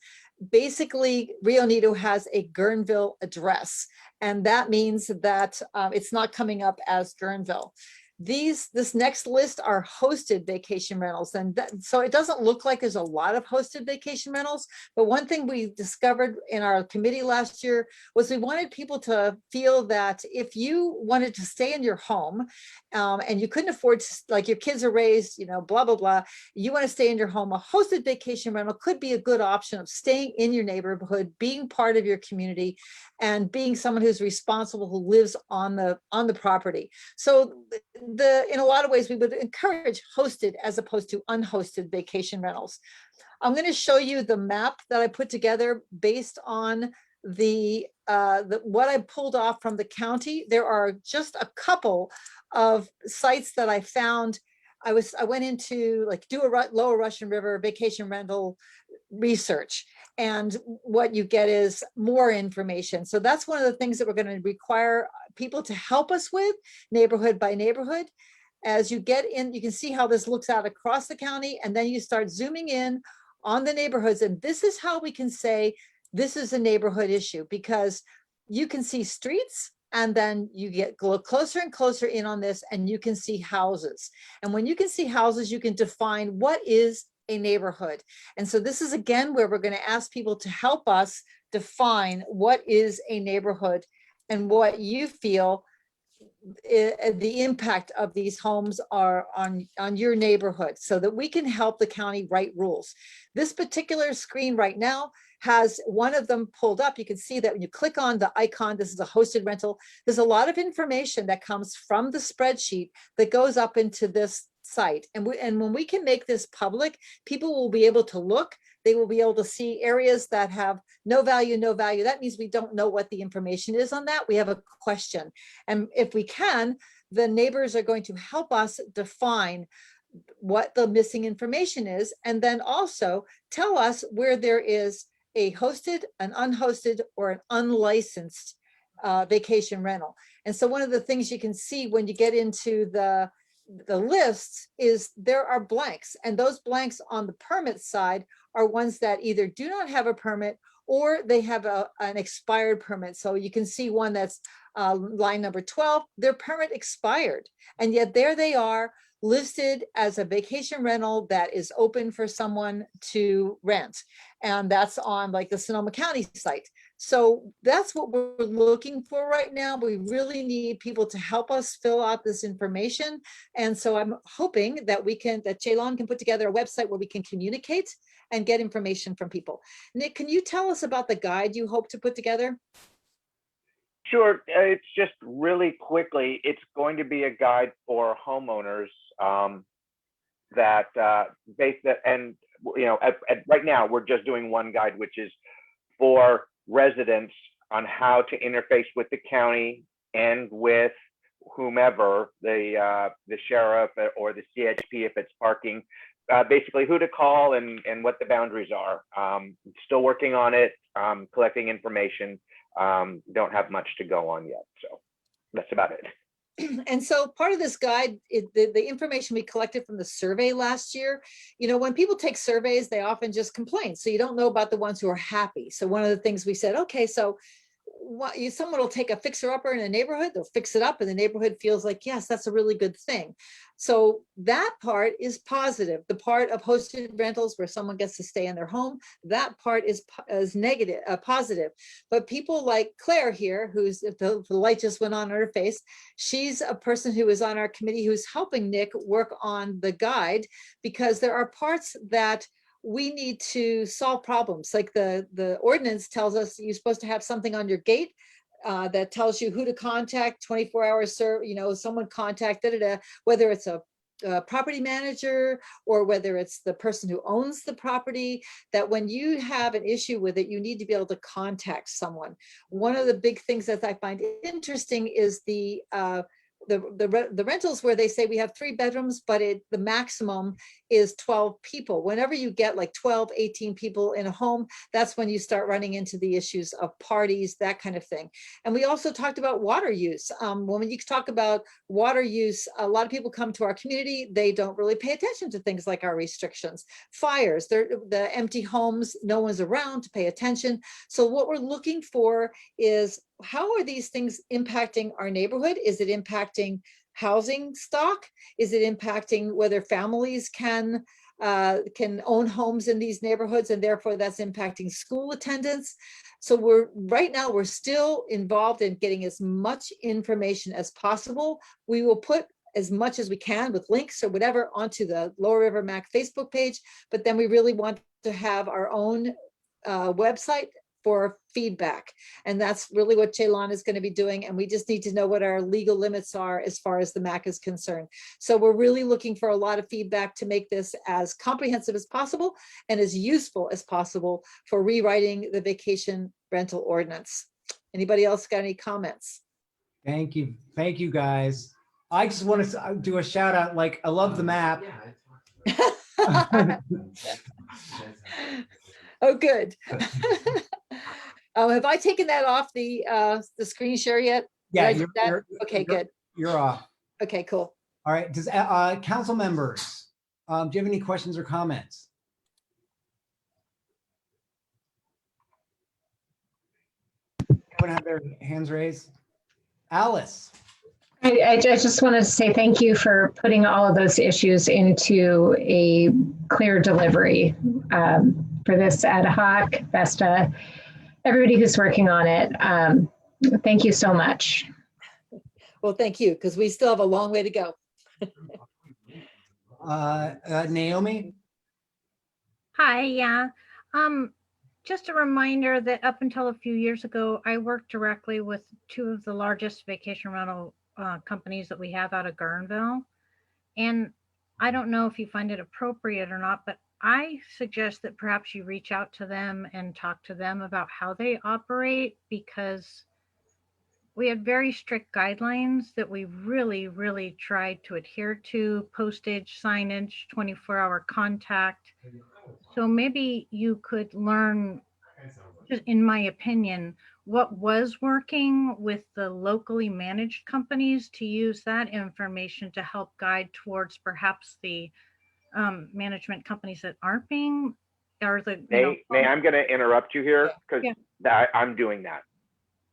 basically Rio Neto has a Guerneville address, and that means that it's not coming up as Guerneville. This next list are hosted vacation rentals. And so it doesn't look like there's a lot of hosted vacation rentals. But one thing we discovered in our committee last year was we wanted people to feel that if you wanted to stay in your home and you couldn't afford to, like your kids are raised, blah, blah, blah, you want to stay in your home, a hosted vacation rental could be a good option of staying in your neighborhood, being part of your community, and being someone who's responsible, who lives on the property. So in a lot of ways, we would encourage hosted as opposed to unhosted vacation rentals. I'm going to show you the map that I put together based on what I pulled off from the county. There are just a couple of sites that I found. I went into do a Lower Russian River vacation rental research, and what you get is more information. So that's one of the things that we're going to require people to help us with, neighborhood by neighborhood. As you get in, you can see how this looks out across the county, and then you start zooming in on the neighborhoods. And this is how we can say this is a neighborhood issue, because you can see streets, and then you go closer and closer in on this, and you can see houses. And when you can see houses, you can define what is a neighborhood. And so this is again where we're going to ask people to help us define what is a neighborhood and what you feel the impact of these homes are on your neighborhood, so that we can help the county write rules. This particular screen right now has one of them pulled up. You can see that when you click on the icon, this is a hosted rental. There's a lot of information that comes from the spreadsheet that goes up into this site. And when we can make this public, people will be able to look. They will be able to see areas that have no value, no value. That means we don't know what the information is on that. We have a question. And if we can, the neighbors are going to help us define what the missing information is, and then also tell us where there is a hosted, an unhosted, or an unlicensed vacation rental. And so one of the things you can see when you get into the lists is there are blanks, and those blanks on the permit side are ones that either do not have a permit or they have an expired permit. So you can see one that's line number 12, their permit expired, and yet there they are listed as a vacation rental that is open for someone to rent. And that's on the Sonoma County site. So that's what we're looking for right now. We really need people to help us fill out this information. And so I'm hoping that that Jaylon can put together a website where we can communicate and get information from people. Nick, can you tell us about the guide you hope to put together? Sure. It's just really quickly, it's going to be a guide for homeowners right now we're just doing one guide, which is for residents on how to interface with the county and with whomever, the sheriff or the CHP if it's parking, basically who to call and what the boundaries are. Still working on it, collecting information. Don't have much to go on yet, so that's about it. And so part of this guide, the information we collected from the survey last year, when people take surveys, they often just complain. So you don't know about the ones who are happy. So one of the things we said, okay, so someone will take a fixer-upper in a neighborhood, they'll fix it up, and the neighborhood feels like, yes, that's a really good thing. So that part is positive. The part of hosted rentals where someone gets to stay in their home, that part is negative, positive. But people like Claire here, who's, the light just went on her face, she's a person who is on our committee who's helping Nick work on the guide, because there are parts that we need to solve problems. Like the ordinance tells us you're supposed to have something on your gate that tells you who to contact, 24 hours serve, someone contact, whether it's a property manager or whether it's the person who owns the property, that when you have an issue with it, you need to be able to contact someone. One of the big things that I find interesting is the rentals where they say we have 3 bedrooms, but the maximum is 12 people. Whenever you get 12, 18 people in a home, that's when you start running into the issues of parties, that kind of thing. And we also talked about water use. When you talk about water use, a lot of people come to our community, they don't really pay attention to things like our restrictions. Fires, the empty homes, no one's around to pay attention. So what we're looking for is how are these things impacting our neighborhood? Is it impacting housing stock? Is it impacting whether families can own homes in these neighborhoods, and therefore that's impacting school attendance? So right now we're still involved in getting as much information as possible. We will put as much as we can with links or whatever onto the Lower River Mac Facebook page, but then we really want to have our own website for feedback. And that's really what Chelan is going to be doing. And we just need to know what our legal limits are as far as the MAC is concerned. So we're really looking for a lot of feedback to make this as comprehensive as possible and as useful as possible for rewriting the vacation rental ordinance. Anybody else got any comments? Thank you. Thank you, guys. I just want to do a shout out. Like, I love the map. Oh, good. Have I taken that off the screen share yet? Yeah, okay, good. You're off. Okay, cool. All right. Does council members, do you have any questions or comments? Anyone have their hands raised? Alice. I just want to say thank you for putting all of those issues into a clear delivery for this ad hoc, Vesta, everybody who's working on it. Thank you so much. Well, thank you, because we still have a long way to go. Naomi? Hi, yeah. Just a reminder that up until a few years ago, I worked directly with two of the largest vacation rental companies that we have out of Guerneville. And I don't know if you find it appropriate or not, but I suggest that perhaps you reach out to them and talk to them about how they operate, because we had very strict guidelines that we really, really tried to adhere to: postage, signage, 24-hour contact. So maybe you could learn, just in my opinion, what was working with the locally managed companies, to use that information to help guide towards perhaps the management companies that aren't being, or the, May I'm going to interrupt you here, because I'm doing that.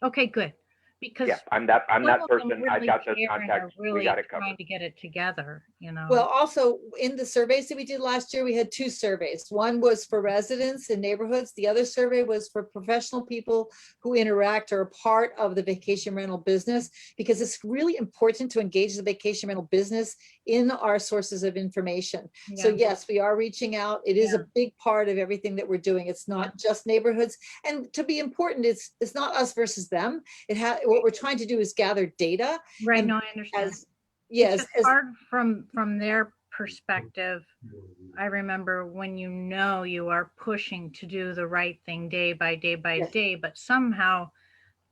Okay, good. Because yeah, I'm that person. Really I got those contacts. Really we got it covered. trying to get it together, Well, also in the surveys that we did last year, we had two surveys. One was for residents in neighborhoods. The other survey was for professional people who interact or are part of the vacation rental business, because it's really important to engage the vacation rental business in our sources of information. So yes, we are reaching out. It is a big part of everything that we're doing. It's not just neighborhoods. And to be important, it's not us versus them. What we're trying to do is gather data. Right, no, I understand. Yes. It's hard from their perspective. I remember when you are pushing to do the right thing day by day by day, but somehow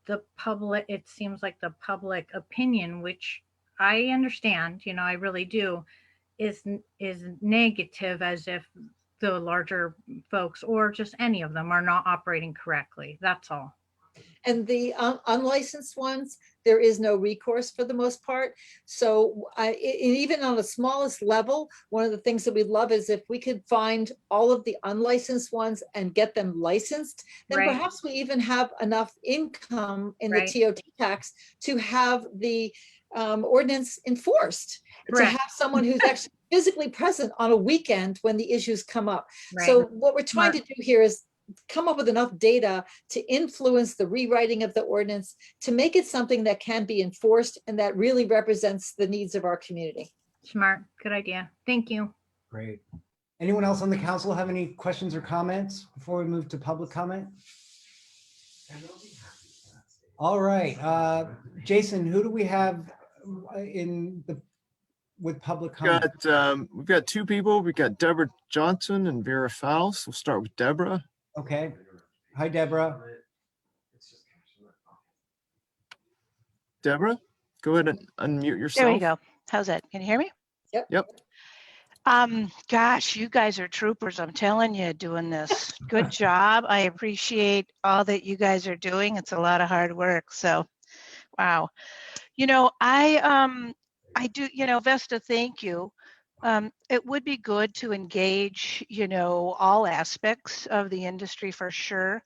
the public, it seems like the public opinion, which I understand, I really do, is negative, as if the larger folks or just any of them are not operating correctly. That's all. And the unlicensed ones, there is no recourse for the most part. So even on the smallest level, one of the things that we'd love is if we could find all of the unlicensed ones and get them licensed, then perhaps we even have enough income in the TOT tax to have the ordinance enforced, to have someone who's actually physically present on a weekend when the issues come up. So what we're trying to do here is come up with enough data to influence the rewriting of the ordinance, to make it something that can be enforced and that really represents the needs of our community. Smart, good idea. Thank you. Great. Anyone else on the council have any questions or comments before we move to public comment? All right, Jason, who do we have with public comment? We've got two people. We've got Deborah Johnson and Vera Faust. We'll start with Deborah. Okay. Hi, Deborah. Deborah, go ahead and unmute yourself. There we go. How's that? Can you hear me? Yep. Gosh, you guys are troopers. I'm telling you, doing this. Good job. I appreciate all that you guys are doing. It's a lot of hard work. So, wow. I do, Vesta, thank you. It would be good to engage, all aspects of the industry for sure.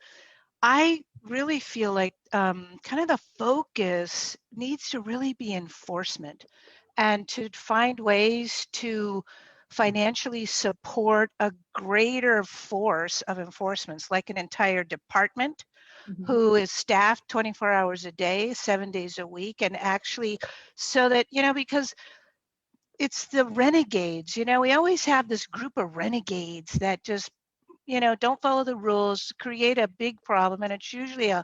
I really feel like kind of the focus needs to really be enforcement and to find ways to financially support a greater force of enforcements, like an entire department who is staffed 24 hours a day, 7 days a week, and actually so that, because it's the renegades, we always have this group of renegades that just don't follow the rules, create a big problem, and it's usually a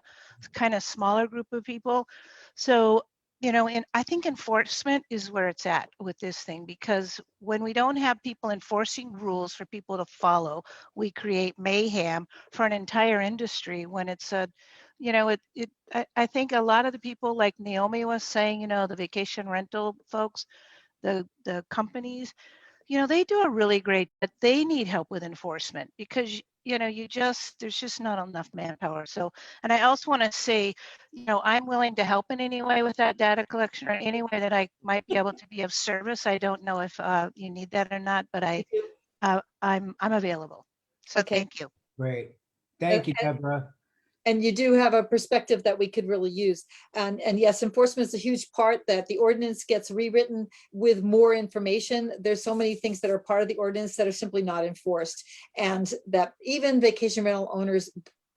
kind of smaller group of people. So, and I think enforcement is where it's at with this thing, because when we don't have people enforcing rules for people to follow, we create mayhem for an entire industry. When it's a, I think a lot of the people, like Naomi was saying, the vacation rental folks, the companies, they do a really great, but they need help with enforcement because, there's just not enough manpower. So, and I also want to say, I'm willing to help in any way with that data collection or any way that I might be able to be of service. I don't know if you need that or not, but I'm available. So thank you. Great. Thank you, Deborah. And you do have a perspective that we could really use. And yes, enforcement is a huge part, that the ordinance gets rewritten with more information. There's so many things that are part of the ordinance that are simply not enforced, and that even vacation rental owners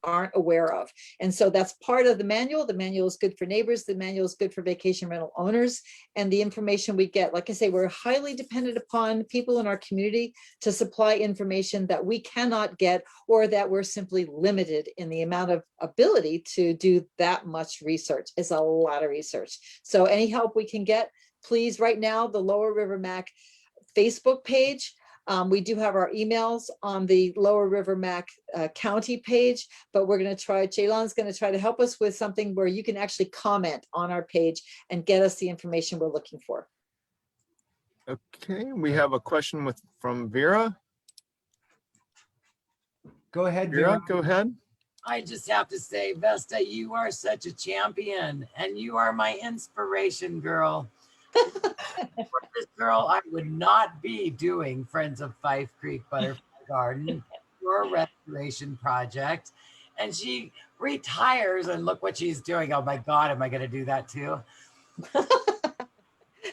aren't aware of. And so that's part of the manual. The manual is good for neighbors. The manual is good for vacation rental owners. And the information we get, like I say, we're highly dependent upon people in our community to supply information that we cannot get, or that we're simply limited in the amount of ability to do that much research. It's a lot of research. So any help we can get, please. Right now, the Lower River Mac Facebook page, we do have our emails on the Lower River Mac County page, but we're going to try, Jaylon's going to try to help us with something where you can actually comment on our page and get us the information we're looking for. Okay, we have a question from Vera. Go ahead, Vera, go ahead. I just have to say, Vesta, you are such a champion and you are my inspiration, girl. For this girl, I would not be doing Friends of Fife Creek Butterfly Garden, your restoration project. And she retires and look what she's doing. Oh my God, am I going to do that too?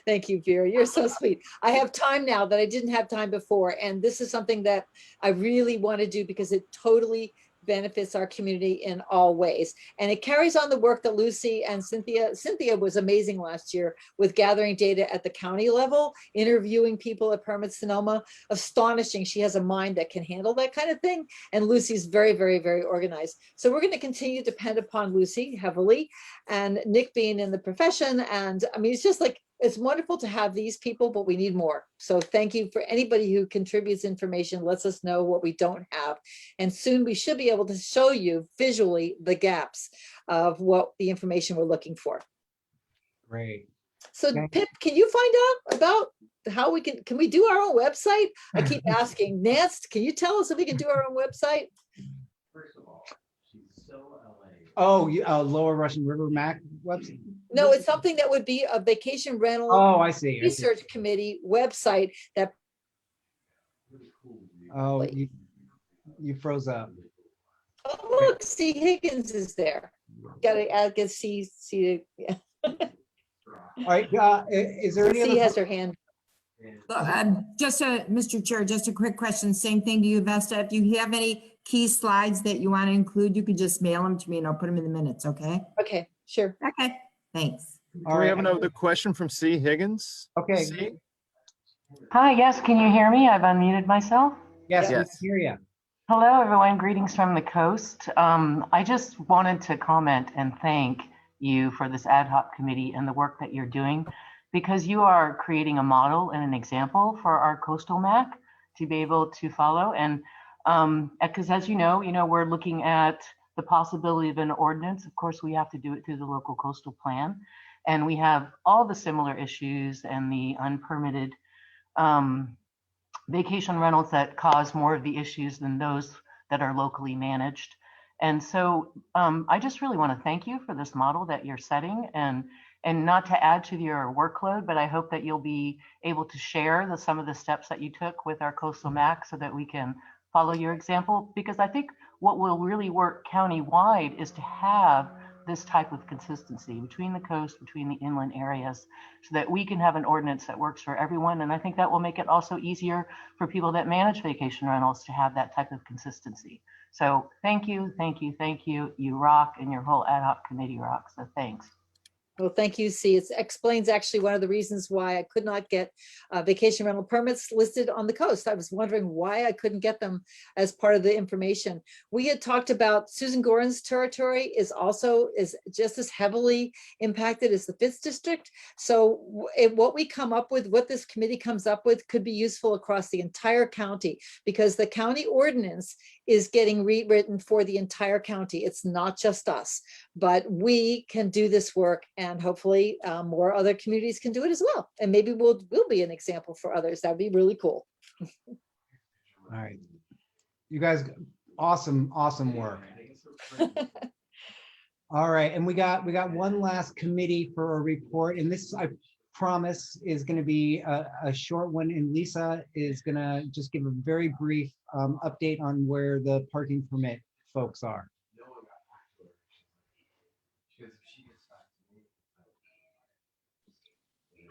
Thank you, Vera. You're so sweet. I have time now that I didn't have time before. And this is something that I really want to do because it totally benefits our community in all ways. And it carries on the work that Lucy and Cynthia was amazing last year with gathering data at the county level, interviewing people at Permit Sonoma. Astonishing. She has a mind that can handle that kind of thing. And Lucy's very, very, very organized. So we're going to continue to depend upon Lucy heavily, and Nick being in the profession. And I mean, it's just like, it's wonderful to have these people, but we need more. So thank you for anybody who contributes information, lets us know what we don't have. And soon we should be able to show you visually the gaps of what the information we're looking for. Great. So Pip, can you find out about how we can we do our own website? I keep asking. Nance, can you tell us if we can do our own website? First of all, she's so LA. Oh, Lower Russian River Mac website? No, it's something that would be a vacation rental. Oh, I see. Research committee website that. Oh, you froze up. Oh, look, C. Higgins is there. Got to add, get C. Yeah. All right. Is there any C other? has her hand. Mr. Chair, just a quick question. Same thing to you, Vesta. If you have any key slides that you want to include, you could just mail them to me and I'll put them in the minutes, okay? Okay, sure. Okay, thanks. All right. We have another question from C. Higgins. Okay. C? Hi, yes, can you hear me? I've unmuted myself. Yes, we can hear you. Hello, everyone. Greetings from the coast. I just wanted to comment and thank you for this ad hoc committee and the work that you're doing, because you are creating a model and an example for our coastal MAC to be able to follow. And because as you know, we're looking at the possibility of an ordinance. Of course, we have to do it through the local coastal plan. And we have all the similar issues and the unpermitted vacation rentals that cause more of the issues than those that are locally managed. And so I just really want to thank you for this model that you're setting, and not to add to your workload, but I hope that you'll be able to share some of the steps that you took with our coastal MAC so that we can follow your example, because I think what will really work countywide is to have this type of consistency between the coast, between the inland areas, so that we can have an ordinance that works for everyone. And I think that will make it also easier for people that manage vacation rentals to have that type of consistency. So thank you, thank you, thank you. You rock, and your whole ad hoc committee rocks. So thanks. Well, thank you, C. It explains actually one of the reasons why I could not get vacation rental permits listed on the coast. I was wondering why I couldn't get them as part of the information. We had talked about Susan Gorin's territory is just as heavily impacted as the 5th district. So what we come up with, what this committee comes up with, could be useful across the entire county, because the county ordinance is getting rewritten for the entire county. It's not just us, but we can do this work, and hopefully more other communities can do it as well. And maybe we'll be an example for others. That'd be really cool. All right. You guys, awesome work. All right. And we got one last committee for a report. And this, I promise, is going to be a short one. And Lisa is going to just give a very brief update on where the parking permit folks are.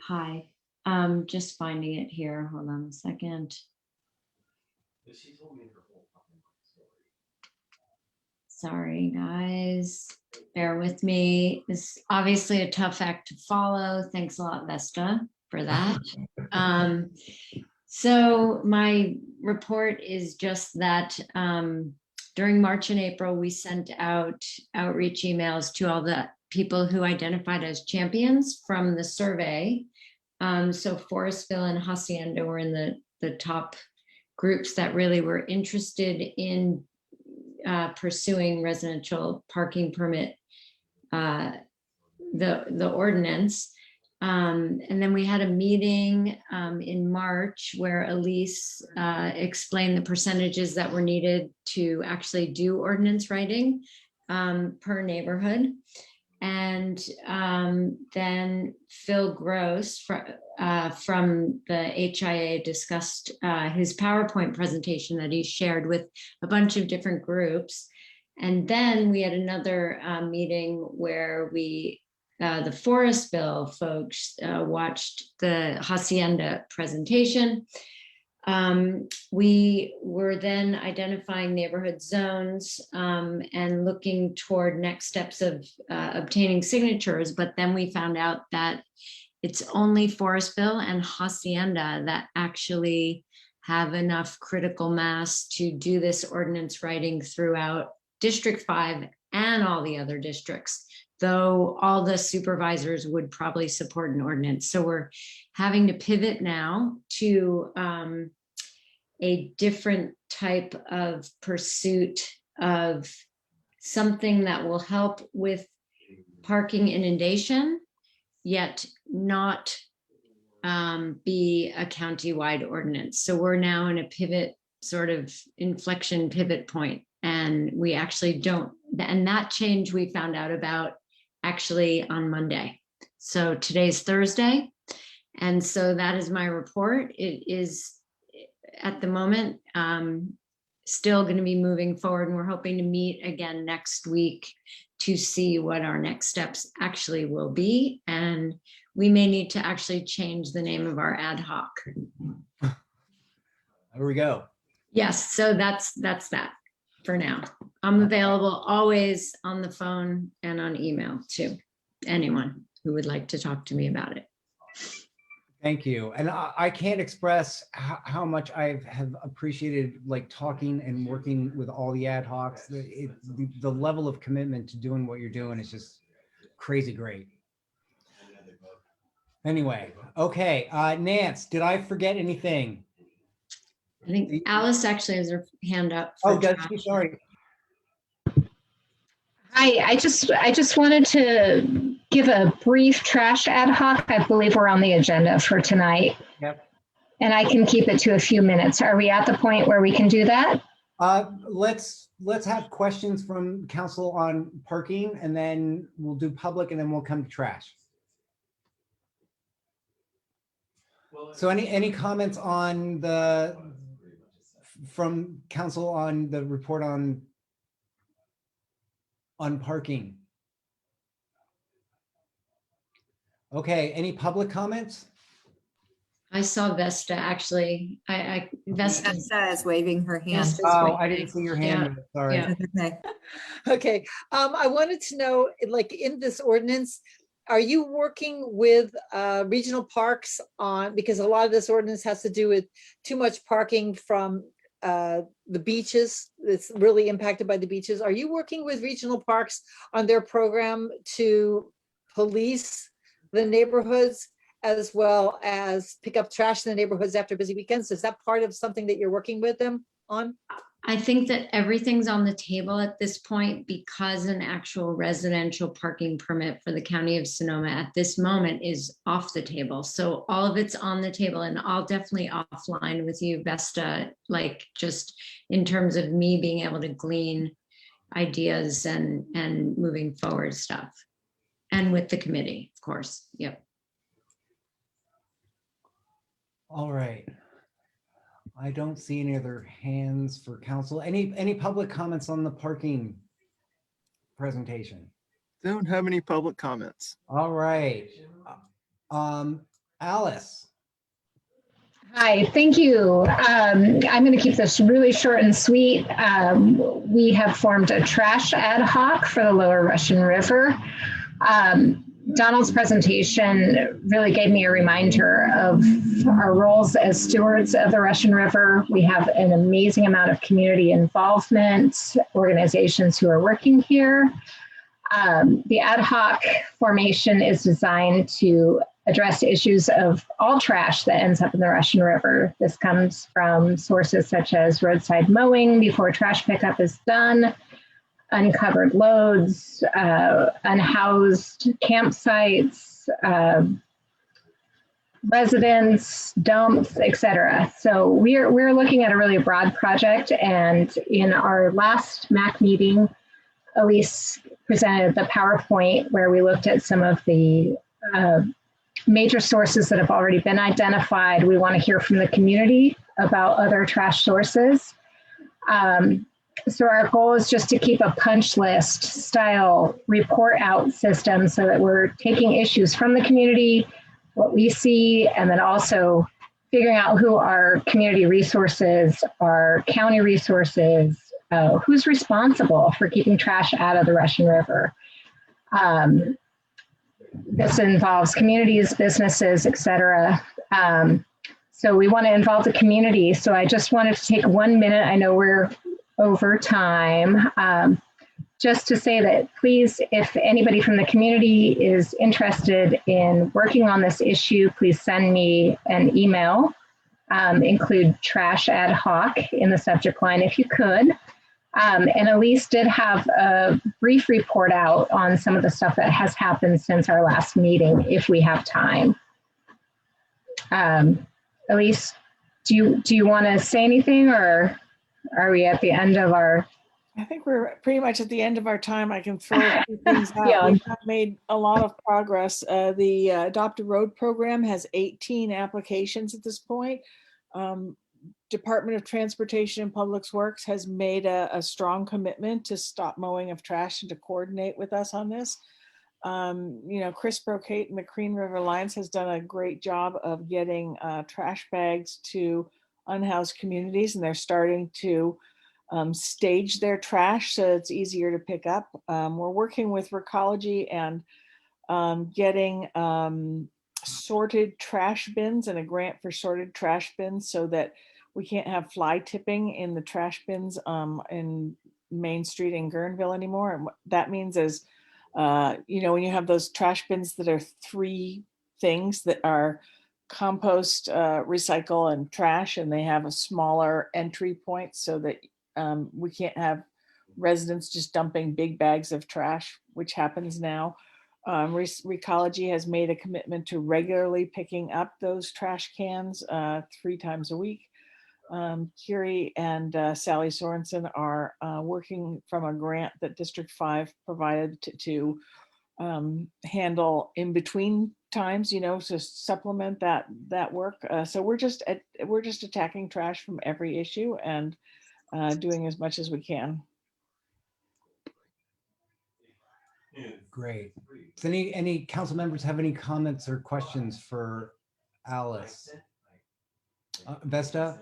Hi, just finding it here. Hold on a second. Sorry, guys. Bear with me. It's obviously a tough act to follow. Thanks a lot, Vesta, for that. So my report is just that during March and April, we sent out outreach emails to all the people who identified as champions from the survey. So Forestville and Hacienda were in the top groups that really were interested in pursuing residential parking permit, the ordinance. And then we had a meeting in March where Elise explained the percentages that were needed to actually do ordinance writing per neighborhood. And then Phil Gross from the HIA discussed his PowerPoint presentation that he shared with a bunch of different groups. And then we had another meeting where the Forestville folks watched the Hacienda presentation. We were then identifying neighborhood zones and looking toward next steps of obtaining signatures, but then we found out that it's only Forestville and Hacienda that actually have enough critical mass to do this ordinance writing throughout District 5 and all the other districts, though all the supervisors would probably support an ordinance. So we're having to pivot now to a different type of pursuit of something that will help with parking inundation, yet not be a countywide ordinance. So we're now in a pivot, sort of inflection pivot point, and we actually don't, and that change we found out about actually on Monday. So today's Thursday. And so that is my report. It is at the moment still going to be moving forward, and we're hoping to meet again next week to see what our next steps actually will be. And we may need to actually change the name of our ad hoc. There we go. Yes, so that's that for now. I'm available always on the phone and on email to anyone who would like to talk to me about it. Thank you. And I can't express how much I have appreciated like talking and working with all the ad hocs. The level of commitment to doing what you're doing is just crazy great. Anyway, okay. Nance, did I forget anything? I think Alice actually has her hand up. Oh, does she? Sorry. Hi, I just wanted to give a brief trash ad hoc. I believe we're on the agenda for tonight. Yep. And I can keep it to a few minutes. Are we at the point where we can do that? Let's have questions from council on parking, and then we'll do public, and then we'll come to trash. So any comments on from council on the report on on parking? Okay, any public comments? I saw Vesta actually. Vesta. Vesta is waving her hand. Vesta's Oh, waving. I didn't see your hand. Yeah, Sorry. yeah. Okay. Okay, I wanted to know, like in this ordinance, are you working with regional parks on, because a lot of this ordinance has to do with too much parking from the beaches. It's really impacted by the beaches. Are you working with regional parks on their program to police the neighborhoods as well as pick up trash in the neighborhoods after busy weekends? Is that part of something that you're working with them on? I think that everything's on the table at this point because an actual residential parking permit for the county of Sonoma at this moment is off the table. So all of it's on the table, and I'll definitely offline with you, Vesta, like just in terms of me being able to glean ideas and moving forward stuff. And with the committee, of course. Yep. All right. I don't see any other hands for council. Any public comments on the parking presentation? Don't have any public comments. All right. Alice. Hi, thank you. I'm going to keep this really short and sweet. We have formed a trash ad hoc for the Lower Russian River. Donald's presentation really gave me a reminder of our roles as stewards of the Russian River. We have an amazing amount of community involvement, organizations who are working here. The ad hoc formation is designed to address issues of all trash that ends up in the Russian River. This comes from sources such as roadside mowing before trash pickup is done, uncovered loads, unhoused campsites, residents, dumps, etc. So we're looking at a really broad project, and in our last MAC meeting, Elise presented the PowerPoint where we looked at some of the major sources that have already been identified. We want to hear from the community about other trash sources. So our goal is just to keep a punch list style report out system so that we're taking issues from the community, what we see, and then also figuring out who our community resources, our county resources, who's responsible for keeping trash out of the Russian River. This involves communities, businesses, etc. So we want to involve the community. So I just wanted to take 1 minute. I know we're over time, just to say that please, if anybody from the community is interested in working on this issue, please send me an email, include trash ad hoc in the subject line if you could. And Elise did have a brief report out on some of the stuff that has happened since our last meeting, if we have time. Elise, do you want to say anything, or are we at the end of our? I think we're pretty much at the end of our time. I can throw a few things out. Yeah. We have made a lot of progress. The Adopt a Road program has 18 applications at this point. Department of Transportation and Public Works has made a strong commitment to stop mowing of trash and to coordinate with us on this. Chris Brocate and the Green River Alliance has done a great job of getting trash bags to unhoused communities, and they're starting to stage their trash so it's easier to pick up. We're working with Recology and getting sorted trash bins and a grant for sorted trash bins so that we can't have fly tipping in the trash bins in Main Street in Guerneville anymore. And what that means is, when you have those trash bins that are 3 things that are compost, recycle, and trash, and they have a smaller entry point so that we can't have residents just dumping big bags of trash, which happens now. Recology has made a commitment to regularly picking up those trash cans 3 times a week. Kiri and Sally Sorensen are working from a grant that District 5 provided to handle in between times, to supplement that work. So we're just attacking trash from every issue and doing as much as we can. Great. Does any council members have any comments or questions for Alice? Vesta?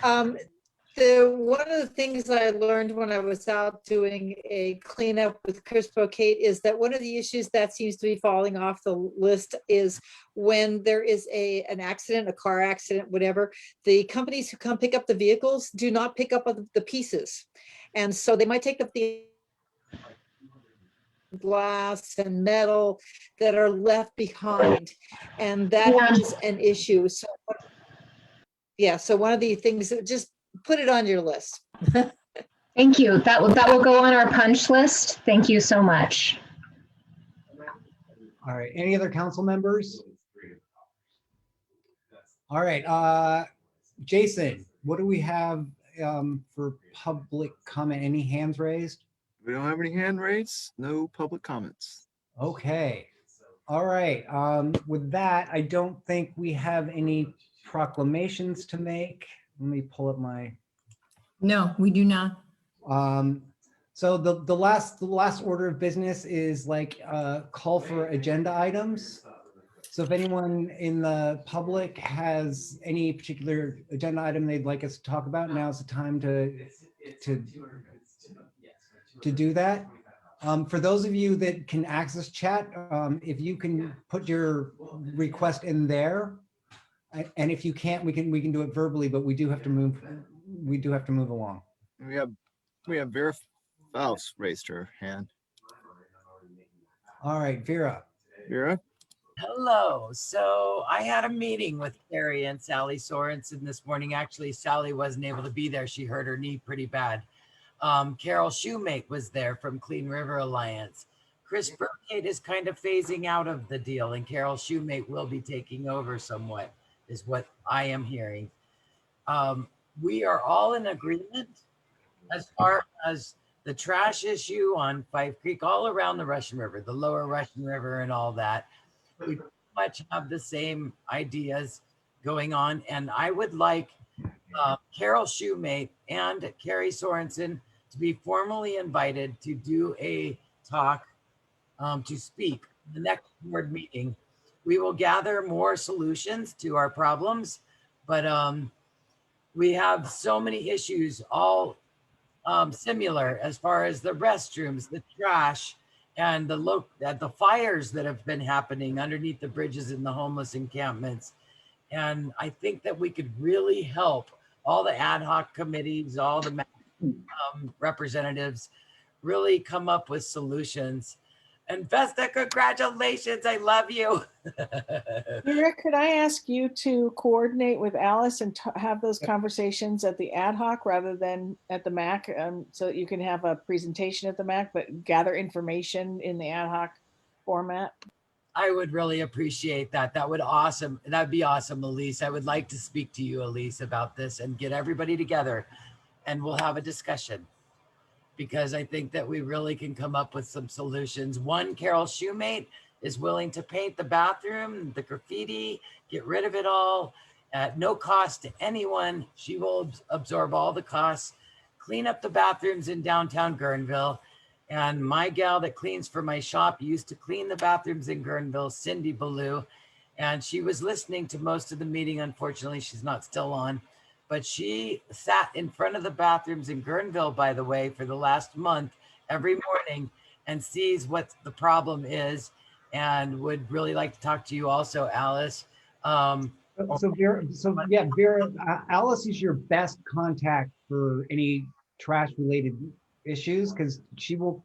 One of the things I learned when I was out doing a cleanup with Chris Bocate is that one of the issues that seems to be falling off the list is when there is an accident, a car accident, whatever, the companies who come pick up the vehicles do not pick up the pieces. And so they might take up the glass and metal that are left behind. And that is an issue. So yeah, so one of the things, just put it on your list. Thank you. That will go on our punch list. Thank you so much. All right, any other council members? All right, Jason, what do we have for public comment? Any hands raised? We don't have any hand raised, no public comments. Okay, all right. With that, I don't think we have any proclamations to make. Let me pull up my. No, we do not. So the last order of business is like call for agenda items. So if anyone in the public has any particular agenda item they'd like us to talk about, now's the time to do that. For those of you that can access chat, if you can put your request in there, and if you can't, we can do it verbally, but we do have to move along. We have Vera Faust raised her hand. All right, Vera. Vera? Hello. So I had a meeting with Carrie and Sally Sorensen this morning. Actually, Sally wasn't able to be there. She hurt her knee pretty bad. Carol Shoemake was there from Clean River Alliance. Chris Burkett is kind of phasing out of the deal, and Carol Shoemake will be taking over somewhat, is what I am hearing. We are all in agreement as far as the trash issue on Five Creek, all around the Russian River, the lower Russian River and all that. We pretty much have the same ideas going on. And I would like Carol Shoemate and Carrie Sorensen to be formally invited to do a talk, to speak the next board meeting. We will gather more solutions to our problems, but we have so many issues, all similar as far as the restrooms, the trash, and the fires that have been happening underneath the bridges in the homeless encampments. And I think that we could really help all the ad hoc committees, all the representatives really come up with solutions. And Vesta, congratulations. I love you. Vera, could I ask you to coordinate with Alice and have those conversations at the ad hoc rather than at the MAC, so that you can have a presentation at the MAC, but gather information in the ad hoc format? I would really appreciate that. That'd be awesome, Elise. I would like to speak to you, Elise, about this and get everybody together and we'll have a discussion, because I think that we really can come up with some solutions. One, Carol Shoemate is willing to paint the bathroom, the graffiti, get rid of it all at no cost to anyone. She will absorb all the costs, clean up the bathrooms in downtown Guerneville. And my gal that cleans for my shop used to clean the bathrooms in Guerneville, Cindy Ballou, and she was listening to most of the meeting. Unfortunately, she's not still on. But she sat in front of the bathrooms in Guerneville, by the way, for the last month, every morning, and sees what the problem is, and would really like to talk to you also, Alice. Vera, Alice is your best contact for any trash related issues, because she will,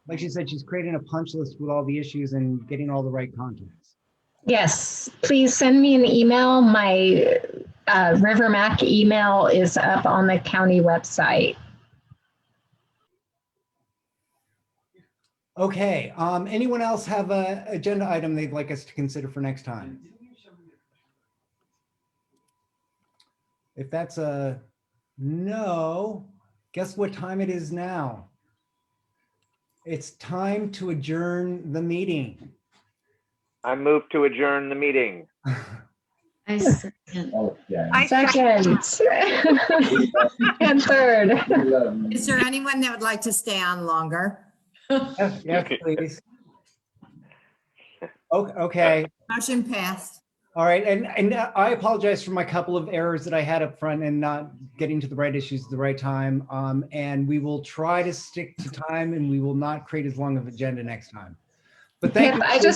like she said, she's creating a punch list with all the issues and getting all the right contacts. Yes, please send me an email. My River Mac email is up on the county website. Okay, anyone else have an agenda item they'd like us to consider for next time? If that's a no, guess what time it is now? It's time to adjourn the meeting. I move to adjourn the meeting. I second. I Second. And third. Is there anyone that would like to stay on longer? Yes, please. Okay. Motion passed. All right, and I apologize for my couple of errors that I had up front and not getting to the right issues at the right time. And we will try to stick to time, and we will not create as long of an agenda next time. But thank you.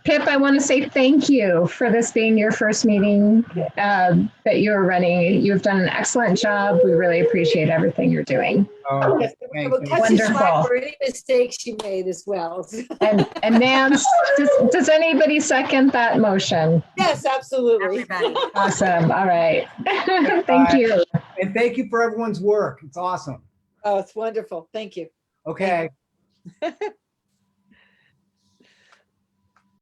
Pip, I want to say thank you for this being your first meeting that you're running. You've done an excellent job. We really appreciate everything you're doing. Oh, We'll cut you slack for any mistakes you made as well. And Nance, does anybody second that motion? Yes, absolutely. Awesome. All right. Thank you. And thank you for everyone's work. It's awesome. Oh, it's wonderful. Thank you. Okay.